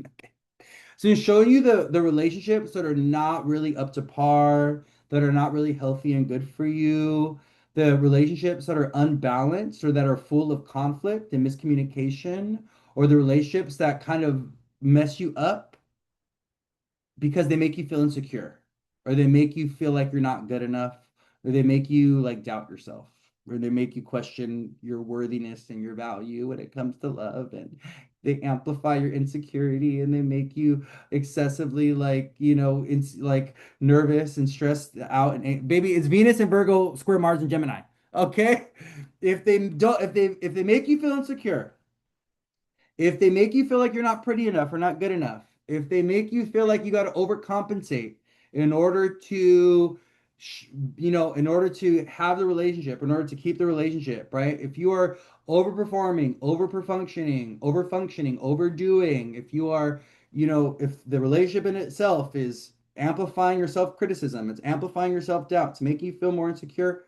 So it's showing you the relationships that are not really up to par, that are not really healthy and good for you, the relationships that are unbalanced or that are full of conflict and miscommunication, or the relationships that kind of mess you up because they make you feel insecure, or they make you feel like you're not good enough, or they make you like doubt yourself, or they make you question your worthiness and your value when it comes to love, and they amplify your insecurity, and they make you excessively like, like nervous and stressed out. And baby, it's Venus and Virgo square Mars and Gemini. Okay? If they make you feel insecure, if they make you feel like you're not pretty enough or not good enough, if they make you feel like you got to overcompensate in order to, in order to have the relationship, in order to keep the relationship, right? If you are overperforming, overfunctioning, overdoing, if you are, if the relationship in itself is amplifying your self-criticism, it's amplifying your self-doubt, it's making you feel more insecure,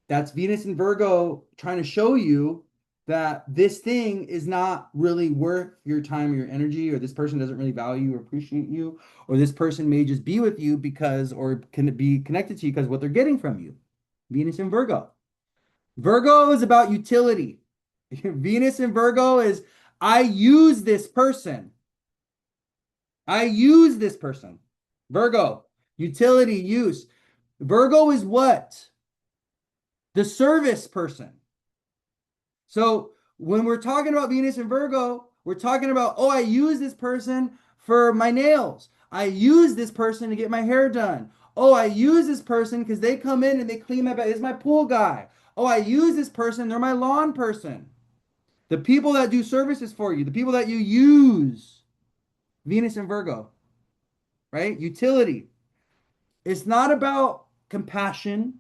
that's Venus and Virgo trying to show you that this thing is not really worth your time or your energy, or this person doesn't really value or appreciate you, or this person may just be with you because, or can be connected to you because of what they're getting from you. Venus and Virgo. Virgo is about utility. Venus and Virgo is, I use this person. I use this person. Virgo, utility, use. Virgo is what? The service person. So when we're talking about Venus and Virgo, we're talking about, oh, I use this person for my nails. I use this person to get my hair done. Oh, I use this person because they come in and they clean my bed. It's my pool guy. Oh, I use this person. They're my lawn person. The people that do services for you, the people that you use, Venus and Virgo, right? Utility. It's not about compassion.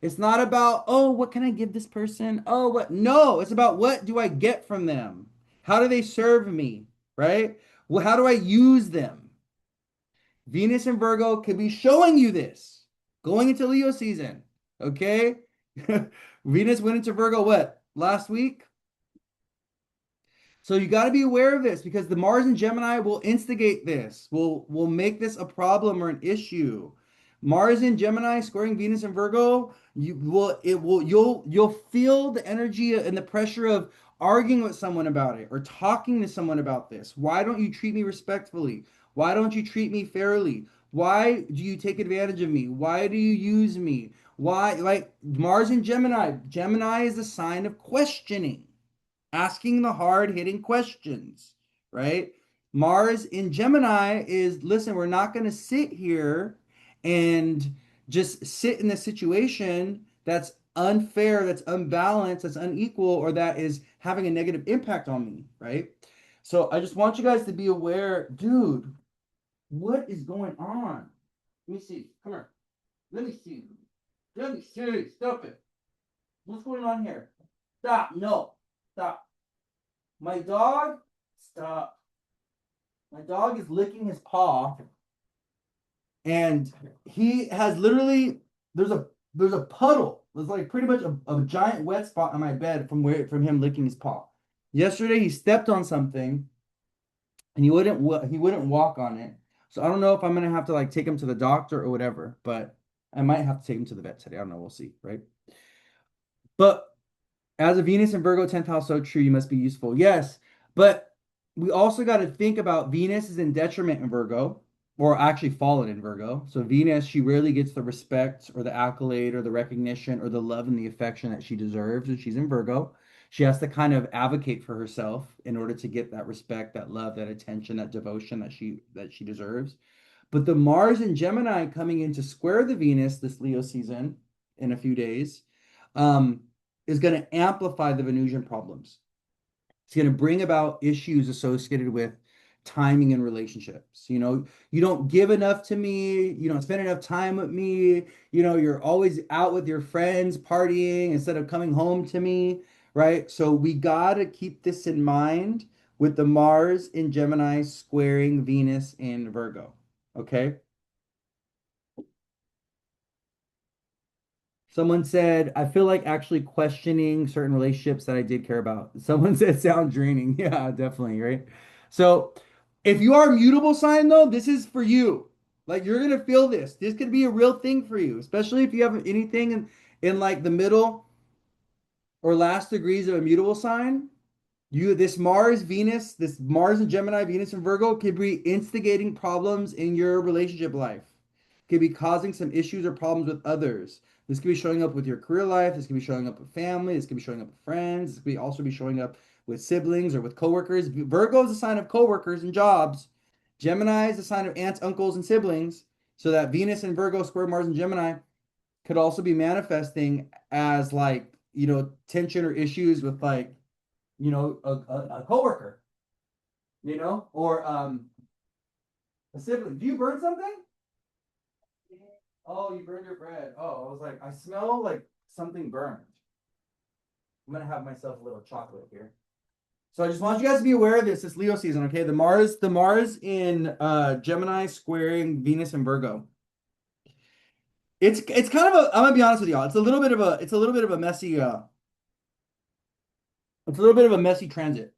It's not about, oh, what can I give this person? Oh, what? No, it's about what do I get from them? How do they serve me? Right? Well, how do I use them? Venus and Virgo could be showing you this going into Leo season. Okay? Venus went into Virgo what? Last week? So you got to be aware of this because the Mars and Gemini will instigate this. Will make this a problem or an issue. Mars and Gemini squaring Venus and Virgo, you'll feel the energy and the pressure of arguing with someone about it or talking to someone about this. Why don't you treat me respectfully? Why don't you treat me fairly? Why do you take advantage of me? Why do you use me? Why, like Mars and Gemini? Gemini is a sign of questioning, asking the hard hitting questions, right? Mars in Gemini is, listen, we're not going to sit here and just sit in a situation that's unfair, that's unbalanced, that's unequal, or that is having a negative impact on me, right? So I just want you guys to be aware, dude, what is going on? Let me see. Come here. Let me see. Let me see. Stop it. What's going on here? Stop. No. Stop. My dog, stop. My dog is licking his paw, and he has literally there's a puddle. There's like pretty much a giant wet spot on my bed from him licking his paw. Yesterday he stepped on something and he wouldn't walk on it. So I don't know if I'm gonna have to like take him to the doctor or whatever, but I might have to take him to the vet today. I don't know. We'll see, right? But as a Venus and Virgo 10th house, so true, you must be useful. Yes, but we also got to think about Venus is in detriment in Virgo, or actually fallen in Virgo. So Venus, she rarely gets the respect or the accolade or the recognition or the love and the affection that she deserves when she's in Virgo. She has to kind of advocate for herself in order to get that respect, that love, that attention, that devotion that she deserves. But the Mars and Gemini coming into square the Venus this Leo season in a few days, um, is going to amplify the Venusian problems. It's going to bring about issues associated with timing and relationships. You don't give enough to me, you don't spend enough time with me, you're always out with your friends partying instead of coming home to me, right? So we got to keep this in mind with the Mars in Gemini squaring Venus in Virgo. Okay? Someone said, I feel like actually questioning certain relationships that I did care about. Someone said, sound draining. Yeah, definitely, right? So, if you are a mutable sign, though, this is for you. Like, you're going to feel this. This could be a real thing for you, especially if you have anything in like the middle or last degrees of a mutable sign. This Mars and Gemini, Venus and Virgo could be instigating problems in your relationship life. Could be causing some issues or problems with others. This could be showing up with your career life. This could be showing up with family. This could be showing up with friends. This could also be showing up with siblings or with coworkers. Virgo is a sign of coworkers and jobs. Gemini is a sign of aunts, uncles, and siblings. So that Venus and Virgo square Mars and Gemini could also be manifesting as like, tension or issues with like, a coworker, or a sibling. Do you burn something? Oh, you burned your bread. Oh, I was like, I smell like something burned. I'm gonna have myself a little chocolate here. So I just want you guys to be aware of this. It's Leo season, okay? The Mars in Gemini squaring Venus and Virgo. It's kind of a. I'm gonna be honest with y'all. It's a little bit of a messy. It's a little bit of a messy transit.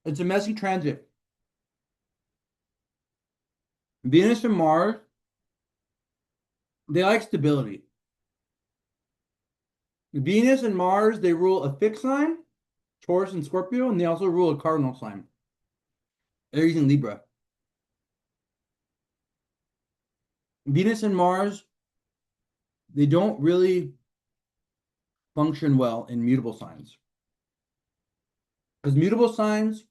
It's a messy transit. Venus and Mars, they like stability. Venus and Mars, they rule a fixed sign, Taurus and Scorpio, and they also rule a cardinal sign, Aries and Libra. Venus and Mars, they don't really function well in mutable signs because mutable signs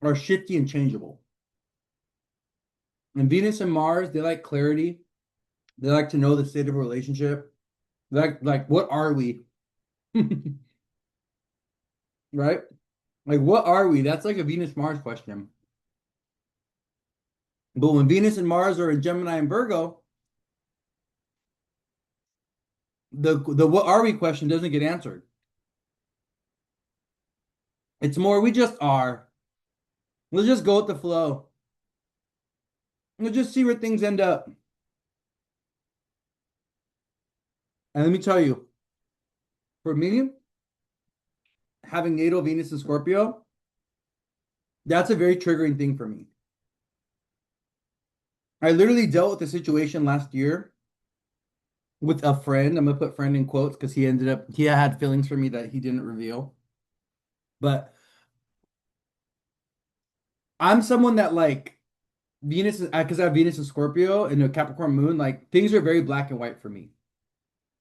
are shifty and changeable. And Venus and Mars, they like clarity. They like to know the state of a relationship. Like what are we? Right? Like, what are we? That's like a Venus Mars question. But when Venus and Mars are in Gemini and Virgo, the what are we question doesn't get answered. It's more we just are. Let's just go with the flow. Let's just see where things end up. And let me tell you, for me, having natal Venus and Scorpio, that's a very triggering thing for me. I literally dealt with a situation last year with a friend. I'm gonna put friend in quotes because he had feelings for me that he didn't reveal. But I'm someone that like Venus is because I have Venus and Scorpio and a Capricorn moon, like things are very black and white for me.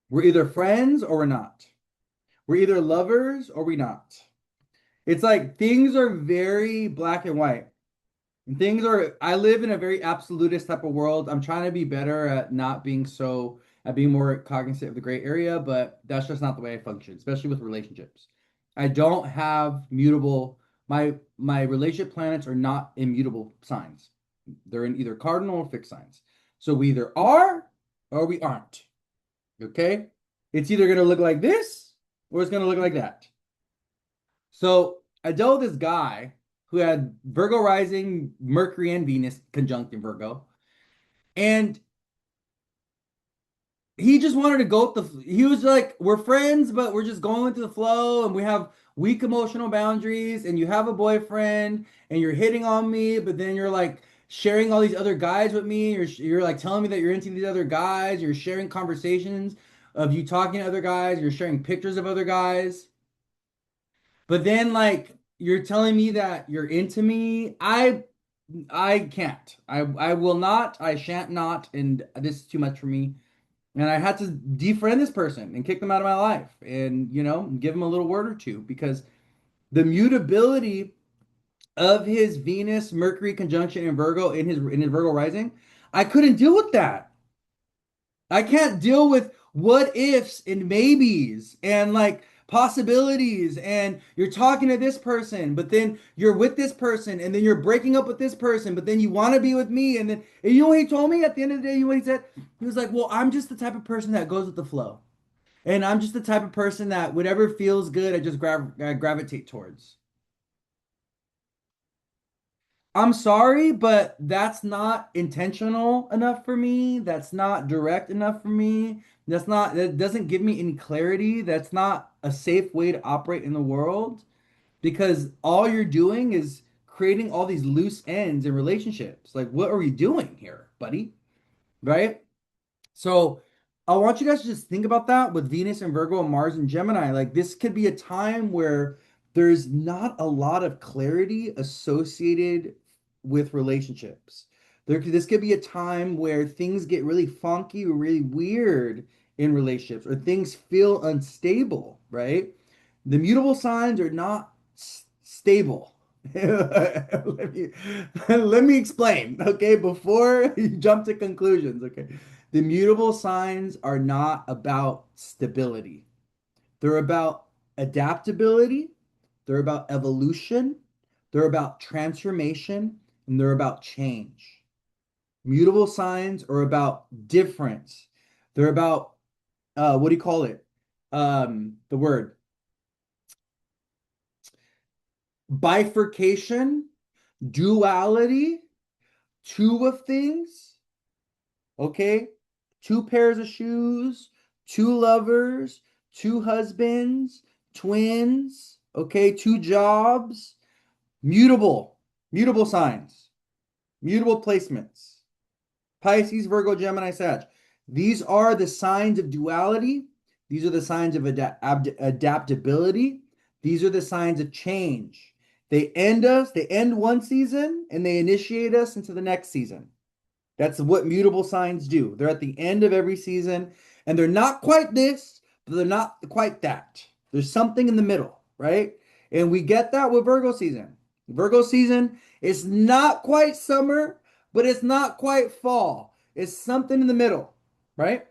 We're either friends or we're not. We're either lovers or we not. It's like things are very black and white. And I live in a very absolutist type of world. I'm trying to be better at not being at being more cognizant of the gray area, but that's just not the way I function, especially with relationships. I don't have mutable, my relationship planets are not immutable signs. They're in either cardinal or fixed signs. So we either are or we aren't. Okay? It's either going to look like this or it's going to look like that. So I dealt with this guy who had Virgo rising, Mercury and Venus conjunct in Virgo. And he just wanted to go with he was like, we're friends, but we're just going with the flow, and we have weak emotional boundaries, and you have a boyfriend, and you're hitting on me, but then you're like sharing all these other guys with me. You're like telling me that you're into these other guys. You're sharing conversations of you talking to other guys. You're sharing pictures of other guys. But then like you're telling me that you're into me. I can't. I will not. I shan't not. And this is too much for me. And I had to defriend this person and kick them out of my life and, give them a little word or two because the mutability of his Venus Mercury conjunction in Virgo in his Virgo rising, I couldn't deal with that. I can't deal with what ifs and maybes and like possibilities and you're talking to this person but then you're with this person and then you're breaking up with this person but then you want to be with me and you know what he told me at the end of the day, you know what he said? He was like, "Well, I'm just the type of person that goes with the flow. And I'm just the type of person that whatever feels good, I gravitate towards." I'm sorry, but that's not intentional enough for me. That's not direct enough for me. That doesn't give me any clarity. That's not a safe way to operate in the world because all you're doing is creating all these loose ends in relationships. Like, what are we doing here, buddy? Right? So I want you guys to just think about that with Venus and Virgo and Mars and Gemini. Like this could be a time where there's not a lot of clarity associated with relationships. This could be a time where things get really funky or really weird in relationships, or things feel unstable, right? The mutable signs are not stable. Let me explain, okay, before you jump to conclusions, okay? The mutable signs are not about stability. They're about adaptability, they're about evolution, they're about transformation, and they're about change. Mutable signs are about difference. They're about what do you call it? The word bifurcation, duality, two of things, okay? Two pairs of shoes, two lovers, two husbands, twins, okay? Two jobs, mutable signs, mutable placements. Pisces, Virgo, Gemini, Sag. These are the signs of duality. These are the signs of adaptability. These are the signs of change. They end one season and they initiate us into the next season. That's what mutable signs do. They're at the end of every season and they're not quite this, but they're not quite that. There's something in the middle, right? And we get that with Virgo season. Virgo season is not quite summer, but it's not quite fall. It's something in the middle, right?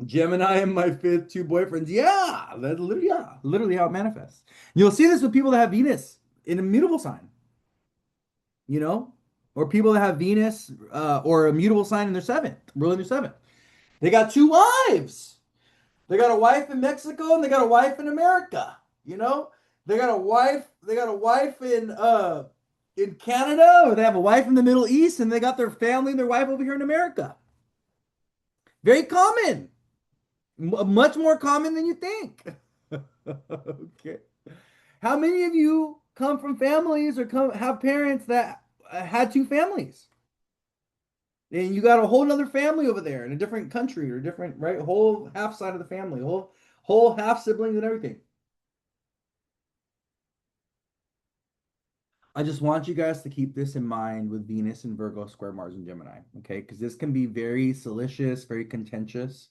Gemini and my fifth two boyfriends. Yeah, literally how it manifests. You'll see this with people that have Venus in a mutable sign, you know, or people that have Venus or a mutable sign in their seventh, ruling their seventh. They got two wives. They got a wife in Mexico and they got a wife in America. You know, they got a wife. They got a wife in Canada, or they have a wife in the Middle East, and they got their family and their wife over here in America. Very common, much more common than you think. Okay. How many of you come from families or have parents that had two families? And you got a whole other family over there in a different country or different, right? Whole half side of the family, whole half siblings and everything. I just want you guys to keep this in mind with Venus and Virgo square Mars and Gemini, okay? Because this can be very salacious, very contentious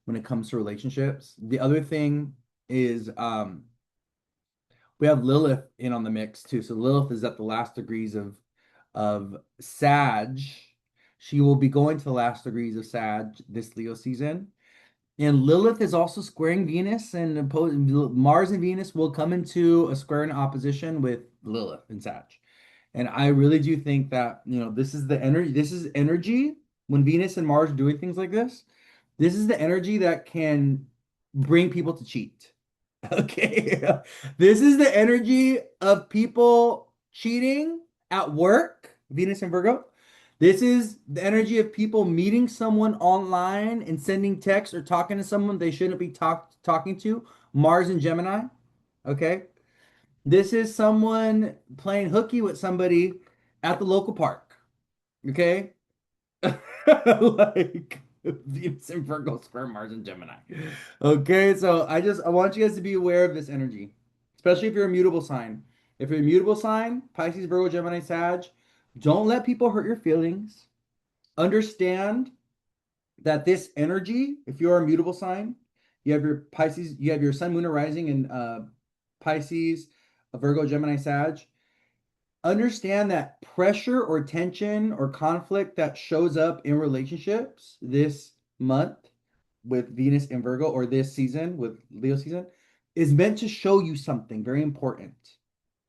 when it comes to relationships. The other thing is we have Lilith in on the mix too. So Lilith is at the last degrees of Sag. She will be going to the last degrees of Sag this Leo season. And Lilith is also squaring Venus, and Mars and Venus will come into a square in opposition with Lilith and Sag. And I really do think that, this is the energy, this is energy when Venus and Mars are doing things like this. This is the energy that can bring people to cheat. Okay. This is the energy of people cheating at work, Venus and Virgo. This is the energy of people meeting someone online and sending text or talking to someone they shouldn't be talking to. Mars and Gemini. Okay. This is someone playing hooky with somebody at the local park. Okay. Like Venus and Virgo square Mars and Gemini. Okay, so I want you guys to be aware of this energy, especially if you're a mutable sign. If you're a mutable sign, Pisces, Virgo, Gemini, Sag, don't let people hurt your feelings. Understand that this energy, if you're a mutable sign, you have your Pisces, you have your Sun, Moon, or Rising in Pisces, Virgo, Gemini, Sag. Understand that pressure or tension or conflict that shows up in relationships this month with Venus in Virgo or this season with Leo season is meant to show you something very important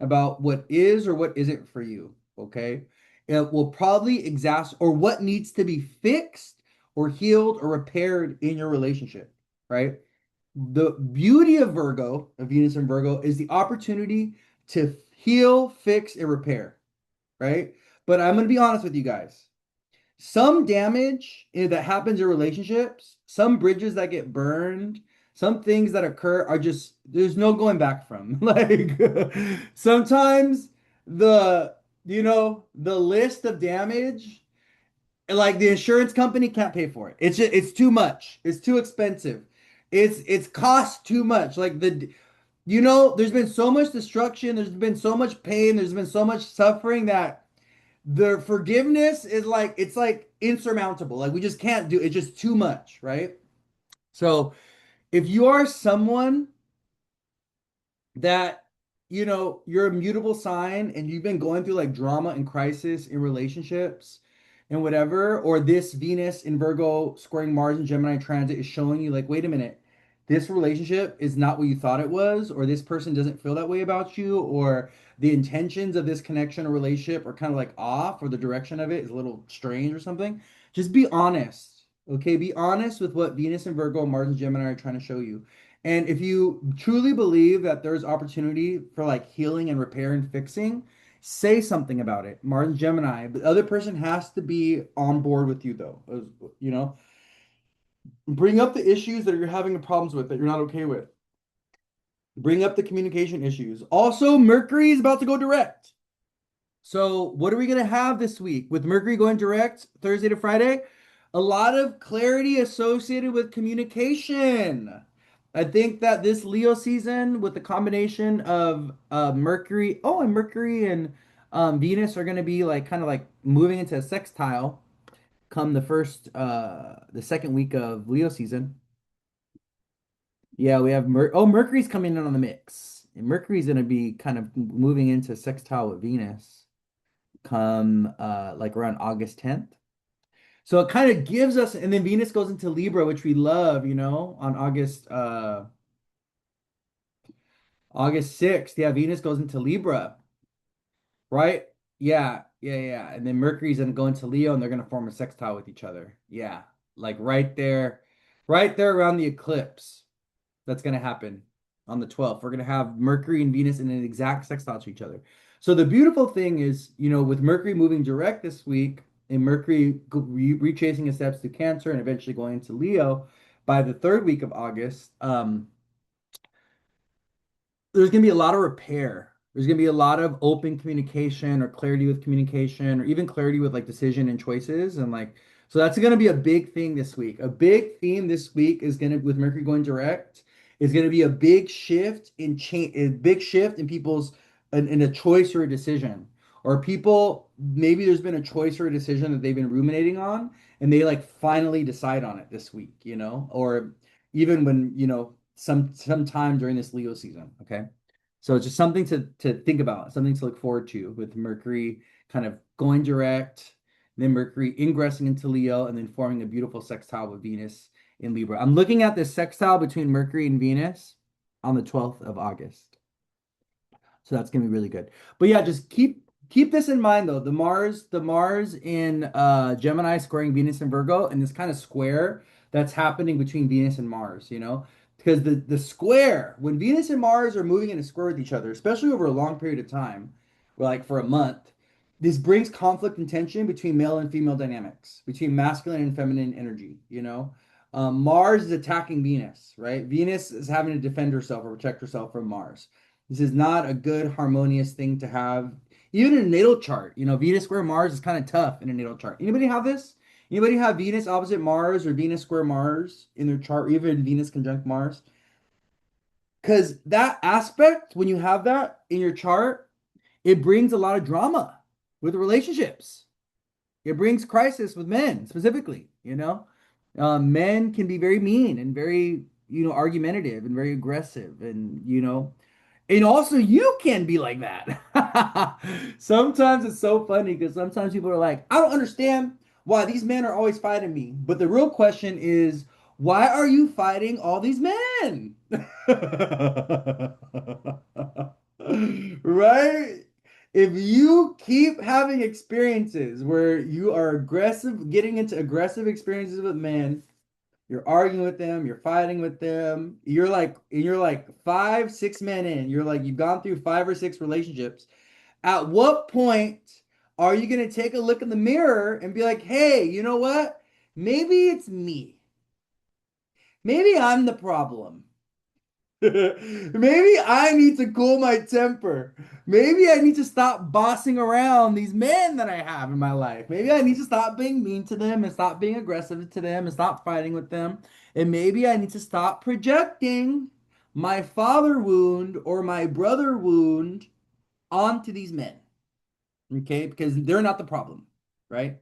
about what is or what isn't for you. Okay. It will probably or what needs to be fixed or healed or repaired in your relationship. Right. The beauty of Virgo, of Venus and Virgo, is the opportunity to heal, fix, and repair, right? But I'm going to be honest with you guys. Some damage that happens in relationships, some bridges that get burned, some things that occur are just, there's no going back from. Like sometimes the list of damage, like the insurance company can't pay for it. It's too much. It's too expensive. It's cost too much. Like there's been so much destruction, there's been so much pain, there's been so much suffering that the forgiveness is like it's like insurmountable. Like we just can't do it's just too much, right? So if you are someone that you're a mutable sign and you've been going through like drama and crisis in relationships and whatever, or this Venus in Virgo squaring Mars and Gemini transit is showing you like, wait a minute, this relationship is not what you thought it was, or this person doesn't feel that way about you, or the intentions of this connection or relationship are kind of like off, or the direction of it is a little strange or something. Just be honest. Okay, be honest with what Venus and Virgo, Mars and Gemini are trying to show you. And if you truly believe that there's opportunity for like healing and repair and fixing, say something about it. Mars Gemini. The other person has to be on board with you though. You know, bring up the issues that you're having problems with that you're not okay with. Bring up the communication issues. Also, Mercury is about to go direct. So, what are we going to have this week with Mercury going direct Thursday to Friday? A lot of clarity associated with communication. I think that this Leo season, with the combination of Mercury, and Mercury and Venus are going to be like kind of like moving into a sextile come the second week of Leo season. Yeah, we have Mercury's coming in on the mix. And Mercury's going to be kind of moving into sextile with Venus come like around August 10th. So it kind of gives us, and then Venus goes into Libra, which we love, on August 6th. Yeah, Venus goes into Libra, right? Yeah, yeah, yeah. And then Mercury's gonna go into Leo and they're gonna form a sextile with each other. Yeah. Like right there around the eclipse. That's going to happen on the 12th. We're going to have Mercury and Venus in an exact sextile to each other. So the beautiful thing is, with Mercury moving direct this week and Mercury retracing his steps to Cancer and eventually going into Leo by the third week of August, there's going to be a lot of repair. There's going to be a lot of open communication or clarity with communication or even clarity with like decision and choices and like so that's going to be a big thing this week. A big theme this week is going to with Mercury going direct is going to be a big shift in change, a big shift in people's in a choice or a decision. Or people maybe there's been a choice or a decision that they've been ruminating on and they like finally decide on it this week, or even when, sometime during this Leo season. Okay. So it's just something to think about, something to look forward to with Mercury kind of going direct, then Mercury ingressing into Leo, and then forming a beautiful sextile with Venus in Libra. I'm looking at this sextile between Mercury and Venus on the 12th of August. So that's gonna be really good. But yeah, just keep this in mind though. The Mars in Gemini squaring Venus and Virgo, and this kind of square that's happening between Venus and Mars, because the square, when Venus and Mars are moving in a square with each other, especially over a long period of time, like for a month, this brings conflict and tension between male and female dynamics, between masculine and feminine energy, you know. Mars is attacking Venus, right? Venus is having to defend herself or protect herself from Mars. This is not a good harmonious thing to have. Even in a natal chart, you know, Venus square Mars is kind of tough in a natal chart. Anybody have this? Anybody have Venus opposite Mars or Venus square Mars in their chart, or even Venus conjunct Mars? Because that aspect, when you have that in your chart, it brings a lot of drama with relationships. It brings crisis with men specifically, you know. Men can be very mean and very, you know, argumentative and very aggressive, and also you can be like that. Sometimes it's so funny because sometimes people are like, I don't understand why these men are always fighting me. But the real question is, why are you fighting all these men? Right? If you keep having experiences where you are aggressive, getting into aggressive experiences with men, you're arguing with them, you're fighting with them, you're like 5, 6 men in, you're like you've gone through 5 or 6 relationships. At what point are you gonna take a look in the mirror and be like, hey, you know what? Maybe it's me. Maybe I'm the problem. Maybe I need to cool my temper. Maybe I need to stop bossing around these men that I have in my life. Maybe I need to stop being mean to them and stop being aggressive to them and stop fighting with them. And maybe I need to stop projecting my father wound or my brother wound onto these men. Okay? Because they're not the problem, right?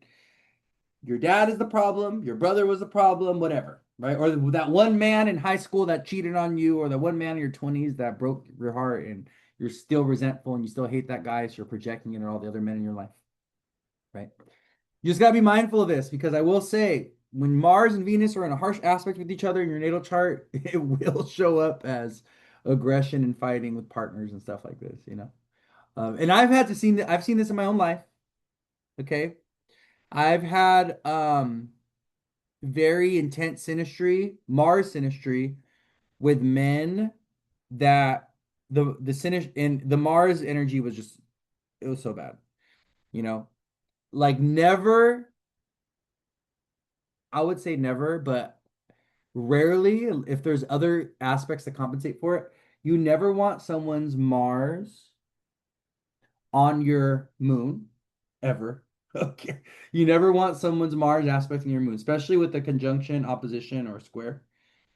Your dad is the problem, your brother was the problem, whatever, right? Or that one man in high school that cheated on you, or the one man in your 20s that broke your heart and you're still resentful and you still hate that guy, so you're projecting it on all the other men in your life, right? You just got to be mindful of this because I will say, when Mars and Venus are in a harsh aspect with each other in your natal chart, it will show up as aggression and fighting with partners and stuff like this, you know? And I've seen this in my own life, okay? I've had very intense synastry, Mars synastry with men that the synastry and the Mars energy was just it was so bad, you know, like never, I would say never, but rarely, if there's other aspects that compensate for it, you never want someone's Mars on your moon ever. Okay. You never want someone's Mars aspect in your moon, especially with the conjunction, opposition, or square.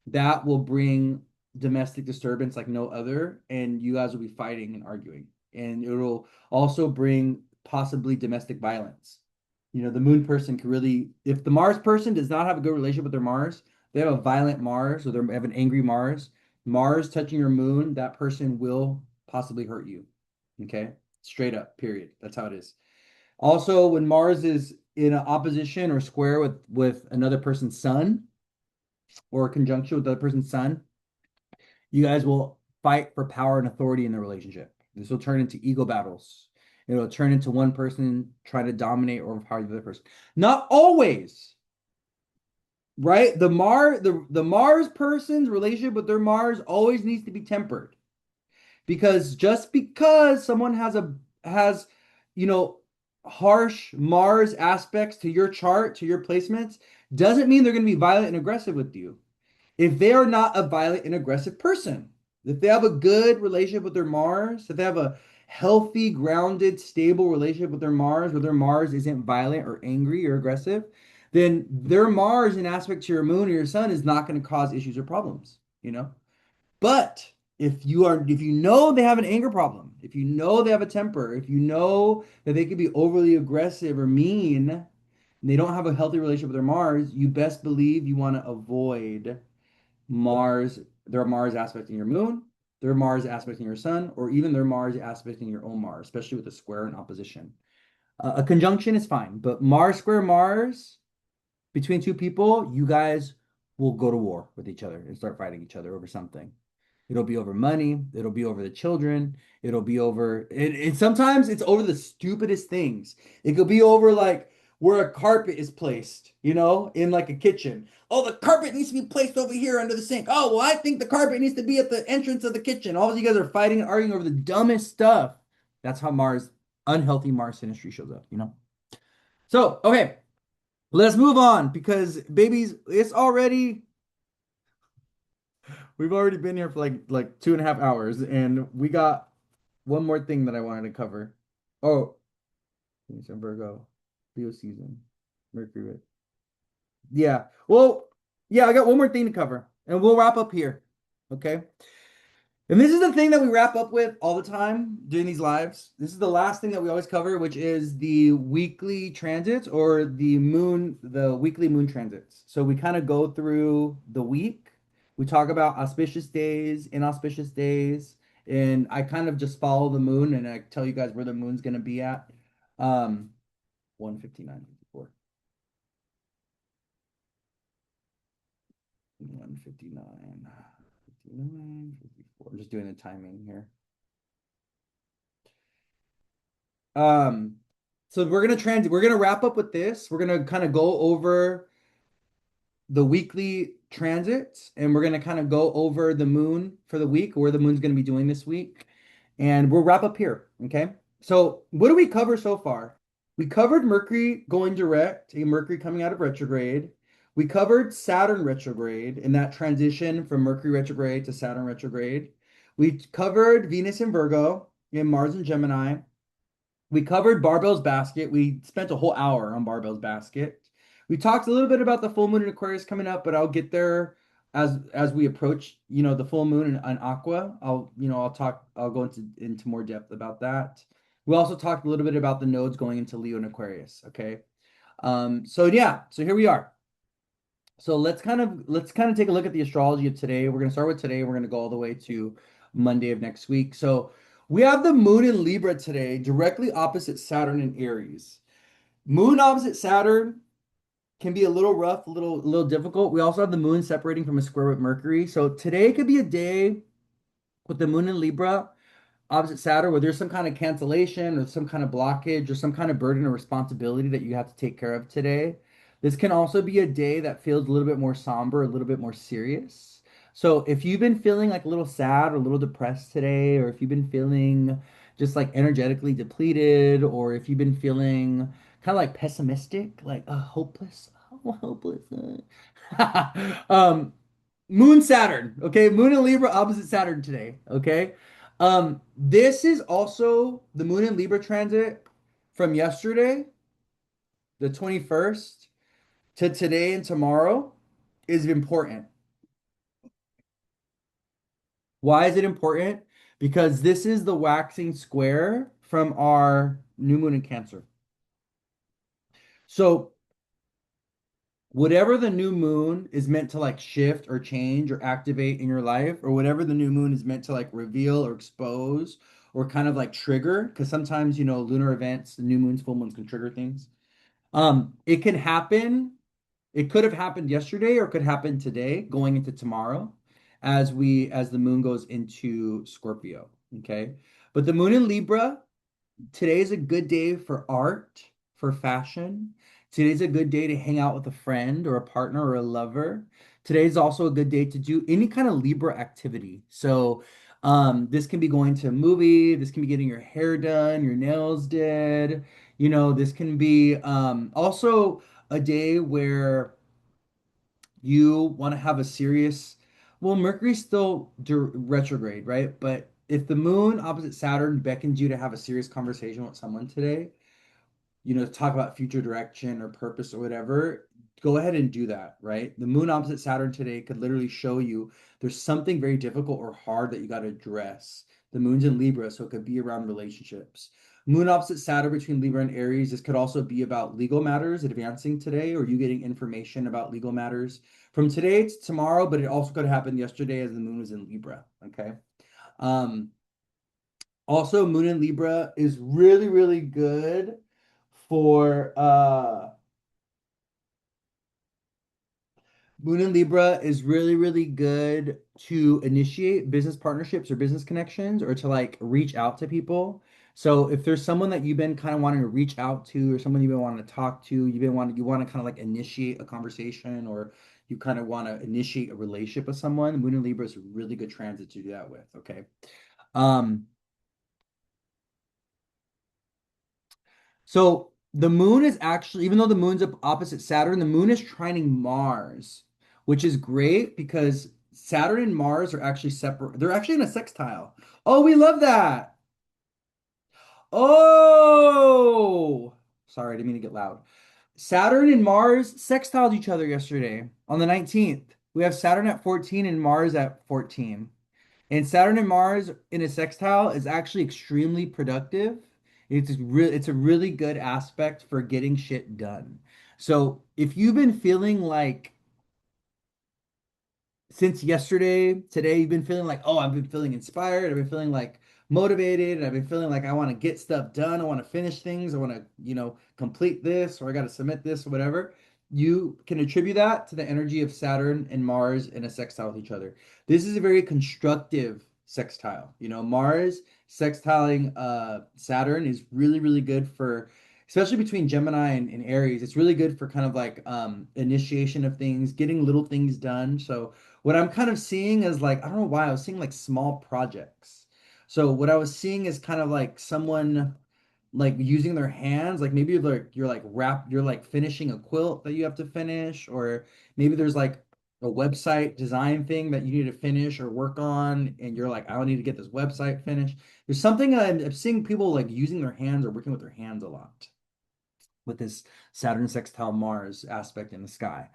That will bring domestic disturbance like no other, and you guys will be fighting and arguing. And it'll also bring possibly domestic violence. You know, the moon person can really, if the Mars person does not have a good relationship with their Mars, they have a violent Mars or they have an angry Mars. Mars touching your moon, that person will possibly hurt you. Okay. Straight up, period. That's how it is. Also, when Mars is in an opposition or square with another person's sun or conjunction with the other person's sun, you guys will fight for power and authority in the relationship. This will turn into ego battles. It'll turn into one person trying to dominate or overpower the other person. Not always, right? The Mars person's relationship with their Mars always needs to be tempered. Because just because someone has you know harsh Mars aspects to your chart, to your placements, doesn't mean they're going to be violent and aggressive with you. If they are not a violent and aggressive person, if they have a good relationship with their Mars, if they have a healthy, grounded, stable relationship with their Mars, where their Mars isn't violent or angry or aggressive, then their Mars in aspect to your moon or your sun is not going to cause issues or problems, you know? But if you know they have an anger problem, if you know they have a temper, if you know that they could be overly aggressive or mean, and they don't have a healthy relationship with their Mars, you best believe you want to avoid Mars, their Mars aspect in your moon, their Mars aspect in your sun, or even their Mars aspect in your own Mars, especially with a square and opposition. A conjunction is fine, but Mars square Mars between two people, you guys will go to war with each other and start fighting each other over something. It'll be over money. It'll be over the children. It'll be over it. Sometimes it's over the stupidest things. It could be over like where a carpet is placed, you know, in like a kitchen. Oh, the carpet needs to be placed over here under the sink. Oh, well, I think the carpet needs to be at the entrance of the kitchen. All of you guys are fighting and arguing over the dumbest stuff. That's how Mars unhealthy Mars synastry shows up, So, okay, let's move on because babies, we've already been here for like 2.5 hours, and we got one more thing that I wanted to cover. Oh, Venus and Virgo, Leo season, Mercury. Yeah. Well, yeah, I got one more thing to cover, and we'll wrap up here. Okay. And this is the thing that we wrap up with all the time during these lives. This is the last thing that we always cover, which is the weekly transits or the weekly moon transits. So we kind of go through the week. We talk about auspicious days, inauspicious days, and I kind of just follow the moon and I tell you guys where the moon's going to be at. 159, 54. 159, 59, 54. I'm just doing the timing here. Um, so we're gonna wrap up with this. We're gonna kind of go over the weekly transits and we're gonna kind of go over the moon for the week, where the moon's gonna be doing this week. And we'll wrap up here. Okay. So what do we cover so far? We covered Mercury going direct, a Mercury coming out of retrograde. We covered Saturn retrograde and that transition from Mercury retrograde to Saturn retrograde. We covered Venus in Virgo and Mars in Gemini. We covered Barbault's basket. We spent a whole hour on Barbault's basket. We talked a little bit about the full moon in Aquarius coming up, but I'll get there as we approach, the full moon in Aqua. I'll go into more depth about that. We also talked a little bit about the nodes going into Leo and Aquarius. Okay. So yeah, so here we are. So let's kind of take a look at the astrology of today. We're gonna start with today. We're gonna go all the way to Monday of next week. So we have the moon in Libra today, directly opposite Saturn in Aries. Moon opposite Saturn can be a little rough, a little difficult. We also have the moon separating from a square with Mercury. So today could be a day with the moon in Libra opposite Saturn where there's some kind of cancellation or some kind of blockage or some kind of burden or responsibility that you have to take care of today. This can also be a day that feels a little bit more somber, a little bit more serious. So if you've been feeling like a little sad or a little depressed today, or if you've been feeling just like energetically depleted, or if you've been feeling kind of like pessimistic, like hopeless, hopeless. um, Moon Saturn, okay? Moon and Libra opposite Saturn today, okay? This is also the Moon and Libra transit from yesterday, the 21st, to today and tomorrow is important. Why is it important? Because this is the waxing square from our new moon in Cancer. So whatever the new moon is meant to like shift or change or activate in your life, or whatever the new moon is meant to like reveal or expose or kind of like trigger, because sometimes, lunar events, the new moons, full moons can trigger things. It can happen. It could have happened yesterday or could happen today, going into tomorrow, as the moon goes into Scorpio. Okay. But the moon in Libra, today's a good day for art, for fashion. Today's a good day to hang out with a friend or a partner or a lover. Today's also a good day to do any kind of Libra activity. So, this can be going to a movie, this can be getting your hair done, your nails did. This can be also a day where you want to have a serious, well, Mercury's still retrograde, right? But if the moon opposite Saturn beckons you to have a serious conversation with someone today, talk about future direction or purpose or whatever, go ahead and do that, right? The moon opposite Saturn today could literally show you there's something very difficult or hard that you got to address. The moon's in Libra, so it could be around relationships. Moon opposite Saturn between Libra and Aries, this could also be about legal matters advancing today, or you getting information about legal matters from today to tomorrow, but it also could happen yesterday as the moon was in Libra, okay? Um, Also, Moon in Libra is really, really good for Moon in Libra is really, really good to initiate business partnerships or business connections or to like reach out to people. So if there's someone that you've been kind of wanting to reach out to or someone you've been wanting to talk to, you want to kind of like initiate a conversation or you kind of want to initiate a relationship with someone, Moon in Libra is a really good transit to do that with, okay? Um, also, Moon in Libra is really, really good to initiate business partnerships or business connections or to like reach out to people. So if there's someone that you've been kind of wanting to reach out to or someone you've been wanting to talk to, you've been wanting you want to kind of like initiate a conversation or you kind of want to So the moon is actually, even though the moon's opposite Saturn, the moon is trining Mars, which is great because Saturn and Mars are actually separate. They're actually in a sextile. Oh, we love that. Oh, sorry, I didn't mean to get loud. Saturn and Mars sextiled each other yesterday on the 19th. We have Saturn at 14 and Mars at 14. And Saturn and Mars in a sextile is actually extremely productive. It's a really good aspect for getting shit done. So if you've been feeling like since yesterday, today, you've been feeling like, oh, I've been feeling inspired. I've been feeling like motivated. And I've been feeling like I want to get stuff done. I want to finish things. I want to, complete this or I got to submit this or whatever. You can attribute that to the energy of Saturn and Mars in a sextile with each other. This is a very constructive sextile. Mars sextiling Saturn is really, really good for, especially between Gemini and Aries. It's really good for kind of like initiation of things, getting little things done. So what I'm kind of seeing is like, I don't know why, I was seeing like small projects. So what I was seeing is kind of like someone like using their hands, like maybe you're like finishing a quilt that you have to finish, or maybe there's like a website design thing that you need to finish or work on, and you're like, I don't need to get this website finished. There's something I'm seeing people like using their hands or working with their hands a lot with this Saturn sextile Mars aspect in the sky.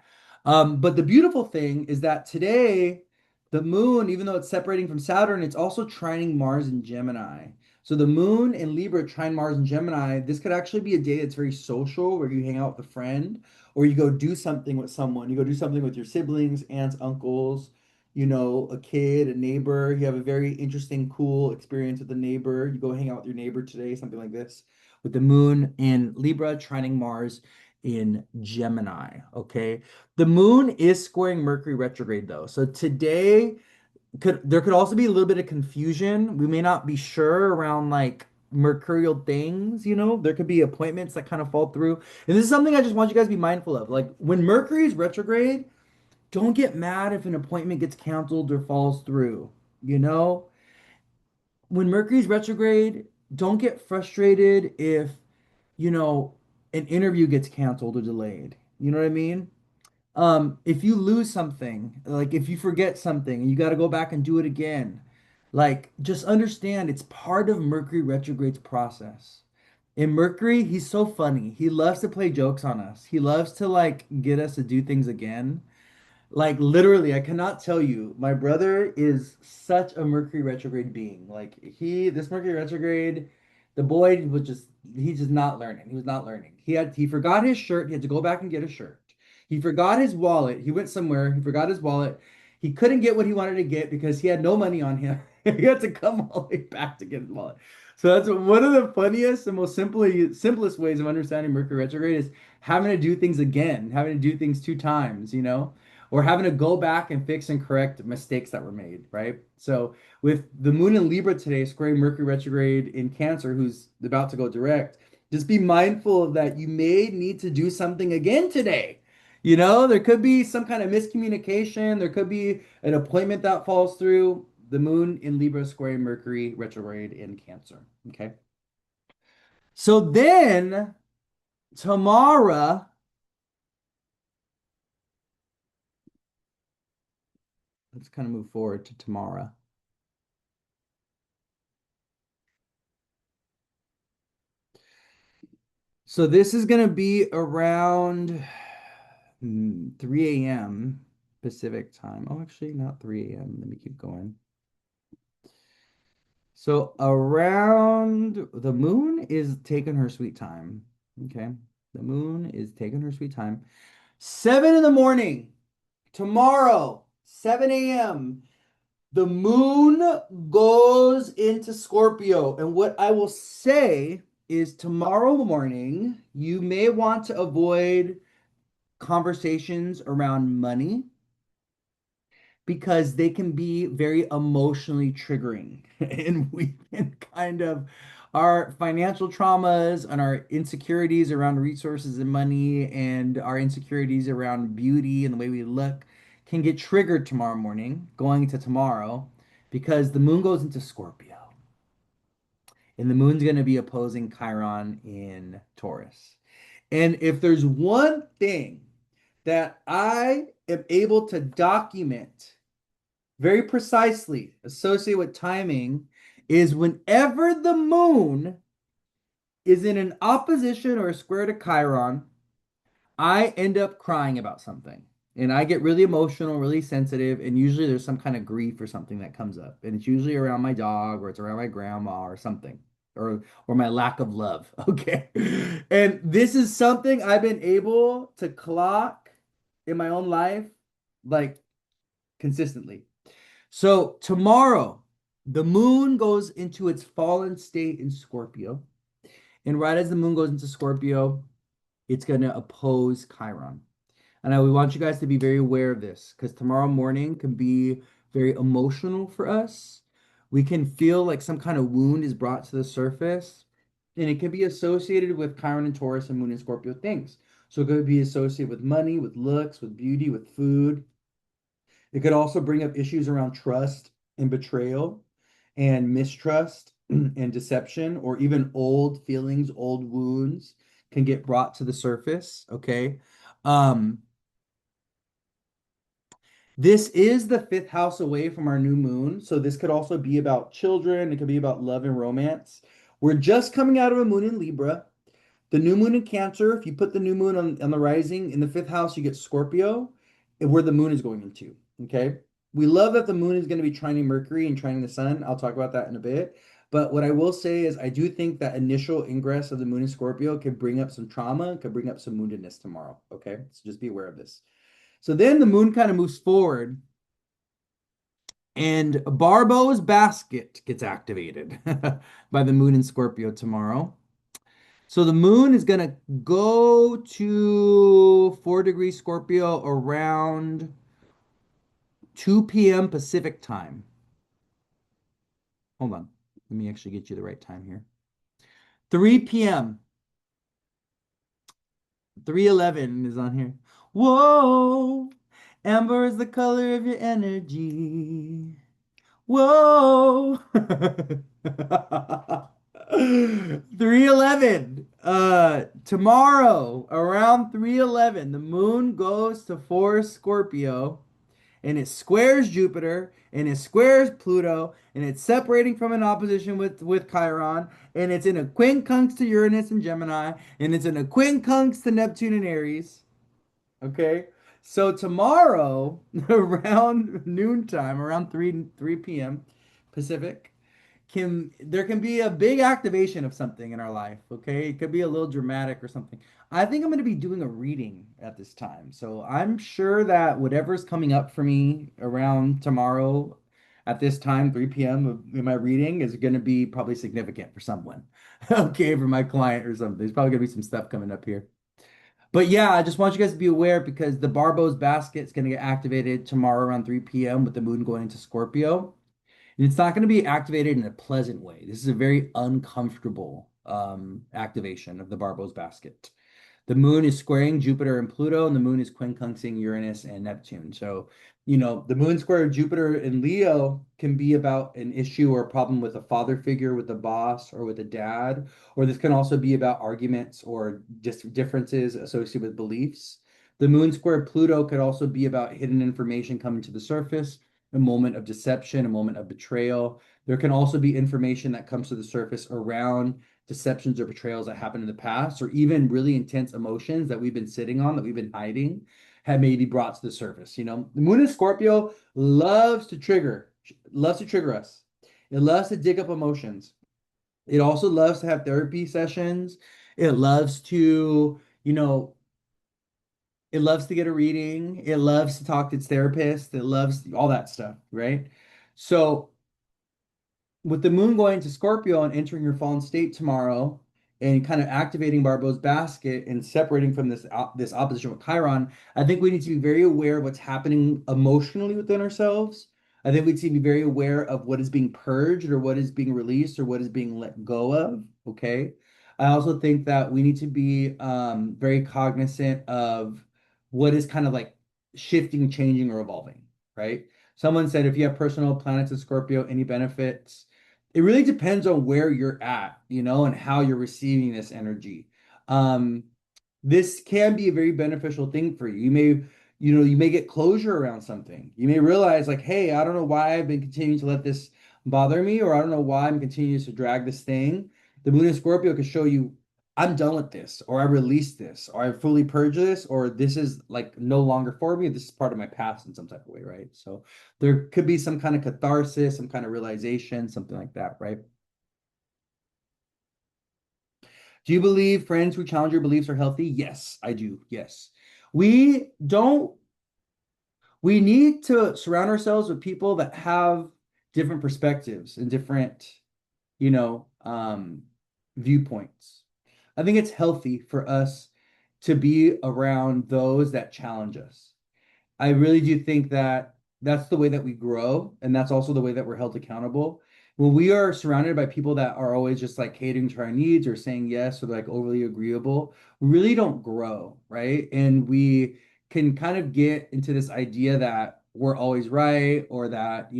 But the beautiful thing is that today, the moon, even though it's separating from Saturn, it's also trining Mars in Gemini. So the moon in Libra trine Mars in Gemini, this could actually be a day that's very social, where you hang out with a friend, or you go do something with someone. You go do something with your siblings, aunts, uncles, a kid, a neighbor. You have a very interesting, cool experience with a neighbor. You go hang out with your neighbor today, something like this with the moon in Libra trining Mars in Gemini. Okay. The moon is squaring Mercury retrograde though. So today there could also be a little bit of confusion. We may not be sure around like mercurial things. There could be appointments that kind of fall through. And this is something I just want you guys to be mindful of. Like when Mercury is retrograde, don't get mad if an appointment gets canceled or falls through. You know, when Mercury's retrograde, don't get frustrated if you know, an interview gets canceled or delayed. You know what I mean? If you lose something, like if you forget something and you got to go back and do it again, like just understand it's part of Mercury retrograde's process. In Mercury, he's so funny. He loves to play jokes on us. He loves to like get us to do things again. Like literally, I cannot tell you. My brother is such a Mercury retrograde being. This Mercury retrograde, the boy was he's just not learning. He was not learning. He forgot his shirt. He had to go back and get a shirt. He forgot his wallet. He went somewhere. He forgot his wallet. He couldn't get what he wanted to get because he had no money on him. He had to come all the way back to get his wallet. So that's one of the funniest and most simplest ways of understanding Mercury retrograde is having to do things again, having to do things two times, or having to go back and fix and correct mistakes that were made, right? So with the moon in Libra today, squaring Mercury retrograde in Cancer, who's about to go direct, just be mindful of that. You may need to do something again today. There could be some kind of miscommunication. There could be an appointment that falls through. The moon in Libra squaring Mercury retrograde in Cancer. Okay. So then tomorrow, let's kind of move forward to tomorrow. So this is going to be around 3 a.m. Pacific time. Oh, actually, not 3 a.m. Let me keep going. So around the moon is taking her sweet time. Okay. The moon is taking her sweet time. 7 in the morning, tomorrow, 7 a.m. The moon goes into Scorpio. And what I will say is tomorrow morning, you may want to avoid conversations around money because they can be very emotionally triggering. And we can kind of, our financial traumas and our insecurities around resources and money and our insecurities around beauty and the way we look can get triggered tomorrow morning, going into tomorrow, because the moon goes into Scorpio. and the moon's going to be opposing Chiron in Taurus. And if there's one thing that I am able to document very precisely, associate with timing, is whenever the moon is in an opposition or a square to Chiron, I end up crying about something. And I get really emotional, really sensitive, and usually there's some kind of grief or something that comes up. And it's usually around my dog or it's around my grandma or something. Or my lack of love. Okay. And this is something I've been able to clock in my own life like consistently. So tomorrow, the moon goes into its fallen state in Scorpio. And right as the moon goes into Scorpio, it's going to oppose Chiron. And we want you guys to be very aware of this because tomorrow morning can be very emotional for us. We can feel like some kind of wound is brought to the surface, and it can be associated with Chiron and Taurus and Moon and Scorpio things. So it could be associated with money, with looks, with beauty, with food. It could also bring up issues around trust and betrayal and mistrust and deception, or even old feelings, old wounds can get brought to the surface. Okay. Um, this is the fifth house away from our new moon. So this could also be about children. It could be about love and romance. We're just coming out of a moon in Libra. The new moon in Cancer, if you put the new moon on the rising in the fifth house, you get Scorpio, where the moon is going into. Okay. We love that the moon is going to be trining Mercury and trining the sun. I'll talk about that in a bit. But what I will say is, I do think that initial ingress of the moon in Scorpio could bring up some trauma, could bring up some woundedness tomorrow. Okay. So just be aware of this. So then the moon kind of moves forward and Barbault's basket gets activated by the moon in Scorpio tomorrow. So the moon is going to go to 4 degrees Scorpio around 2 p.m. Pacific time. Hold on. Let me actually get you the right time here. 3 p.m. 3:11 is on here. Whoa, amber is the color of your energy. Whoa. 3:11. Tomorrow around 3:11, the moon goes to 4 Scorpio and it squares Jupiter and it squares Pluto and it's separating from an opposition with Chiron and it's in a quincunx to Uranus and Gemini and it's in a quincunx to Neptune and Aries. Okay. So tomorrow around noontime, around 3 p.m. Pacific, there can be a big activation of something in our life. Okay. It could be a little dramatic or something. I think I'm going to be doing a reading at this time. So I'm sure that whatever's coming up for me around tomorrow at this time, 3 p.m. in my reading is going to be probably significant for someone. Okay, for my client or something. There's probably going to be some stuff coming up here. But yeah, I just want you guys to be aware because the Barbault's basket is going to get activated tomorrow around 3 p.m. with the moon going into Scorpio. And it's not going to be activated in a pleasant way. This is a very uncomfortable activation of the Barbault's basket. The moon is squaring Jupiter and Pluto, and the moon is quincunxing Uranus and Neptune. So, the moon square Jupiter in Leo can be about an issue or a problem with a father figure, with a boss, or with a dad. Or this can also be about arguments or just differences associated with beliefs. The moon square Pluto could also be about hidden information coming to the surface, a moment of deception, a moment of betrayal. There can also be information that comes to the surface around deceptions or betrayals that happened in the past, or even really intense emotions that we've been sitting on, that we've been hiding, have maybe brought to the surface. The moon in Scorpio loves to trigger us. It loves to dig up emotions. It also loves to have therapy sessions. It loves to, it loves to get a reading. It loves to talk to its therapist. It loves all that stuff, right? So with the moon going to Scorpio and entering your fallen state tomorrow and kind of activating Barbault's basket and separating from this opposition with Chiron, I think we need to be very aware of what's happening emotionally within ourselves. I think we need to be very aware of what is being purged or what is being released or what is being let go of. Okay. I also think that we need to be very cognizant of what is kind of like shifting, changing, or evolving, right? Someone said if you have personal planets in Scorpio, any benefits it really depends on where you're at, and how you're receiving this energy. Um, this can be a very beneficial thing for you. You may get closure around something. You may realize, like, hey, I don't know why I've been continuing to let this bother me, or I don't know why I'm continuing to drag this thing. The moon in Scorpio can show you, I'm done with this, or I released this, or I fully purged this, or this is like no longer for me. This is part of my past in some type of way, right? So there could be some kind of catharsis, some kind of realization, something like that, right? Do you believe friends who challenge your beliefs are healthy? Yes, I do. Yes. We don't, we need to surround ourselves with people that have different perspectives and different, viewpoints. I think it's healthy for us to be around those that challenge us. I really do think that that's the way that we grow, and that's also the way that we're held accountable. When we are surrounded by people that are always just like catering to our needs or saying yes or like overly agreeable, we really don't grow, right? And we can kind of get into this idea that we're always right or that,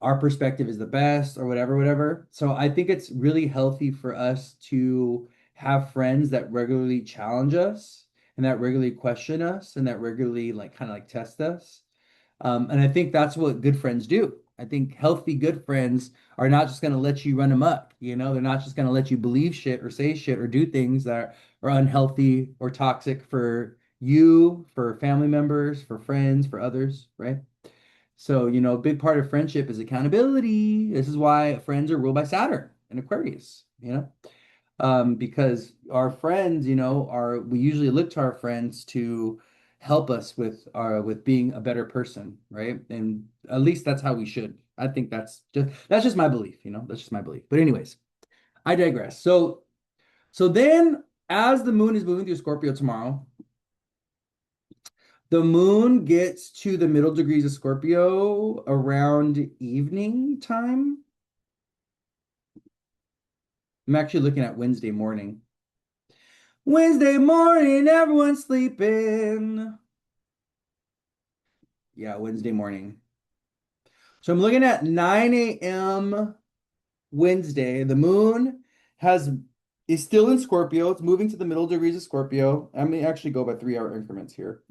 our perspective is the best or whatever, whatever. So I think it's really healthy for us to have friends that regularly challenge us and that regularly question us and that regularly like kind of like test us. And I think that's what good friends do. I think healthy, good friends are not just going to let you run amok. They're not just going to let you believe shit or say shit or do things that are unhealthy or toxic for you, for family members, for friends, for others, right? So, a big part of friendship is accountability. This is why friends are ruled by Saturn and Aquarius, because our friends, we usually look to our friends to help us with being a better person, right? And at least that's how we should. I think that's just my belief, that's just my belief. But anyways, I digress. So then as the moon is moving through Scorpio tomorrow, the moon gets to the middle degrees of Scorpio around evening time. I'm actually looking at Wednesday morning. Wednesday morning, everyone's sleeping. Yeah, Wednesday morning. So I'm looking at 9 a.m. Wednesday. The moon has is still in Scorpio. It's moving to the middle degrees of Scorpio. I may actually go by 3 hour increments here.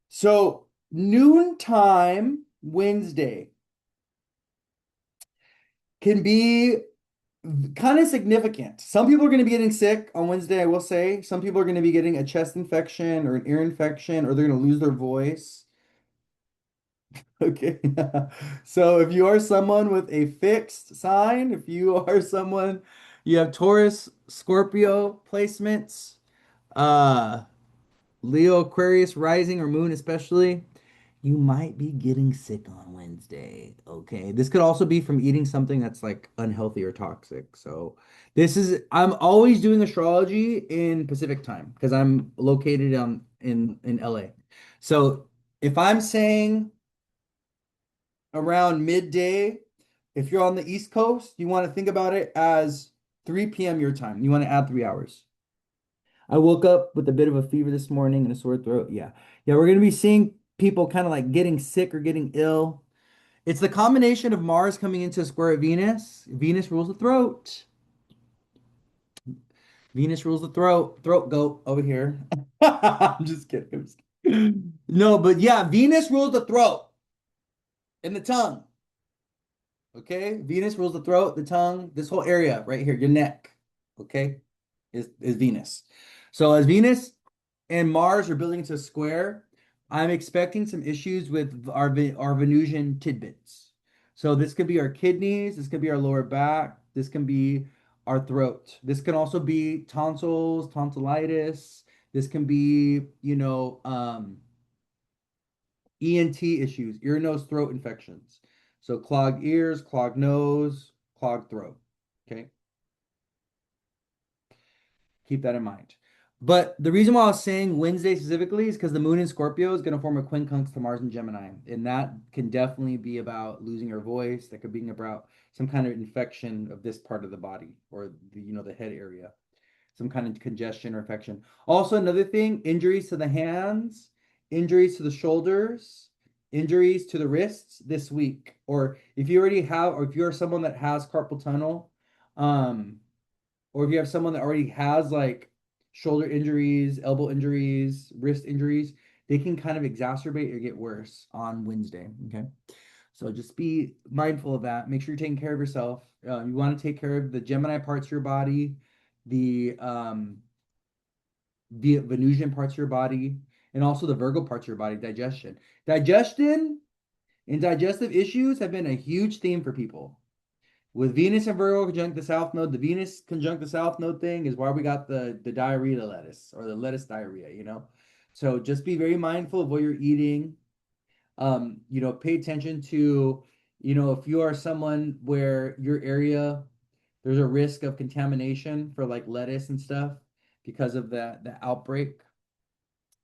So noontime Wednesday can be kind of significant. Some people are going to be getting sick on Wednesday, I will say. Some people are going to be getting a chest infection or an ear infection, or they're going to lose their voice. Okay. So if you are someone with a fixed sign, if you are someone, you have Taurus, Scorpio placements, uh, Leo, Aquarius, rising or moon especially, you might be getting sick on Wednesday. Okay. This could also be from eating something that's like unhealthy or toxic. So I'm always doing astrology in Pacific time because I'm located in LA. So if I'm saying around midday, if you're on the East Coast, you want to think about it as 3 p.m. your time. You want to add 3 hours. I woke up with a bit of a fever this morning and a sore throat. Yeah. Yeah, we're going to be seeing people kind of like getting sick or getting ill. It's the combination of Mars coming into a square at Venus. Venus rules the throat. Venus rules the throat. Throat goat over here. I'm just kidding. I'm just kidding. No, but yeah, Venus rules the throat and the tongue. Okay? Venus rules the throat, the tongue, this whole area right here, your neck. Okay? Is Venus. So as Venus and Mars are building into a square, I'm expecting some issues with our Venusian tidbits. So this could be our kidneys, this could be our lower back, this can be our throat. This can also be tonsils, tonsillitis. This can be, ENT issues, ear, nose, throat infections. So clogged ears, clogged nose, clogged throat. Okay. Keep that in mind. But the reason why I was saying Wednesday specifically is because the moon in Scorpio is going to form a quincunx to Mars and Gemini. And that can definitely be about losing your voice. That could be about some kind of infection of this part of the body or the head area, some kind of congestion or infection. Also, another thing, injuries to the hands, injuries to the shoulders, injuries to the wrists this week, or if you already have, or if you're someone that has carpal tunnel, um, or if you have someone that already has like shoulder injuries, elbow injuries, wrist injuries, they can kind of exacerbate or get worse on Wednesday. Okay. So just be mindful of that. Make sure you're taking care of yourself. You want to take care of the Gemini parts of your body, the Venusian parts of your body, and also the Virgo parts of your body, digestion. Digestion and digestive issues have been a huge theme for people. With Venus and Virgo conjunct the South Node, the Venus conjunct the South Node thing is why we got the diarrhea lettuce or the lettuce diarrhea, you know? So just be very mindful of what you're eating. Pay attention to, if you are someone where your area, there's a risk of contamination for like lettuce and stuff because of the outbreak.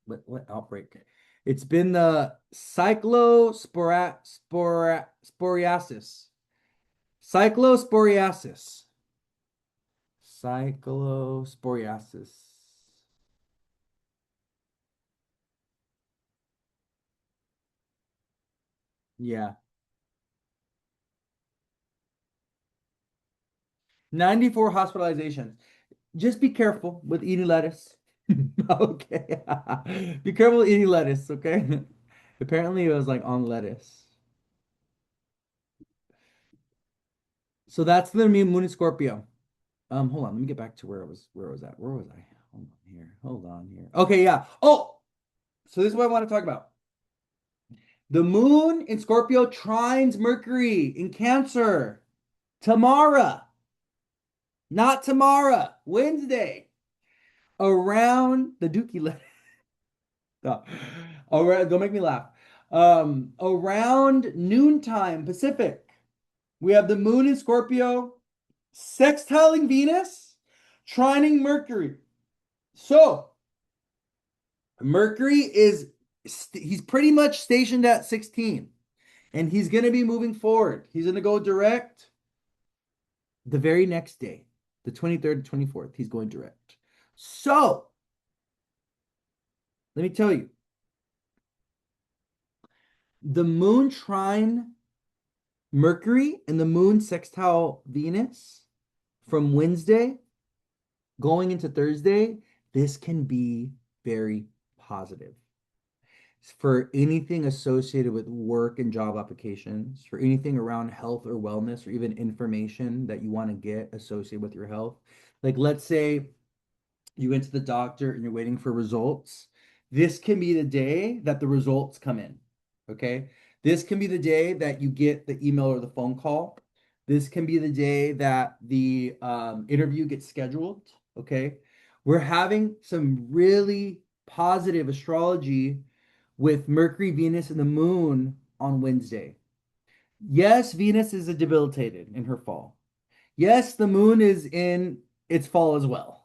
What outbreak? It's been the cyclosporiasis. Cyclosporiasis. Cyclosporiasis. Yeah. 94 hospitalizations. Just be careful with eating lettuce. Okay. Be careful with eating lettuce, okay? Apparently it was like on lettuce. So that's the moon in Scorpio. Hold on, let me get back to where was that? Where was I? Hold on here. Hold on here. Okay, yeah. Oh, so this is what I want to talk about. The moon in Scorpio trines Mercury in Cancer tomorrow. Not tomorrow, Wednesday. Around the Dookie letter. Oh, don't make me laugh. Around noontime Pacific, we have the moon in Scorpio sextiling Venus, trining Mercury. So Mercury he's pretty much stationed at 16, and he's going to be moving forward. He's going to go direct the very next day, the 23rd and 24th. He's going direct. So let me tell you, the moon trine Mercury and the moon sextile Venus from Wednesday going into Thursday, this can be very positive for anything associated with work and job applications, for anything around health or wellness, or even information that you want to get associated with your health. Like, let's say you went to the doctor and you're waiting for results. This can be the day that the results come in. Okay. This can be the day that you get the email or the phone call. This can be the day that the interview gets scheduled. Okay. We're having some really positive astrology with Mercury, Venus, and the moon on Wednesday. Yes, Venus is debilitated in her fall. Yes, the moon is in its fall as well,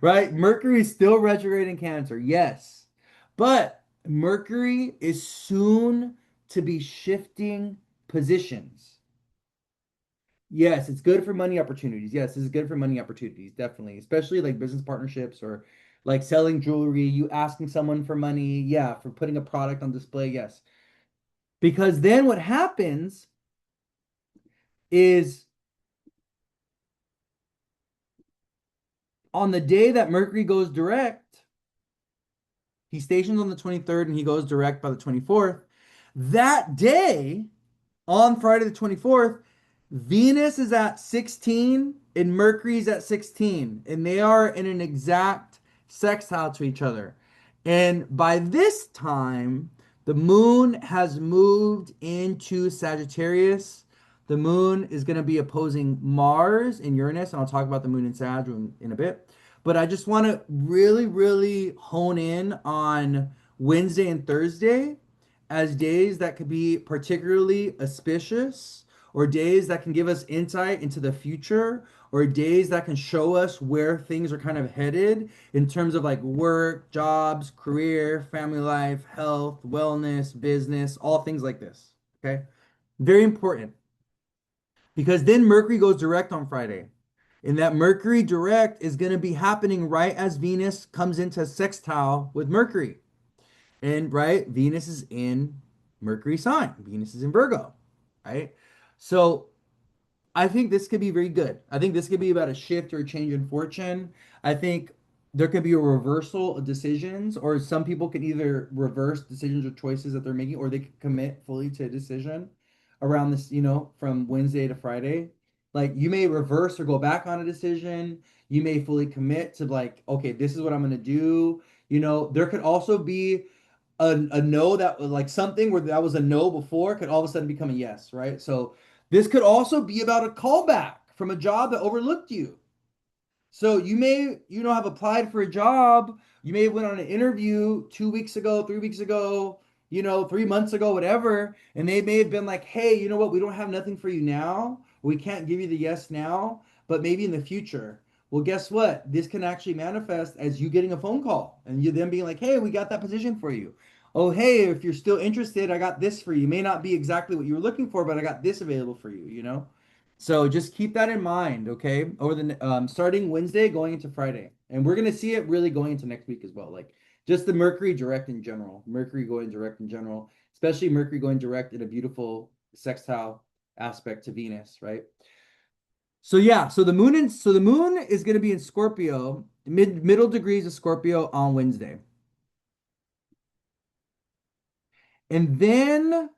right? Mercury is still retrograde in Cancer, yes. But Mercury is soon to be shifting positions. Yes, it's good for money opportunities. Yes, this is good for money opportunities, definitely. Especially like business partnerships or like selling jewelry, you asking someone for money. Yeah, for putting a product on display. Yes. Because then what happens is on the day that Mercury goes direct, he stations on the 23rd and he goes direct by the 24th. That day, on Friday the 24th, Venus is at 16 and Mercury's at 16, and they are in an exact sextile to each other. And by this time, the moon has moved into Sagittarius. The moon is going to be opposing Mars and Uranus, and I'll talk about the moon in Sag in a bit. But I just want to really, really hone in on Wednesday and Thursday as days that could be particularly auspicious, or days that can give us insight into the future, or days that can show us where things are kind of headed in terms of like work, jobs, career, family life, health, wellness, business, all things like this. Okay. Very important because then Mercury goes direct on Friday. And that Mercury direct is going to be happening right as Venus comes into sextile with Mercury. And right, Venus is in Mercury sign. Venus is in Virgo, right? So I think this could be very good. I think this could be about a shift or a change in fortune. I think there could be a reversal of decisions, or some people can either reverse decisions or choices that they're making, or they could commit fully to a decision around this, from Wednesday to Friday. Like you may reverse or go back on a decision. You may fully commit to like, okay, this is what I'm gonna do. There could also be a no that was like something where that was a no before could all of a sudden become a yes, right? So this could also be about a callback from a job that overlooked you. So you may, have applied for a job. You may have went on an interview 2 weeks ago, 3 weeks ago, 3 months ago, whatever, and they may have been like, "Hey, you know what? We don't have nothing for you now. We can't give you the yes now, but maybe in the future." Well, guess what? This can actually manifest as you getting a phone call and you then being like, "Hey, we got that position for you." Oh, hey, if you're still interested, I got this for you. May not be exactly what you were looking for, but I got this available for you. So just keep that in mind, okay? Over the starting Wednesday, going into Friday, and we're gonna see it really going into next week as well. Like just the Mercury direct in general, Mercury going direct in general, especially Mercury going direct in a beautiful sextile aspect to Venus, right? So yeah, so the moon is gonna be in Scorpio, middle degrees of Scorpio on Wednesday, and then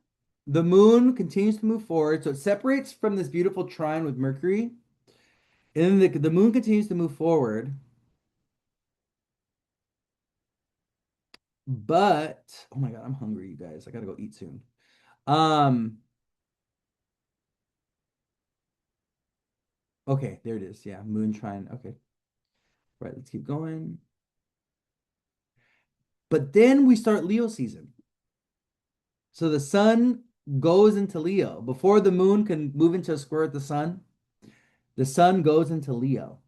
the moon continues to move forward, so it separates from this beautiful trine with Mercury. And then the moon continues to move forward, but oh my God, I'm hungry, you guys. I gotta go eat soon. Um, okay, there it is. Yeah, moon trine. Okay, right, let's keep going. But then we start Leo season. So the sun goes into Leo. Before the moon can move into a square with the sun goes into Leo.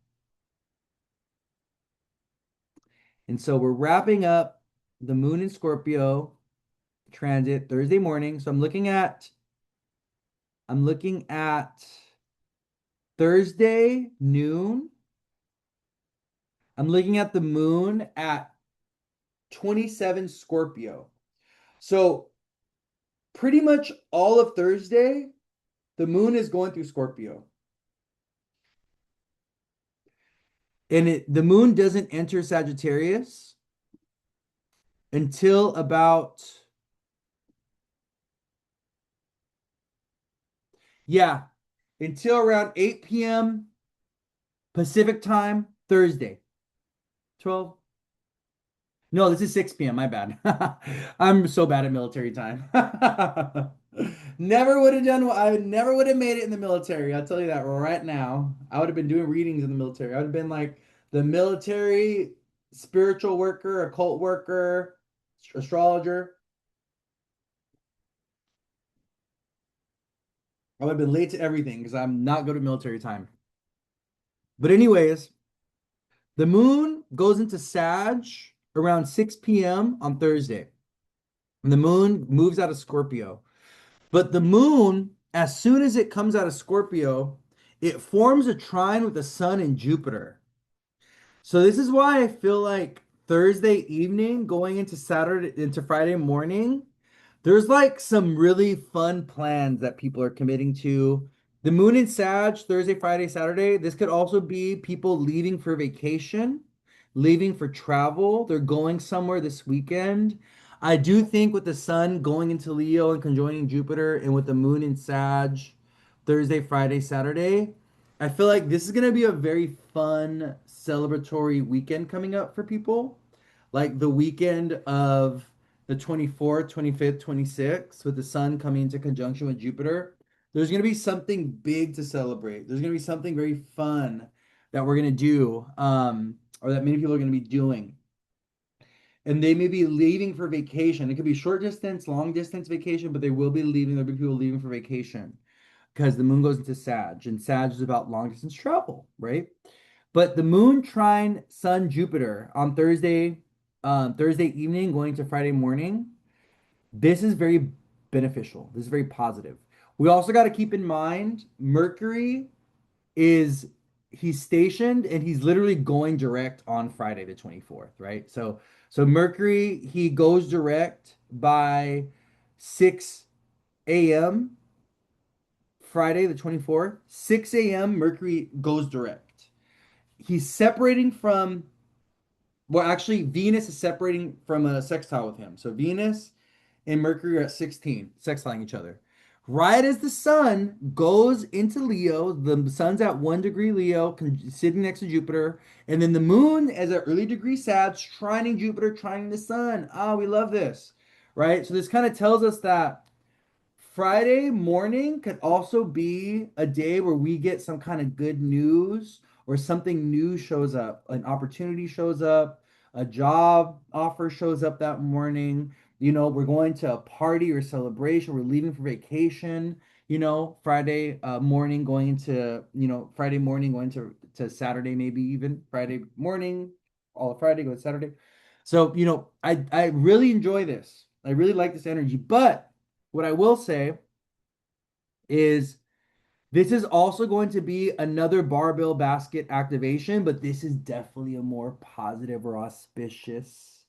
And so we're wrapping up the moon in Scorpio transit Thursday morning. So I'm looking at Thursday noon. I'm looking at the moon at 27 Scorpio. So pretty much all of Thursday, the moon is going through Scorpio. And the moon doesn't enter Sagittarius until about, yeah, until around 8 p.m. Pacific time, Thursday. 12. No, this is 6 p.m. My bad. I'm so bad at military time. Never would have done what I never would have made it in the military. I'll tell you that right now. I would have been doing readings in the military. I would have been like the military spiritual worker, occult worker, astrologer. I would have been late to everything because I'm not good at military time. But anyways, the moon goes into Sag around 6 p.m. on Thursday. And the moon moves out of Scorpio. But the moon, as soon as it comes out of Scorpio, it forms a trine with the sun and Jupiter. So this is why I feel like Thursday evening going into Friday morning, there's like some really fun plans that people are committing to. The moon in Sag, Thursday, Friday, Saturday. This could also be people leaving for vacation, leaving for travel. They're going somewhere this weekend. I do think with the sun going into Leo and conjoining Jupiter, and with the moon in Sag, Thursday, Friday, Saturday, I feel like this is going to be a very fun celebratory weekend coming up for people. Like the weekend of the 24th, 25th, 26th, with the sun coming into conjunction with Jupiter. There's going to be something big to celebrate. There's going to be something very fun that we're going to do, or that many people are going to be doing. And they may be leaving for vacation. It could be short distance, long distance vacation, but they will be leaving. There'll be people leaving for vacation because the moon goes into Sag, and Sag is about long distance travel, right? But the moon trine Sun Jupiter on Thursday evening, going to Friday morning, this is very beneficial. This is very positive. We also got to keep in mind Mercury is he's stationed and he's literally going direct on Friday the 24th, right? So Mercury he goes direct by 6 a.m. Friday the 24th, 6 a.m. Mercury goes direct. He's separating from, well, actually, Venus is separating from a sextile with him. So Venus and Mercury are at 16, sextiling each other. Right as the sun goes into Leo, the sun's at 1 degree Leo, sitting next to Jupiter, and then the moon is at early degree Sag, trining Jupiter, trining the sun. Ah, we love this, right? So this kind of tells us that Friday morning could also be a day where we get some kind of good news or something new shows up, an opportunity shows up, a job offer shows up that morning. We're going to a party or celebration, we're leaving for vacation, Friday morning going into, Friday morning going to Saturday, maybe even Friday morning, all of Friday, go to Saturday. So, I really enjoy this. I really like this energy, but what I will say is this is also going to be another barbell basket activation, but this is definitely a more positive or auspicious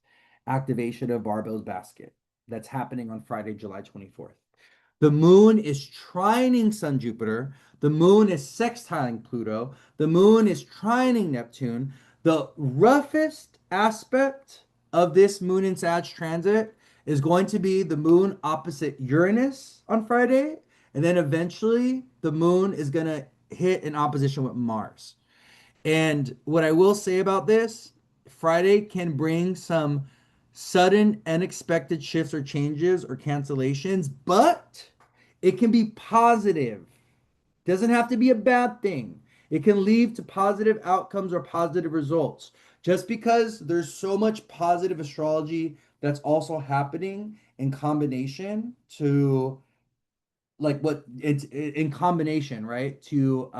activation of barbell's basket that's happening on Friday, July 24th. The moon is trining Sun Jupiter. The moon is sextiling Pluto. The moon is trining Neptune. The roughest aspect of this moon and Sag transit is going to be the moon opposite Uranus on Friday. And then eventually the moon is going to hit in opposition with Mars. And what I will say about this, Friday can bring some sudden, unexpected shifts or changes or cancellations, but it can be positive. Doesn't have to be a bad thing. It can lead to positive outcomes or positive results. Just because there's so much positive astrology that's also happening in combination to like what it's in combination, right, to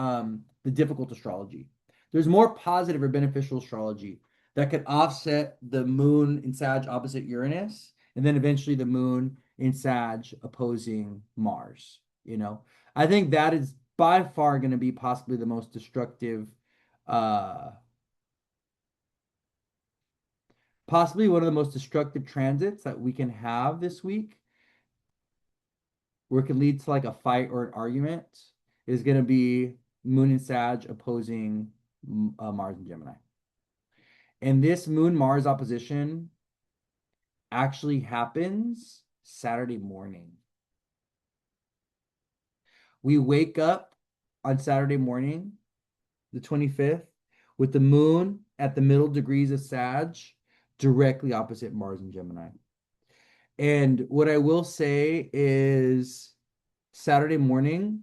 the difficult astrology. There's more positive or beneficial astrology that could offset the moon in Sag opposite Uranus, and then eventually the moon in Sag opposing Mars. I think that is by far going to be possibly the most destructive, uh, possibly one of the most destructive transits that we can have this week where it could lead to like a fight or an argument is going to be Moon and Sag opposing Mars and Gemini. And this Moon Mars opposition actually happens Saturday morning. We wake up on Saturday morning, the 25th, with the Moon at the middle degrees of Sag, directly opposite Mars and Gemini. And what I will say is Saturday morning,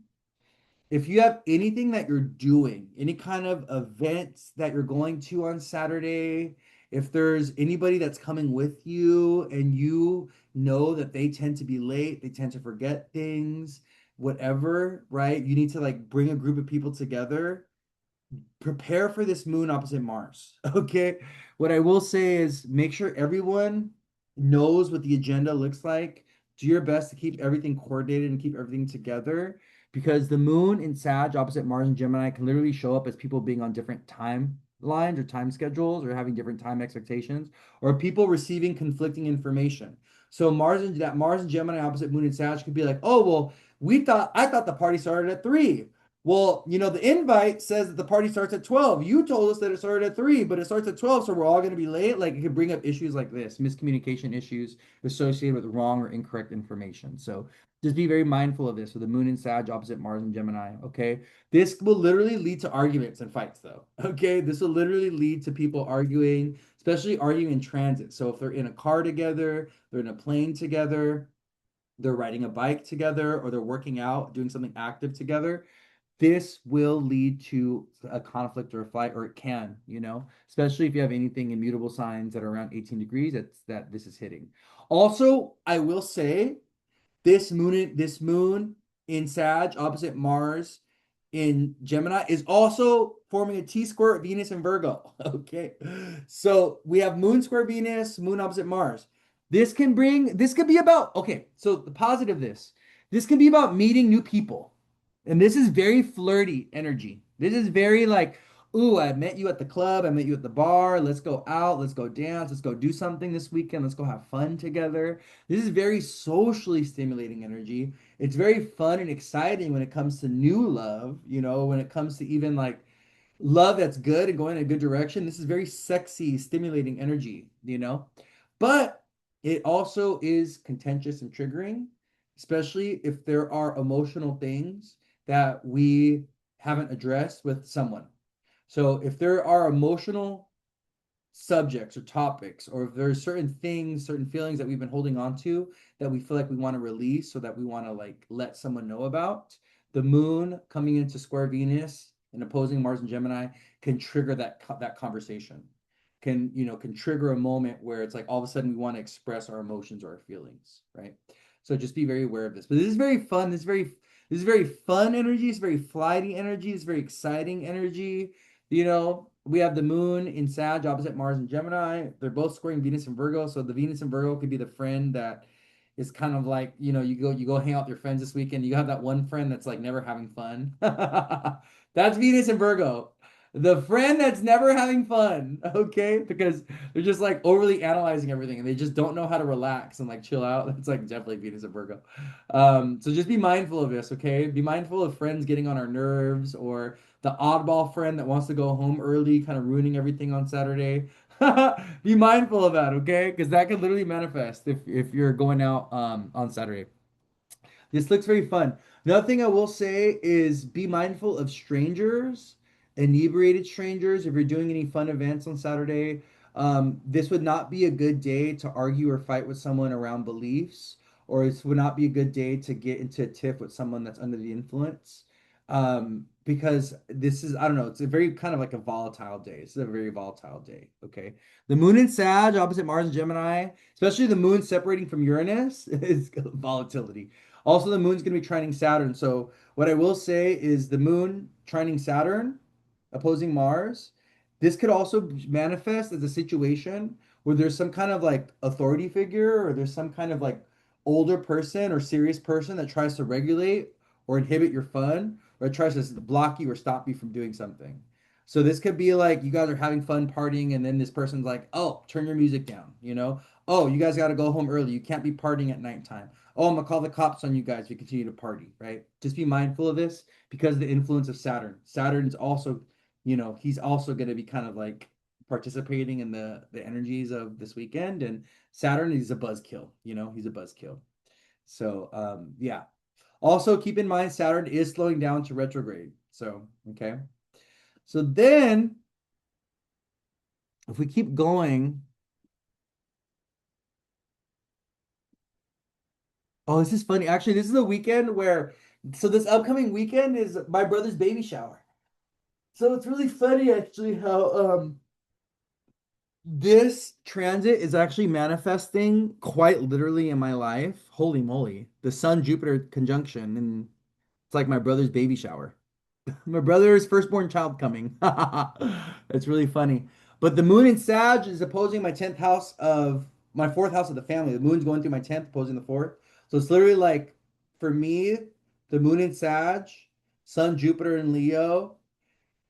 if you have anything that you're doing, any kind of events that you're going to on Saturday, if there's anybody that's coming with you and you know that they tend to be late, they tend to forget things, whatever, right? You need to like bring a group of people together. Prepare for this moon opposite Mars. Okay. What I will say is make sure everyone knows what the agenda looks like. Do your best to keep everything coordinated and keep everything together because the moon in Sag opposite Mars and Gemini can literally show up as people being on different timelines or time schedules or having different time expectations or people receiving conflicting information. So Mars and Gemini opposite moon and Sag could be like, oh well, I thought the party started at 3. Well, the invite says that the party starts at 12. You told us that it started at 3, but it starts at 12, so we're all going to be late. Like, it could bring up issues like this, miscommunication issues associated with wrong or incorrect information. So just be very mindful of this with the moon and Sag opposite Mars and Gemini, okay? This will literally lead to arguments and fights, though, okay? This will literally lead to people arguing, especially arguing in transit. So if they're in a car together, they're in a plane together, they're riding a bike together, or they're working out, doing something active together, this will lead to a conflict or a fight, or it can, especially if you have anything immutable signs that are around 18 degrees, that this is hitting. Also, I will say this moon in Sag opposite Mars in Gemini is also forming a T square at Venus and Virgo. Okay. So we have moon square Venus, moon opposite Mars. This could be about, okay, so the positive this can be about meeting new people. And this is very flirty energy. This is very like, ooh, I met you at the club, I met you at the bar, let's go out, let's go dance, let's go do something this weekend, let's go have fun together. This is very socially stimulating energy. It's very fun and exciting when it comes to new love, when it comes to even like love that's good and going in a good direction. This is very sexy, stimulating energy. But it also is contentious and triggering, especially if there are emotional things that we haven't addressed with someone. So if there are emotional subjects or topics, or if there's certain things, certain feelings that we've been holding on to that we feel like we want to release, so that we want to like let someone know about, the moon coming into square Venus and opposing Mars and Gemini can trigger that conversation. Can trigger a moment where it's like all of a sudden we want to express our emotions or our feelings, right? So just be very aware of this. But this is very fun. This is very fun energy. It's very flighty energy. It's very exciting energy. We have the moon in Sag opposite Mars and Gemini. They're both squaring Venus and Virgo. So the Venus and Virgo could be the friend that is kind of like, you go hang out with your friends this weekend. You have that one friend that's like never having fun. That's Venus and Virgo. The friend that's never having fun, okay? Because they're just like overly analyzing everything and they just don't know how to relax and like chill out. That's like definitely Venus and Virgo. So just be mindful of this, okay? Be mindful of friends getting on our nerves, or the oddball friend that wants to go home early, kind of ruining everything on Saturday. Be mindful of that, okay? Because that could literally manifest if you're going out on Saturday. This looks very fun. Another thing I will say is be mindful of strangers, inebriated strangers. If you're doing any fun events on Saturday, this would not be a good day to argue or fight with someone around beliefs, or this would not be a good day to get into a tiff with someone that's under the influence. Because this is, I don't know, it's a very kind of like a volatile day. It's a very volatile day. Okay. The moon in Sag, opposite Mars and Gemini, especially the moon separating from Uranus, is volatility. Also, the moon's going to be trining Saturn. So, what I will say is the moon trining Saturn, opposing Mars, this could also manifest as a situation where there's some kind of like authority figure, or there's some kind of like older person or serious person that tries to regulate or inhibit your fun, or tries to block you or stop you from doing something. So this could be like you guys are having fun partying, and then this person's like, "Oh, turn your music down." "Oh, you guys got to go home early. You can't be partying at nighttime. Oh, I'm gonna call the cops on you guys if you continue to party," right? Just be mindful of this because of the influence of Saturn. Saturn's also, he's also gonna be kind of like participating in the energies of this weekend. And Saturn is a buzzkill, he's a buzzkill. So yeah. Also keep in mind Saturn is slowing down to retrograde. So, okay. So then if we keep going, oh, this is funny. Actually, this is a weekend where, so this upcoming weekend is my brother's baby shower. So it's really funny actually how this transit is actually manifesting quite literally in my life. Holy moly. The Sun Jupiter conjunction, and it's like my brother's baby shower. My brother's firstborn child coming. It's really funny. But the moon in Sag is opposing my 10th house of my fourth house of the family. The moon's going through my 10th, opposing the fourth. So it's literally like for me, the moon in Sag, Sun, Jupiter, and Leo.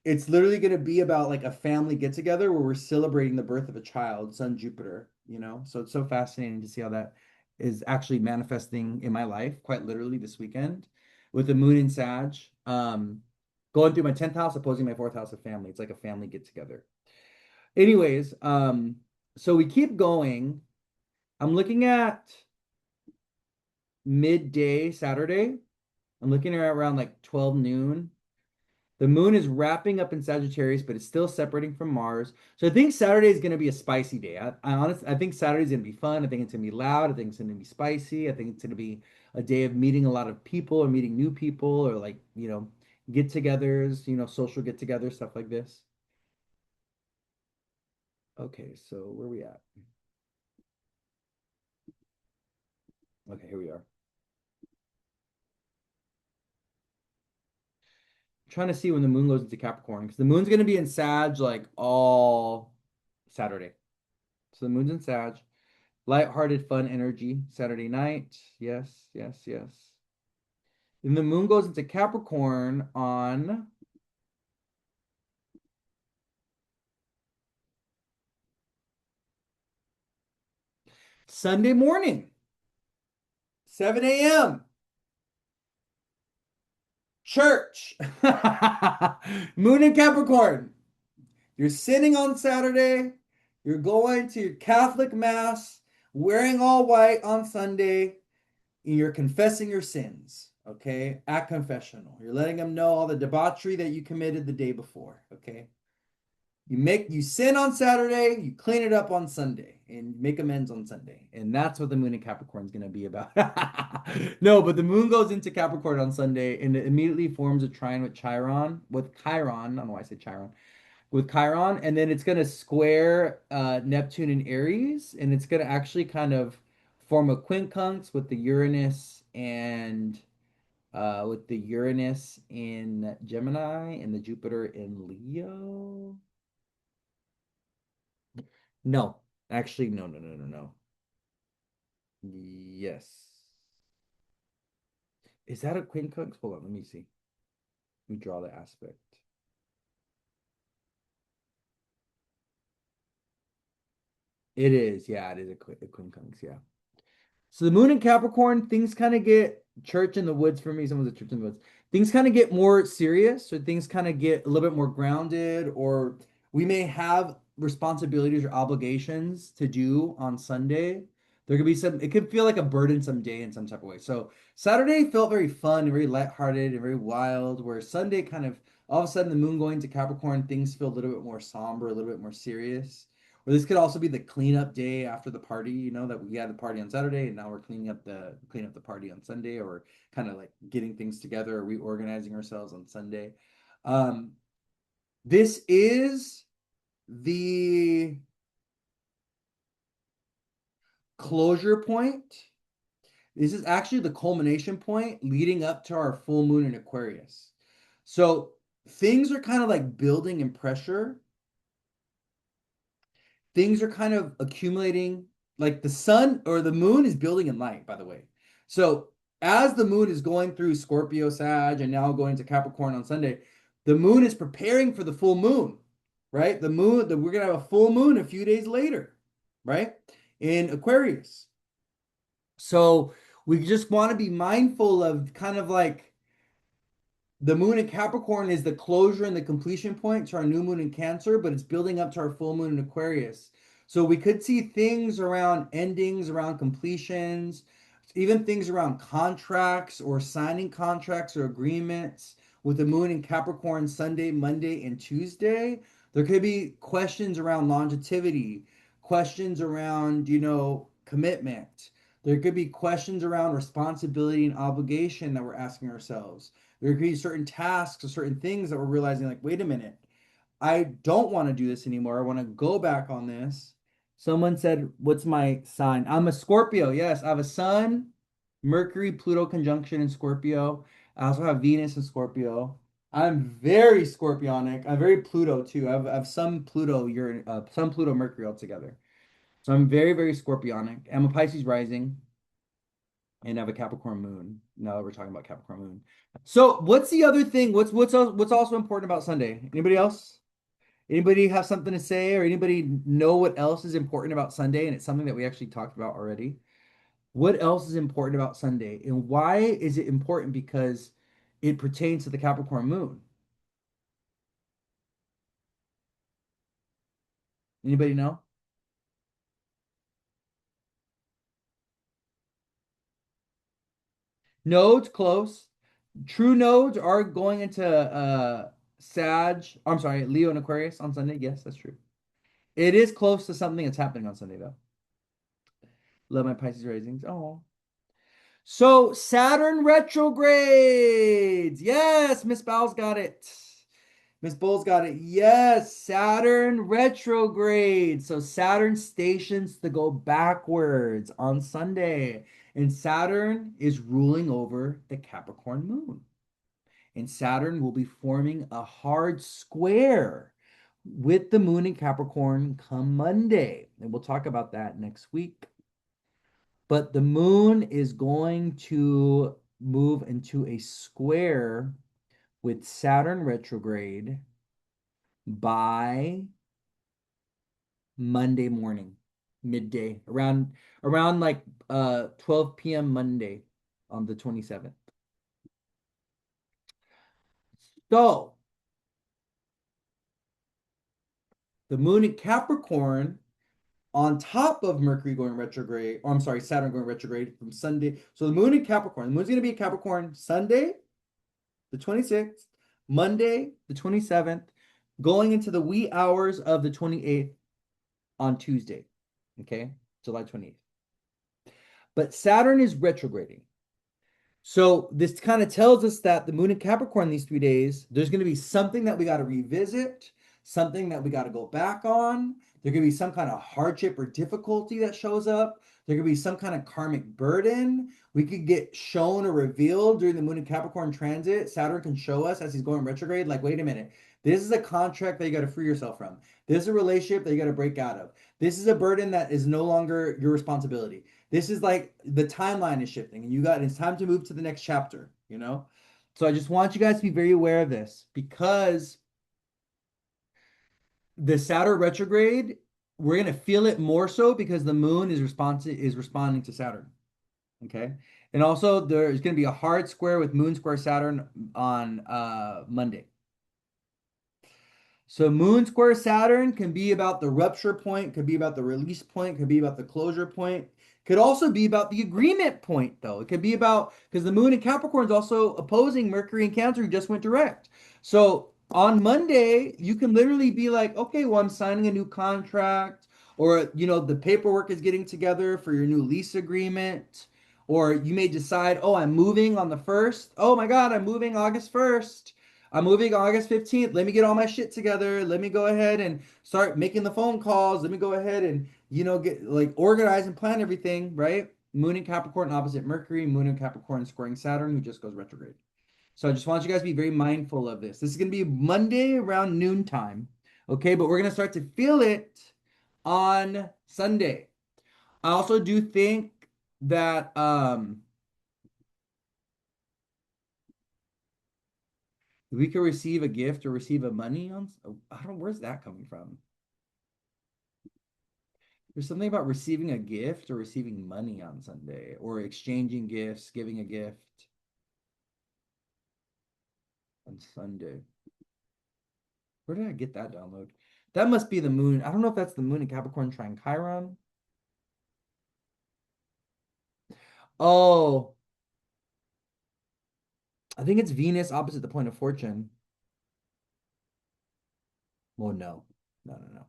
It's literally going to be about like a family get together where we're celebrating the birth of a child, Sun, Jupiter. So it's so fascinating to see how that is actually manifesting in my life, quite literally this weekend, with the moon in Sag. Going through my 10th house, opposing my fourth house of family. It's like a family get together. Anyways, so we keep going. I'm looking at midday Saturday. I'm looking at around like 12 noon. The moon is wrapping up in Sagittarius, but it's still separating from Mars. So I think Saturday is going to be a spicy day. I honestly, I think Saturday's going to be fun. I think it's going to be loud. I think it's going to be spicy. I think it's going to be a day of meeting a lot of people, or meeting new people, or like, get-togethers, social get-togethers, stuff like this. Okay, so where are we at? Okay, here we are. I'm trying to see when the moon goes into Capricorn, because the moon's going to be in Sag like all Saturday. So the moon's in Sag. Light-hearted, fun energy. Saturday night. Yes, yes, yes. Then the moon goes into Capricorn on Sunday morning, 7 a.m., church. Moon in Capricorn. You're sitting on Saturday, you're going to your Catholic Mass, wearing all white on Sunday, and you're confessing your sins, okay? At confessional. You're letting them know all the debauchery that you committed the day before, okay? You sin on Saturday, you clean it up on Sunday, and make amends on Sunday. And that's what the moon in Capricorn is going to be about. No, but the moon goes into Capricorn on Sunday and it immediately forms a trine with Chiron, with Chiron. I don't know why I said Chiron. With Chiron, and then it's going to square Neptune and Aries, and it's going to actually kind of form a quincunx with the Uranus and with the Uranus in Gemini and the Jupiter in Leo. No, actually, no, no, no, no, no. Yes. Is that a quincunx? Hold on, let me see. Let me draw the aspect. It is, yeah, it is a quincunx, yeah. So the moon in Capricorn, things kind of get church in the woods for me. Someone's a church in the woods. Things kind of get more serious, or things kind of get a little bit more grounded, or we may have responsibilities or obligations to do on Sunday. There could be some, it could feel like a burdensome day in some type of way. So Saturday felt very fun and very lighthearted and very wild, where Sunday kind of all of a sudden the moon going to Capricorn, things feel a little bit more somber, a little bit more serious. Or this could also be the cleanup day after the party, that we had the party on Saturday and now we're cleaning up the party on Sunday, or kind of like getting things together or reorganizing ourselves on Sunday. Um, this is the closure point. This is actually the culmination point leading up to our full moon in Aquarius. So things are kind of like building in pressure, things are kind of accumulating. Like the sun or the moon is building in light, by the way. So as the moon is going through Scorpio, Sag, and now going to Capricorn on Sunday, the moon is preparing for the full moon, right? We're gonna have a full moon a few days later, right? In Aquarius. So we just want to be mindful of kind of like the moon in Capricorn is the closure and the completion point to our new moon in Cancer, but it's building up to our full moon in Aquarius. So we could see things around endings, around completions, even things around contracts or signing contracts or agreements with the moon in Capricorn Sunday, Monday, and Tuesday. There could be questions around longevity, questions around, commitment. There could be questions around responsibility and obligation that we're asking ourselves. There could be certain tasks or certain things that we're realizing, like, wait a minute, I don't want to do this anymore. I want to go back on this. Someone said, what's my sign? I'm a Scorpio. Yes, I have a Sun, Mercury, Pluto conjunction in Scorpio. I also have Venus in Scorpio. I'm very Scorpionic. I'm very Pluto too. I have some Pluto, some Pluto Mercury altogether. So I'm very, very Scorpionic. I'm a Pisces rising and have a Capricorn moon. Now that we're talking about Capricorn moon. So what's the other thing? What's also important about Sunday? Anybody else? Anybody have something to say, or anybody know what else is important about Sunday? And it's something that we actually talked about already. What else is important about Sunday? And why is it important? Because it pertains to the Capricorn moon. Anybody know? Nodes close. True nodes are going into I'm sorry, Leo and Aquarius on Sunday. Yes, that's true. It is close to something that's happening on Sunday, though. Love my Pisces risings. Oh. So Saturn retrogrades. Yes, Miss Bowles got it. Miss Bowles got it. Yes, Saturn retrograde. So Saturn stations to go backwards on Sunday. And Saturn is ruling over the Capricorn moon. And Saturn will be forming a hard square with the moon in Capricorn come Monday. And we'll talk about that next week. But the moon is going to move into a square with Saturn retrograde by Monday morning. midday, around like 12 p.m. Monday on the 27th. So the moon in Capricorn on top of Mercury going retrograde, or I'm sorry, Saturn going retrograde from Sunday. So the moon in Capricorn, the moon's going to be in Capricorn Sunday, the 26th, Monday, the 27th, going into the wee hours of the 28th on Tuesday, okay, July 28th. But Saturn is retrograding. So this kind of tells us that the moon in Capricorn these 3 days, there's going to be something that we got to revisit, something that we got to go back on. There could be some kind of hardship or difficulty that shows up. There could be some kind of karmic burden. We could get shown or revealed during the moon in Capricorn transit. Saturn can show us as he's going retrograde, like, wait a minute, this is a contract that you got to free yourself from. This is a relationship that you got to break out of. This is a burden that is no longer your responsibility. This is like the timeline is shifting and it's time to move to the next chapter, you know? So I just want you guys to be very aware of this because the Saturn retrograde, we're gonna feel it more so because the moon is responding to Saturn. Okay. And also there's gonna be a hard square with moon square Saturn on Monday. So moon square Saturn can be about the rupture point, could be about the release point, could be about the closure point, could also be about the agreement point, though. It could be about because the moon in Capricorn is also opposing Mercury in Cancer, who just went direct. So on Monday, you can literally be like, okay, well, I'm signing a new contract, or the paperwork is getting together for your new lease agreement, or you may decide, oh, I'm moving on the 1st. Oh my God, I'm moving August 1st. I'm moving August 15th. Let me get all my shit together. Let me go ahead and start making the phone calls. Let me go ahead and, get like organize and plan everything, right? Moon in Capricorn opposite Mercury, Moon in Capricorn squaring Saturn, who just goes retrograde. So I just want you guys to be very mindful of this. This is going to be Monday around noontime. Okay, but we're going to start to feel it on Sunday. I also do think that we could receive a gift or receive a money on. I don't. Where's that coming from? There's something about receiving a gift or receiving money on Sunday, or exchanging gifts, giving a gift on Sunday. Where did I get that download? That must be the moon. I don't know if that's the moon in Capricorn trine Chiron. Oh, I think it's Venus opposite the point of fortune. Well, no, no, no, no.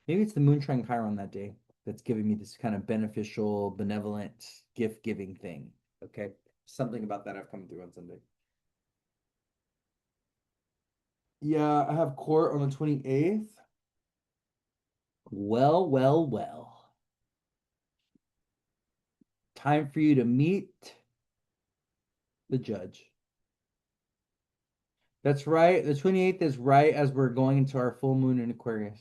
Maybe it's the moon trine Chiron that day that's giving me this kind of beneficial, benevolent, gift giving thing. Okay. Something about that I've come through on Sunday. Yeah, I have court on the 28th. Well, well, well. Time for you to meet the judge. That's right. The 28th is right as we're going into our full moon in Aquarius.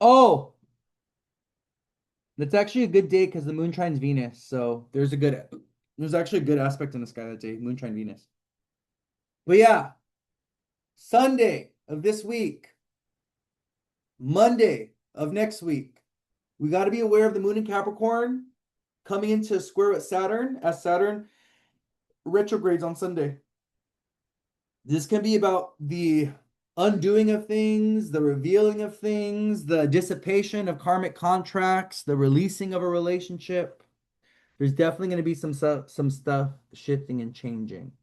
Oh, that's actually a good day because the moon trines Venus. So there's actually a good aspect in the sky that day, moon trine Venus. But yeah, Sunday of this week, Monday of next week, we got to be aware of the moon in Capricorn coming into square with Saturn as Saturn retrogrades on Sunday. This can be about the undoing of things, the revealing of things, the dissipation of karmic contracts, the releasing of a relationship. There's definitely going to be some stuff shifting and changing.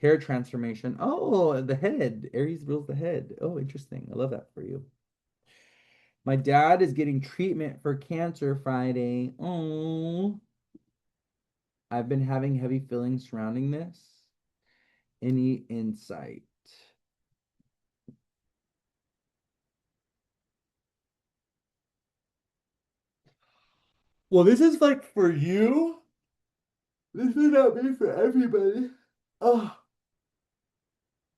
Hair transformation. Oh, the head. Aries rules the head. Oh, interesting. I love that for you. My dad is getting treatment for cancer Friday. Oh, I've been having heavy feelings surrounding this. Any insight? Well, this is like for you. This may not be for everybody. Oh,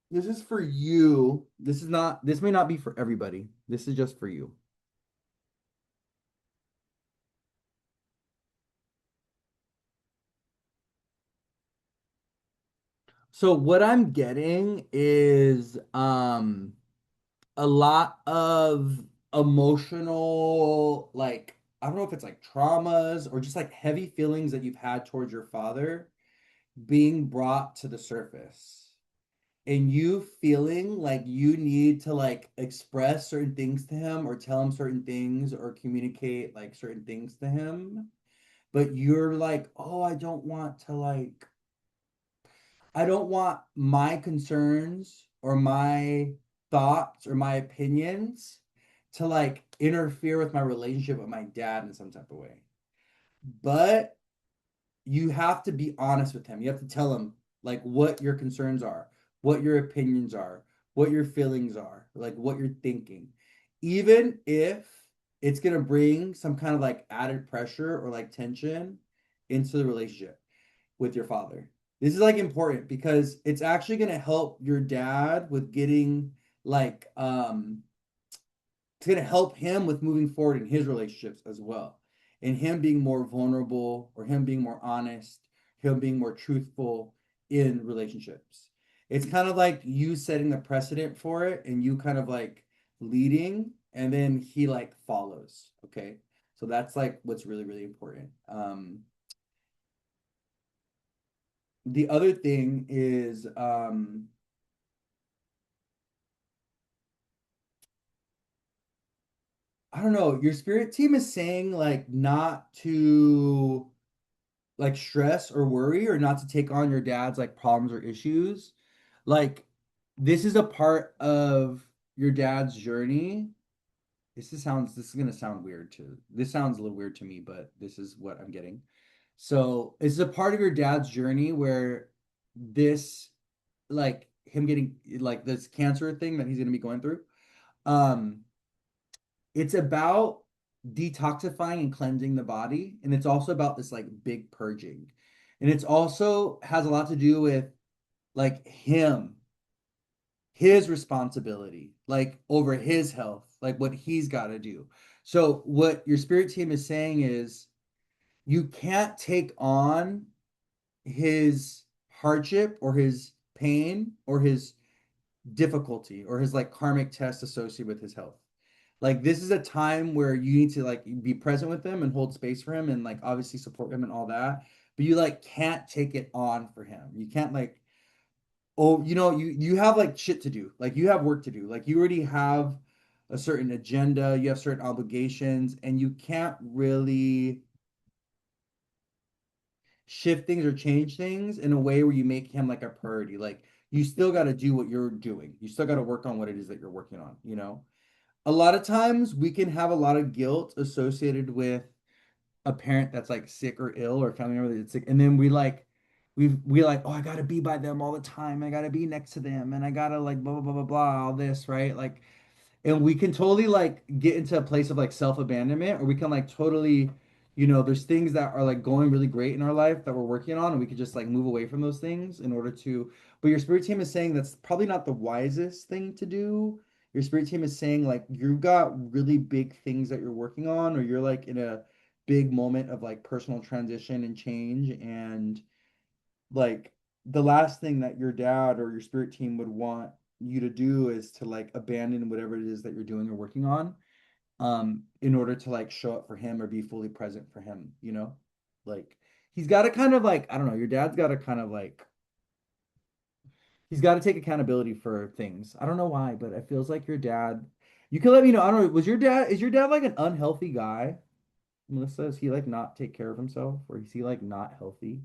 this is for you. This may not be for everybody. This is just for you. So what I'm getting is a lot of emotional, like, I don't know if it's like traumas or just like heavy feelings that you've had towards your father being brought to the surface. And you feeling like you need to like express certain things to him or tell him certain things or communicate like certain things to him. But you're like, oh, I don't want my concerns or my thoughts or my opinions to like interfere with my relationship with my dad in some type of way. But you have to be honest with him. You have to tell him like what your concerns are, what your opinions are, what your feelings are, like what you're thinking. Even if it's going to bring some kind of like added pressure or like tension into the relationship with your father. This is like important because it's actually going to help your dad with getting like it's going to help him with moving forward in his relationships as well. And him being more vulnerable or him being more honest, him being more truthful in relationships. It's kind of like you setting the precedent for it and you kind of like leading and then he like follows. Okay. So that's like what's really, really important. The other thing is I don't know, your spirit team is saying like not to like stress or worry or not to take on your dad's like problems or issues. Like this is a part of your dad's journey. This is gonna sound weird too. This sounds a little weird to me, but this is what I'm getting. So it's a part of your dad's journey where this like him getting like this cancer thing that he's gonna be going through. Um it's about detoxifying and cleansing the body, and it's also about this like big purging. And it's also has a lot to do with like his responsibility, like over his health, like what he's got to do. So what your spirit team is saying is you can't take on his hardship or his pain or his difficulty or his like karmic test associated with his health. Like this is a time where you need to like be present with him and hold space for him and like obviously support him and all that. But you like can't take it on for him. You can't like oh, you have like shit to do. Like you have work to do. Like you already have a certain agenda, you have certain obligations, and you can't really shift things or change things in a way where you make him like a priority. Like you still got to do what you're doing. You still got to work on what it is that you're working on, you know? A lot of times we can have a lot of guilt associated with a parent that's like sick or ill or a family member that's sick. And then we like, oh, I gotta be by them all the time. I gotta be next to them and I gotta like blah blah blah blah blah, all this, right? Like and we can totally like get into a place of like self-abandonment or we can like totally there's things that are like going really great in our life that we're working on and we could just like move away from those things in order to but your spirit team is saying that's probably not the wisest thing to do. Your spirit team is saying like you've got really big things that you're working on or you're like in a big moment of like personal transition and change and like the last thing that your dad or your spirit team would want you to do is to like abandon whatever it is that you're doing or working on in order to like show up for him or be fully present for him, like he's got to kind of like I don't know, your dad's got to kind of like he's got to take accountability for things. I don't know why, but it feels like your dad you can let me know. I don't know, is your dad like an unhealthy guy? Melissa, does he like not take care of himself or is he like not healthy?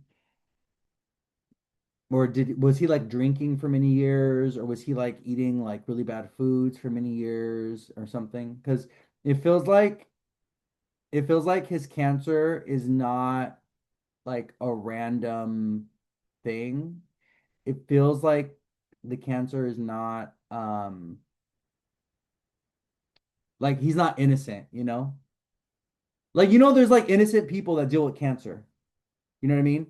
Or was he like drinking for many years, or was he like eating like really bad foods for many years or something? Because it feels like it feels like his cancer is not like a random thing. It feels like the cancer is not like he's not innocent, you know? Like there's like innocent people that deal with cancer. You know what I mean?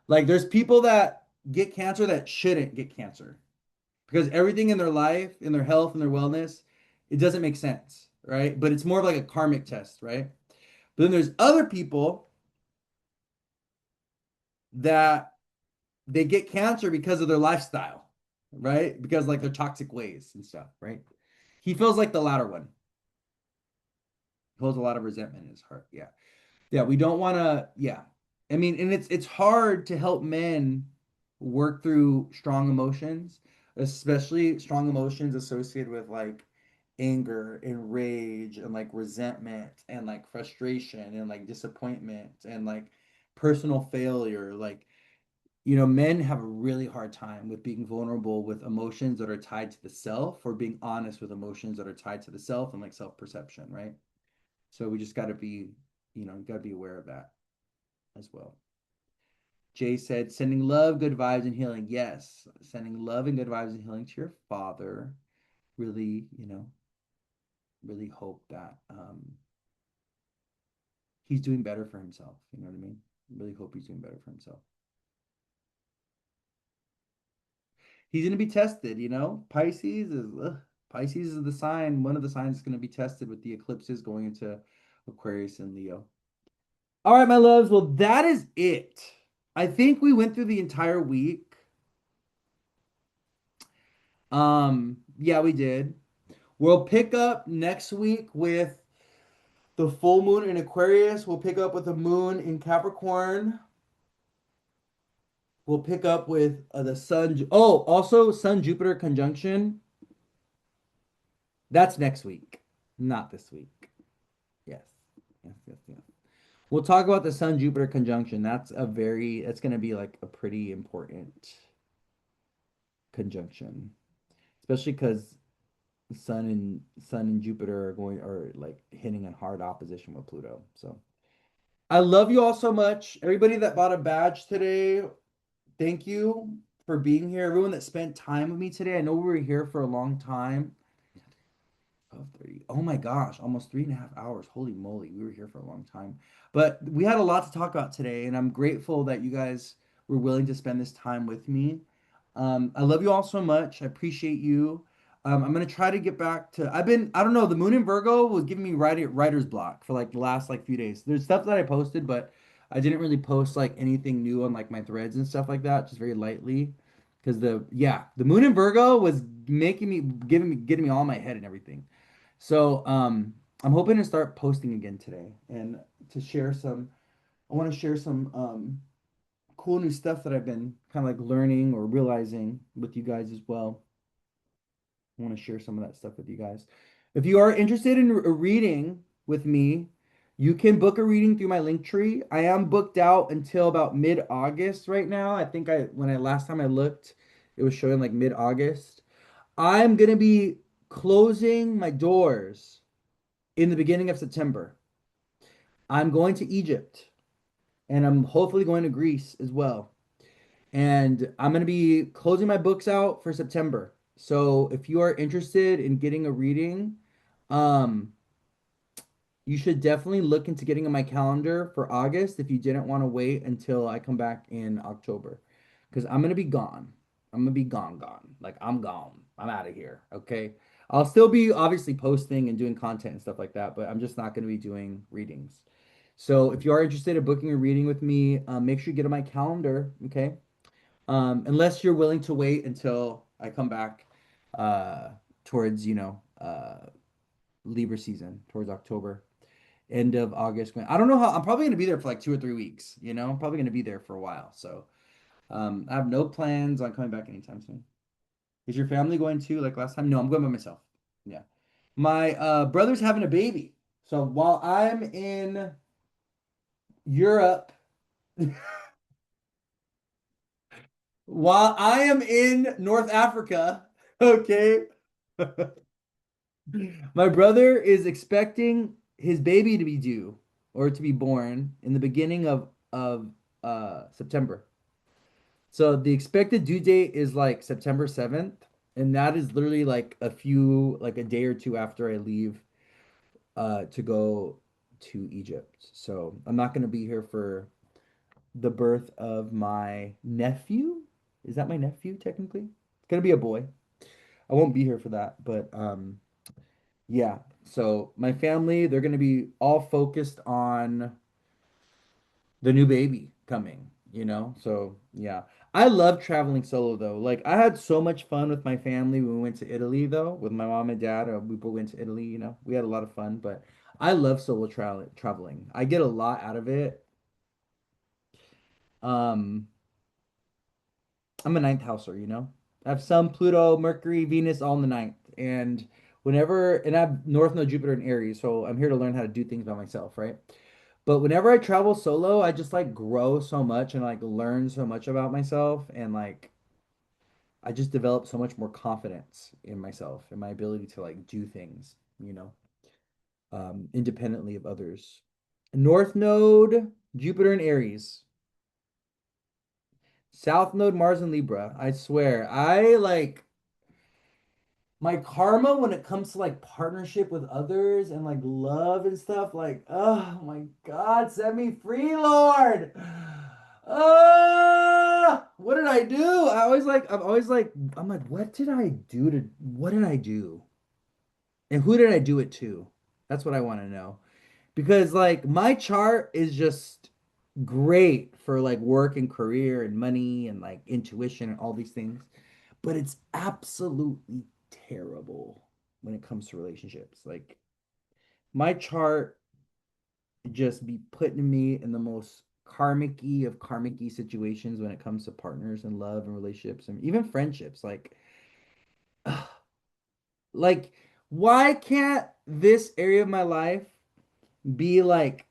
Like there's people that get cancer that shouldn't get cancer. Because everything in their life, in their health, and their wellness, it doesn't make sense, right? But it's more of like a karmic test, right? But then there's other people that they get cancer because of their lifestyle, right? Because like their toxic ways and stuff, right? He feels like the latter one. He holds a lot of resentment in his heart. Yeah. Yeah, we don't want to, yeah. I mean, and it's hard to help men work through strong emotions, especially strong emotions associated with like anger and rage and like resentment and like frustration and like disappointment and like personal failure. Like, men have a really hard time with being vulnerable with emotions that are tied to the self or being honest with emotions that are tied to the self and like self-perception, right? So we just got to be, got to be aware of that as well. Jay said, sending love, good vibes, and healing. Yes, sending love and good vibes and healing to your father. Really, really hope that he's doing better for himself. You know what I mean? Really hope he's doing better for himself. He's going to be tested, Pisces is the sign, one of the signs is going to be tested with the eclipses going into Aquarius and Leo. All right, my loves. Well, that is it. I think we went through the entire week. Yeah, we did. We'll pick up next week with the full moon in Aquarius. We'll pick up with the moon in Capricorn. We'll pick up with the sun. Oh, also Sun Jupiter conjunction. That's next week, not this week. Yes. Yes, yes, yes. We'll talk about the Sun Jupiter conjunction. That's going to be like a pretty important conjunction, especially because Sun and Jupiter are like hitting in hard opposition with Pluto. So I love you all so much. Everybody that bought a badge today, thank you for being here. Everyone that spent time with me today. I know we were here for a long time. 12:30. Oh my gosh, almost 3.5 hours. Holy moly, we were here for a long time. But we had a lot to talk about today, and I'm grateful that you guys were willing to spend this time with me. I love you all so much. I appreciate you. I'm gonna try to get back to. I don't know. The Moon in Virgo was giving me writer's block for like the last like few days. There's stuff that I posted, but I didn't really post like anything new on like my threads and stuff like that, just very lightly. Because the Moon in Virgo was making me getting me all in my head and everything. So I'm hoping to start posting again today and to share some. I want to share some cool new stuff that I've been kind of like learning or realizing with you guys as well. I want to share some of that stuff with you guys. If you are interested in a reading with me, you can book a reading through my link tree. I am booked out until about mid-August right now. I think when I last time I looked, it was showing like mid-August. I'm gonna be closing my doors in the beginning of September. I'm going to Egypt and I'm hopefully going to Greece as well. And I'm going to be closing my books out for September. So if you are interested in getting a reading, um, you should definitely look into getting on my calendar for August if you didn't want to wait until I come back in October. Because I'm going to be gone. I'm going to be gone, gone. Like I'm gone. I'm out of here. Okay. I'll still be obviously posting and doing content and stuff like that, but I'm just not going to be doing readings. So if you are interested in booking a reading with me, make sure you get on my calendar. Okay. Unless you're willing to wait until I come back uh, towards, Libra season, towards October, end of August. I don't know how, I'm probably going to be there for like 2 or 3 weeks, I'm probably going to be there for a while. So I have no plans on coming back anytime soon. Is your family going to like last time? No, I'm going by myself. Yeah. My brother's having a baby. So while I'm in Europe, while I am in North Africa, okay, my brother is expecting his baby to be due or to be born in the beginning of September. So the expected due date is like September 7th, and that is literally like a day or two after I leave to go to Egypt. So I'm not going to be here for the birth of my nephew. Is that my nephew technically? It's going to be a boy. I won't be here for that, but yeah. So my family, they're gonna be all focused on the new baby coming. So yeah. I love traveling solo though. Like I had so much fun with my family when we went to Italy though, with my mom and dad. We both went to Italy, you know. We had a lot of fun, but I love solo traveling. I get a lot out of it. Um, I'm a ninth houser, you know. I have Sun, Pluto, Mercury, Venus all in the ninth. And I have North Node, Jupiter, and Aries, so I'm here to learn how to do things by myself, right? But whenever I travel solo, I just like grow so much and like learn so much about myself and like I just developed so much more confidence in myself and my ability to like do things, you know, independently of others. North Node, Jupiter and Aries. South Node, Mars and Libra. I swear, I like my karma when it comes to like partnership with others and like love and stuff. Like, oh my God, set me free, Lord. What did I do? I'm like, what did I do what did I do? And who did I do it to? That's what I want to know. Because like my chart is just great for like work and career and money and like intuition and all these things, but it's absolutely terrible when it comes to relationships. Like my chart just be putting me in the most karmic-y of karmic-y situations when it comes to partners and love and relationships and even friendships. Like why can't this area of my life be like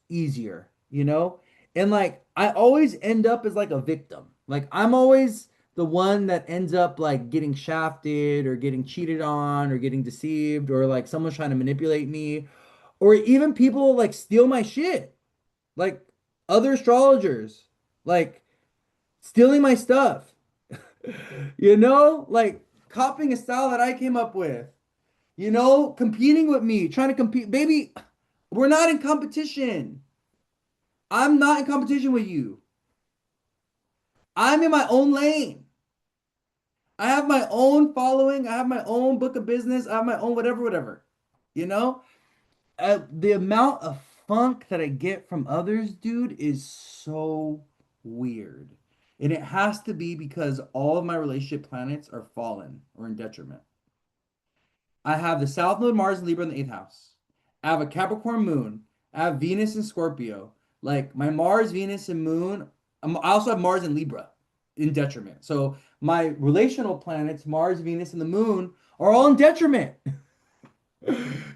easier, you know? And like I always end up as like a victim. Like I'm always the one that ends up like getting shafted or getting cheated on or getting deceived or like someone's trying to manipulate me or even people like steal my shit. Like other astrologers like stealing my stuff. You know? Like copying a style that I came up with. You know, competing with me, trying to compete. Baby, we're not in competition. I'm not in competition with you. I'm in my own lane. I have my own following. I have my own book of business. I have my own whatever, whatever. You know, the amount of funk that I get from others, dude, is so weird. And it has to be because all of my relationship planets are fallen or in detriment. I have the South Node Mars and Libra in the eighth house. I have a Capricorn moon. I have Venus and Scorpio. Like my Mars, Venus, and moon. I also have Mars and Libra in detriment. So my relational planets, Mars, Venus, and the moon, are all in detriment.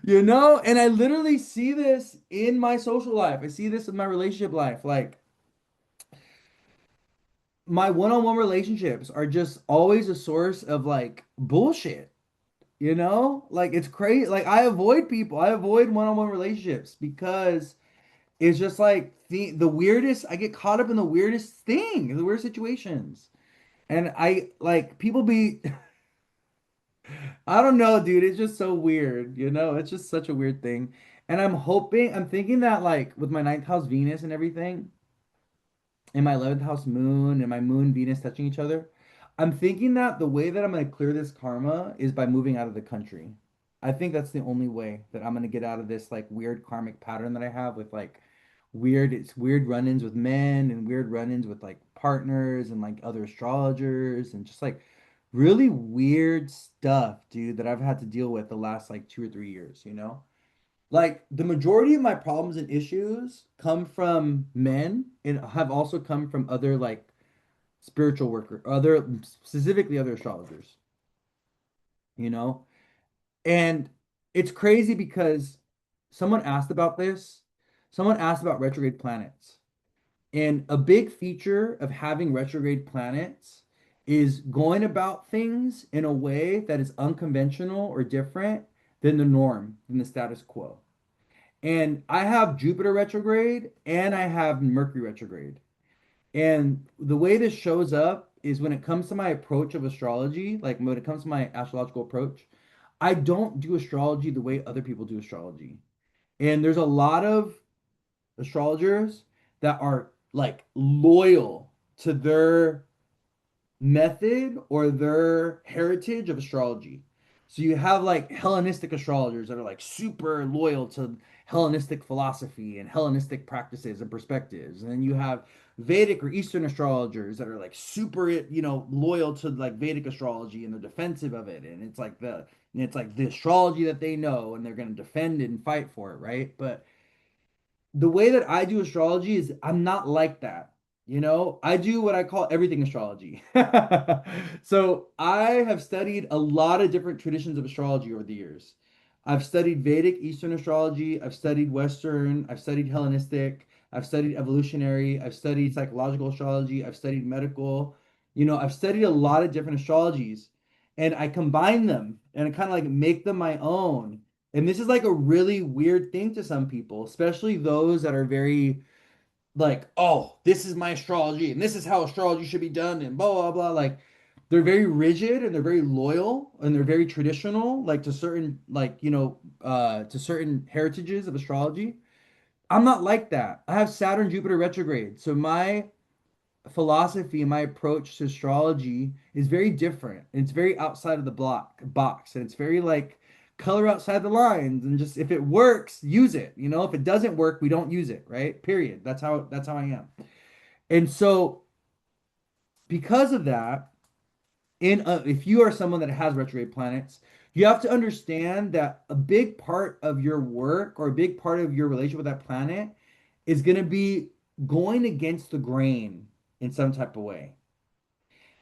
You know? And I literally see this in my social life. I see this in my relationship life. Like my one-on-one relationships are just always a source of like bullshit. You know, like it's crazy. Like I avoid people. I avoid one-on-one relationships because it's just like the weirdest. I get caught up in the weirdest thing, the weird situations, and I like people be. I don't know, dude. It's just so weird. You know, it's just such a weird thing. And I'm thinking that like with my ninth house Venus and everything, and my 11th house moon and my moon Venus touching each other. I'm thinking that the way that I'm going to clear this karma is by moving out of the country. I think that's the only way that I'm going to get out of this like weird karmic pattern that I have with like weird run-ins with men and weird run-ins with like partners and like other astrologers and just like really weird stuff, dude, that I've had to deal with the last like 2 or 3 years, you know? Like the majority of my problems and issues come from men and have also come from other like spiritual worker, other specifically other astrologers, you know? And it's crazy because someone asked about this. Someone asked about retrograde planets. And a big feature of having retrograde planets is going about things in a way that is unconventional or different than the norm, than the status quo. And I have Jupiter retrograde and I have Mercury retrograde. And the way this shows up is when it comes to my approach of astrology, like when it comes to my astrological approach, I don't do astrology the way other people do astrology. And there's a lot of astrologers that are like loyal to their method or their heritage of astrology. So you have like Hellenistic astrologers that are like super loyal to Hellenistic philosophy and Hellenistic practices and perspectives. And then you have Vedic or Eastern astrologers that are like super, loyal to like Vedic astrology and they're defensive of it. And it's like the astrology that they know and they're going to defend it and fight for it, right? But the way that I do astrology is I'm not like that. I do what I call everything astrology. So I have studied a lot of different traditions of astrology over the years. I've studied Vedic Eastern astrology, I've studied Western, I've studied Hellenistic, I've studied evolutionary, I've studied psychological astrology, I've studied medical. I've studied a lot of different astrologies and I combine them and I kind of like make them my own. And this is like a really weird thing to some people, especially those that are very like, oh, this is my astrology and this is how astrology should be done and blah, blah, blah. Like they're very rigid and they're very loyal and they're very traditional, like to certain, to certain heritages of astrology. I'm not like that. I have Saturn, Jupiter retrograde. So my philosophy and my approach to astrology is very different. It's very outside of the block box, and it's very like color outside the lines, and just if it works, use it. If it doesn't work, we don't use it, right? Period. That's how I am. And so because of that, if you are someone that has retrograde planets, you have to understand that a big part of your work or a big part of your relationship with that planet is going to be going against the grain in some type of way.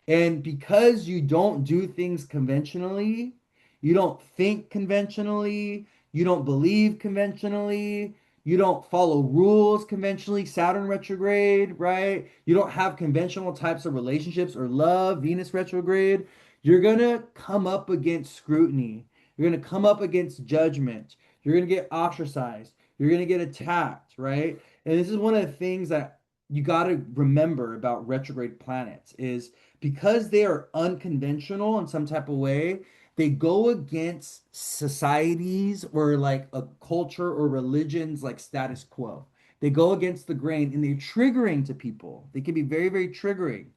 And because you don't do things conventionally, you don't think conventionally, you don't believe conventionally, you don't follow rules conventionally, Saturn retrograde, right? You don't have conventional types of relationships or love, Venus retrograde. You're going to come up against scrutiny. You're going to come up against judgment. You're going to get ostracized. You're going to get attacked, right? And this is one of the things that you got to remember about retrograde planets is because they are unconventional in some type of way, they go against societies or like a culture or religions like status quo. They go against the grain and they're triggering to people. They can be very, very triggering.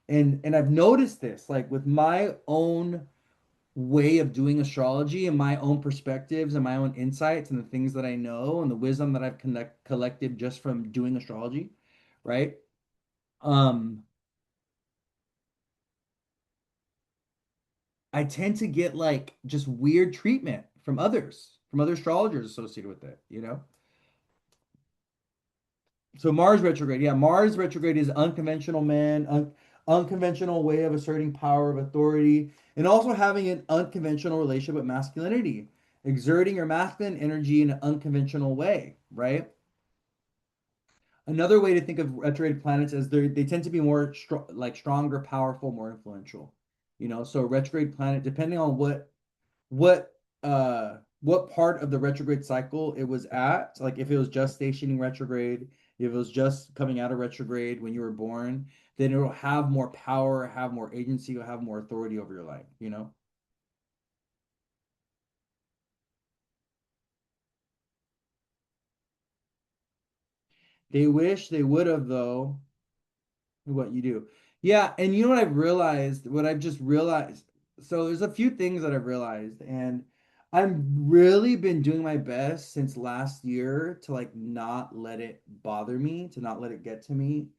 And I've noticed this like with my own way of doing astrology and my own perspectives and my own insights and the things that I know and the wisdom that I've collected just from doing astrology, right? Um, I tend to get like just weird treatment from other astrologers associated with it. So Mars retrograde, yeah, Mars retrograde is unconventional man, unconventional way of asserting power of authority, and also having an unconventional relationship with masculinity, exerting your masculine energy in an unconventional way, right? Another way to think of retrograde planets is they tend to be more like stronger, powerful, more influential. So retrograde planet, depending on what what part of the retrograde cycle it was at, like if it was just stationing retrograde, if it was just coming out of retrograde when you were born, then it will have more power, have more agency, will have more authority over your life. They wish they would have though. What you do. Yeah, and you know what I've realized, what I've just realized. So there's a few things that I've realized, and I've really been doing my best since last year to like not let it bother me, to not let it get to me.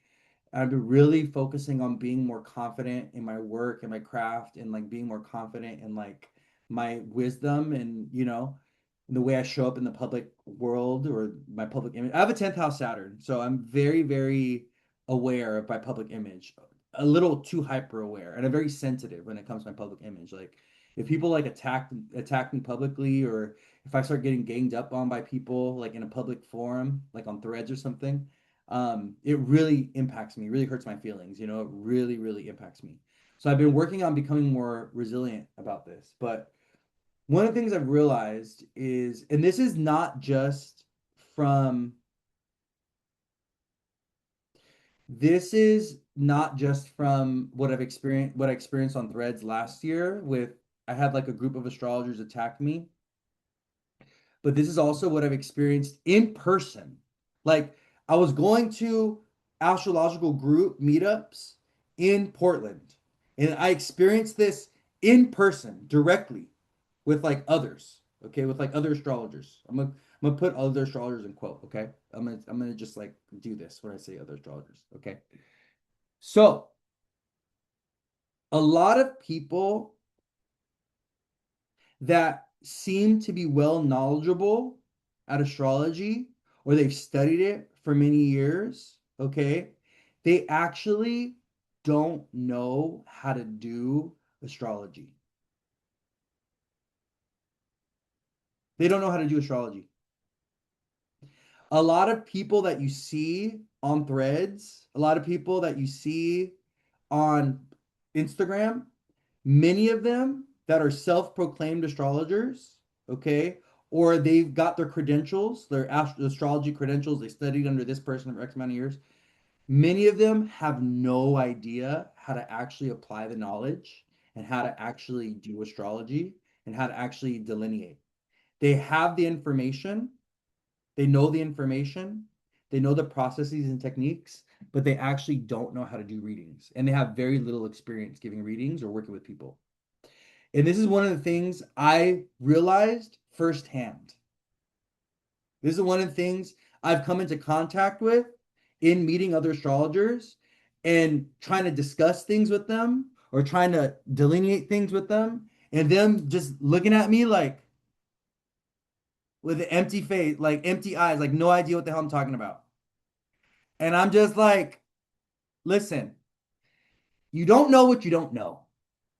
I've been really focusing on being more confident in my work and my craft and like being more confident in like my wisdom and the way I show up in the public world or my public image. I have a 10th house Saturn, so I'm very, very aware of my public image, a little too hyper aware, and I'm very sensitive when it comes to my public image. Like if people like attack me publicly or if I start getting ganged up on by people like in a public forum, like on threads or something, it really impacts me, really hurts my feelings, it really, really impacts me. So I've been working on becoming more resilient about this. But one of the things I've realized is, and this is not just from, this is not just from what I experienced on threads last year with, I had like a group of astrologers attack me, but this is also what I've experienced in person. Like I was going to astrological group meetups in Portland, and I experienced this in person directly with like others. okay, with like other astrologers. I'm gonna put other astrologers in quote, okay? I'm gonna just like do this when I say other astrologers, okay? So a lot of people that seem to be well knowledgeable at astrology or they've studied it for many years, okay, they actually don't know how to do astrology. They don't know how to do astrology. A lot of people that you see on threads, a lot of people that you see on Instagram, many of them that are self-proclaimed astrologers, okay, or they've got their credentials, their astrology credentials, they studied under this person for X amount of years. Many of them have no idea how to actually apply the knowledge and how to actually do astrology and how to actually delineate. They have the information, they know the information, they know the processes and techniques, but they actually don't know how to do readings. And they have very little experience giving readings or working with people. And this is one of the things I realized firsthand. This is one of the things I've come into contact with in meeting other astrologers and trying to discuss things with them or trying to delineate things with them, and them just looking at me like with an empty face, like empty eyes, like no idea what the hell I'm talking about. And I'm just like, listen, you don't know what you don't know,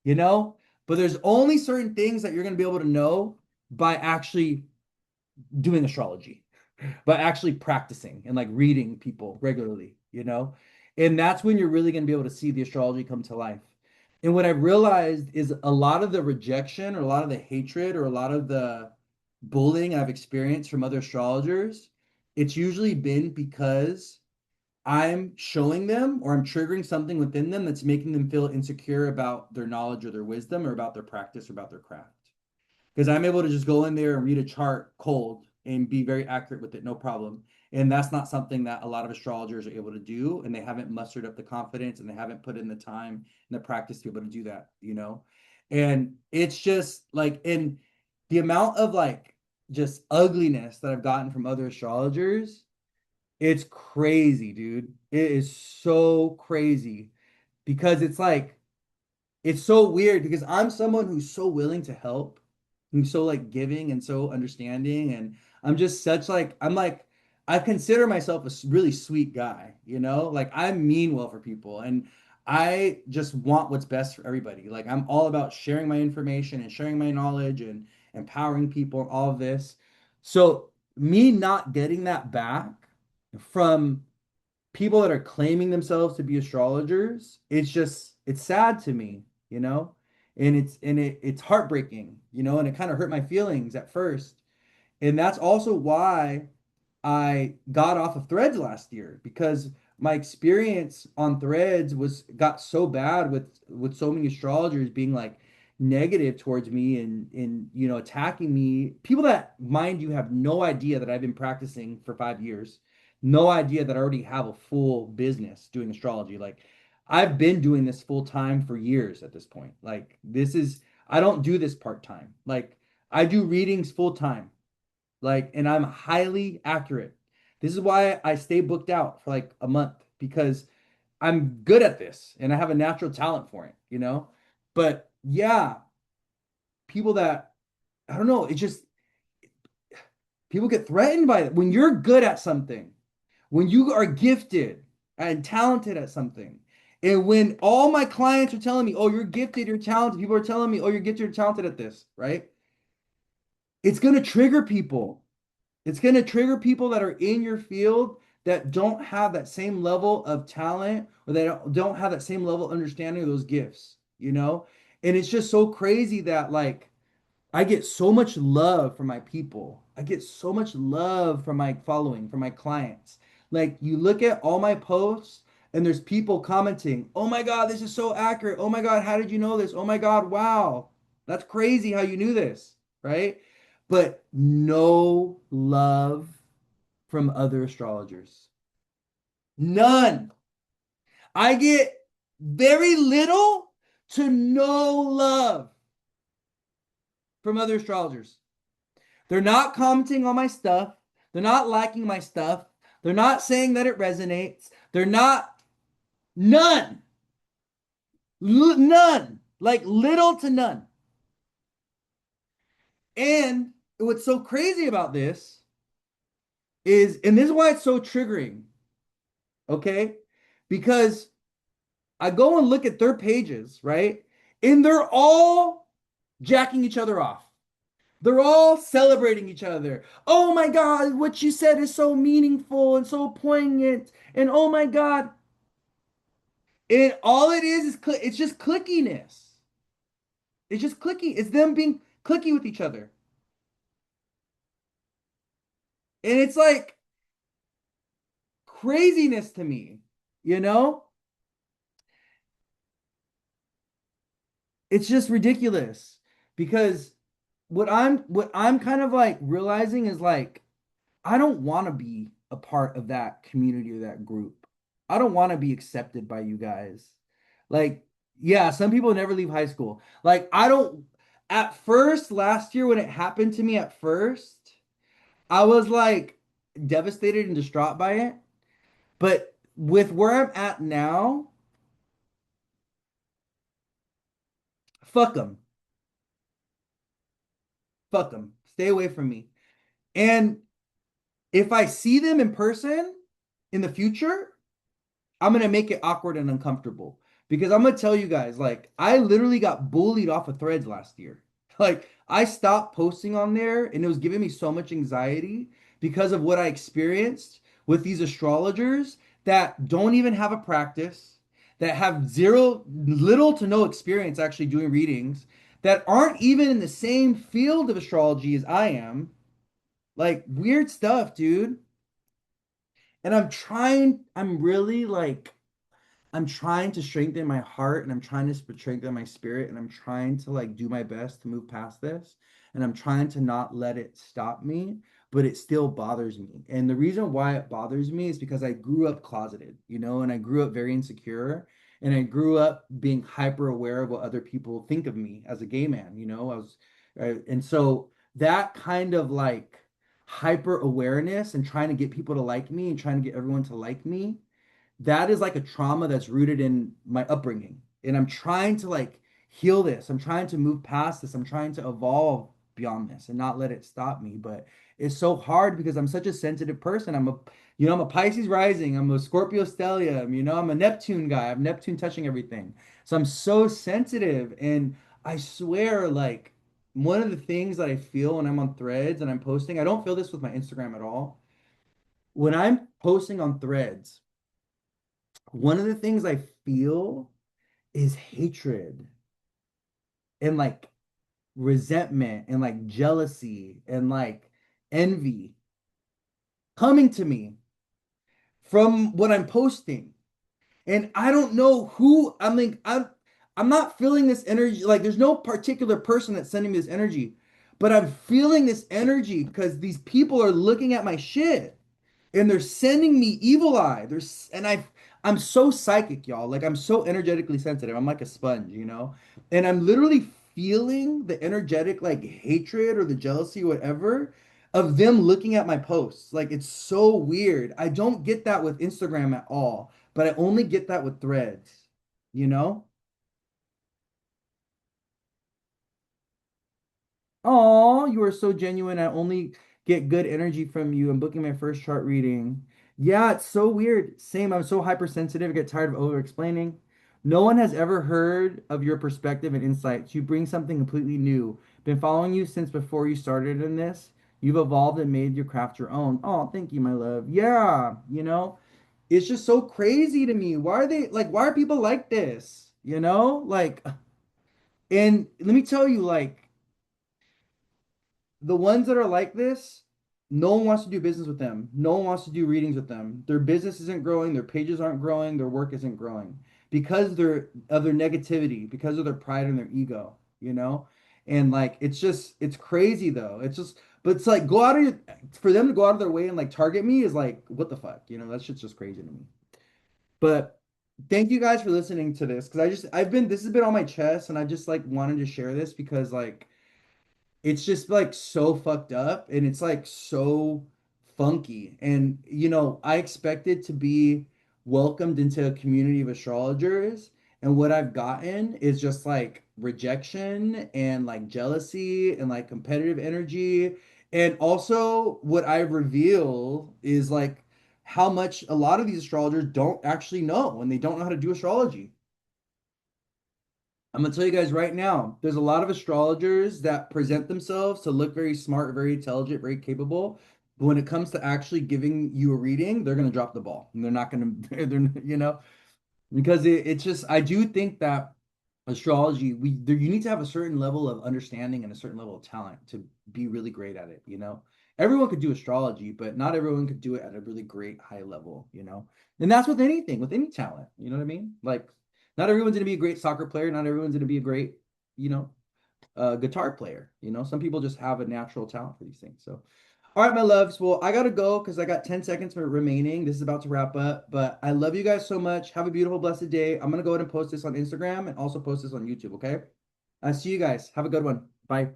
you know? But there's only certain things that you're going to be able to know by actually doing astrology, by actually practicing and like reading people regularly, you know? And that's when you're really going to be able to see the astrology come to life. And what I realized is a lot of the rejection or a lot of the hatred or a lot of the bullying I've experienced from other astrologers, it's usually been because I'm showing them or I'm triggering something within them that's making them feel insecure about their knowledge or their wisdom or about their practice or about their craft. Because I'm able to just go in there and read a chart cold and be very accurate with it, no problem. And that's not something that a lot of astrologers are able to do, and they haven't mustered up the confidence and they haven't put in the time and the practice to be able to do that, you know? And it's just like, in the amount of like just ugliness that I've gotten from other astrologers, it's crazy, dude. It is so crazy because it's like, it's so weird because I'm someone who's so willing to help, who's so like giving and so understanding. And I'm just such like, I'm like, I consider myself a really sweet guy, you know? Like I mean well for people and I just want what's best for everybody. Like I'm all about sharing my information and sharing my knowledge and empowering people and all of this. So me not getting that back from people that are claiming themselves to be astrologers, it's just it's sad to me, you know? And it's heartbreaking, you know, and it kind of hurt my feelings at first. And that's also why I got off of Threads last year because my experience on Threads was got so bad with so many astrologers being like negative towards me and you know attacking me. People that mind you have no idea that I've been practicing for 5 years, no idea that I already have a full business doing astrology. Like I've been doing this full time for years at this point. Like this is I don't do this part time. Like I do readings full time like, and I'm highly accurate. This is why I stay booked out for like a month because I'm good at this and I have a natural talent for it, you know? But yeah, people that I don't know, it just people get threatened by it. When you're good at something, when you are gifted and talented at something, and when all my clients are telling me, oh, you're gifted, you're talented, people are telling me, oh, you're gifted, you're talented at this, right? It's gonna trigger people. It's going to trigger people that are in your field that don't have that same level of talent or they don't have that same level of understanding of those gifts, you know? And it's just so crazy that like I get so much love from my people. I get so much love from my following, from my clients. Like you look at all my posts and there's people commenting, "Oh my God, this is so accurate. Oh my God, how did you know this? Oh my God, wow. That's crazy how you knew this." Right? But no love from other astrologers. None. I get very little to no love from other astrologers. They're not commenting on my stuff. They're not liking my stuff. They're not saying that it resonates. They're not, none, none, like little to none. And what's so crazy about this is, and this is why it's so triggering, okay? Because I go and look at their pages, right? And they're all jacking each other off. They're all celebrating each other. Oh my God, what you said is so meaningful and so poignant. And oh my God. And all it is it's just clickiness. It's just clicky. It's them being clicky with each other. And it's like craziness to me, you know? It's just ridiculous because what I'm kind of like realizing is like I don't want to be a part of that community or that group. I don't want to be accepted by you guys. Like, yeah, some people never leave high school. Like, I don't, at first, last year when it happened to me at first, I was like devastated and distraught by it. But with where I'm at now, fuck them. Fuck them. Stay away from me. And if I see them in person in the future, I'm gonna make it awkward and uncomfortable because I'm gonna tell you guys, like, I literally got bullied off of Threads last year. Like, I stopped posting on there and it was giving me so much anxiety because of what I experienced with these astrologers that don't even have a practice, that have little to no experience actually doing readings, that aren't even in the same field of astrology as I am. Like, weird stuff, dude. And I'm really like, I'm trying to strengthen my heart and I'm trying to strengthen my spirit and I'm trying to like do my best to move past this and I'm trying to not let it stop me, but it still bothers me. And the reason why it bothers me is because I grew up closeted, and I grew up very insecure and I grew up being hyper aware of what other people think of me as a gay man, and so that kind of like hyper awareness and trying to get people to like me and trying to get everyone to like me, that is like a trauma that's rooted in my upbringing. And I'm trying to like heal this. I'm trying to move past this. I'm trying to evolve beyond this and not let it stop me. But it's so hard because I'm such a sensitive person. I'm a Pisces rising. I'm a Scorpio stellium. I'm a Neptune guy. I'm Neptune touching everything. So I'm so sensitive. And I swear, like, one of the things that I feel when I'm on threads and I'm posting, I don't feel this with my Instagram at all. When I'm posting on threads, one of the things I feel is hatred and like resentment and like jealousy and like envy coming to me from what I'm posting. And I don't know who I'm not feeling this energy. Like there's no particular person that's sending me this energy, but I'm feeling this energy because these people are looking at my shit and they're sending me evil eye. I'm so psychic, y'all. Like I'm so energetically sensitive. I'm like a sponge. And I'm literally feeling the energetic like hatred or the jealousy, whatever, of them looking at my posts. Like it's so weird. I don't get that with Instagram at all, but I only get that with threads, you know? Oh, you are so genuine. I only get good energy from you. I'm booking my first chart reading. Yeah, it's so weird. Same. I'm so hypersensitive. I get tired of over explaining. No one has ever heard of your perspective and insights. You bring something completely new. Been following you since before you started in this. You've evolved and made your craft your own. Oh, thank you, my love. Yeah, it's just so crazy to me. Why are people like this? Like, and let me tell you, like, the ones that are like this, no one wants to do business with them. No one wants to do readings with them. Their business isn't growing, their pages aren't growing, their work isn't growing because of their negativity, because of their pride and their ego. And like it's crazy though. But it's like for them to go out of their way and like target me is like what the fuck, that shit's just crazy to me. But thank you guys for listening to this because this has been on my chest and I just like wanted to share this because like it's just like so fucked up and it's like so funky. And you know, I expected to be welcomed into a community of astrologers, and what I've gotten is just like rejection and like jealousy and like competitive energy. And also what I reveal is like how much a lot of these astrologers don't actually know, and they don't know how to do astrology. I'm gonna tell you guys right now, there's a lot of astrologers that present themselves to look very smart, very intelligent, very capable. But when it comes to actually giving you a reading, they're gonna drop the ball. And they're not gonna, you know, because it's just, I do think that astrology, you need to have a certain level of understanding and a certain level of talent to be really great at it, you know. Everyone could do astrology, but not everyone could do it at a really great high level, you know. And that's with anything, with any talent, you know what I mean? Like, not everyone's gonna be a great soccer player, not everyone's gonna be a great, you know, guitar player, you know. Some people just have a natural talent for these things. So all right, my loves. Well, I gotta go because I got 10 seconds remaining. This is about to wrap up, but I love you guys so much. Have a beautiful, blessed day. I'm gonna go ahead and post this on Instagram and also post this on YouTube, okay? I see you guys. Have a good one. Bye.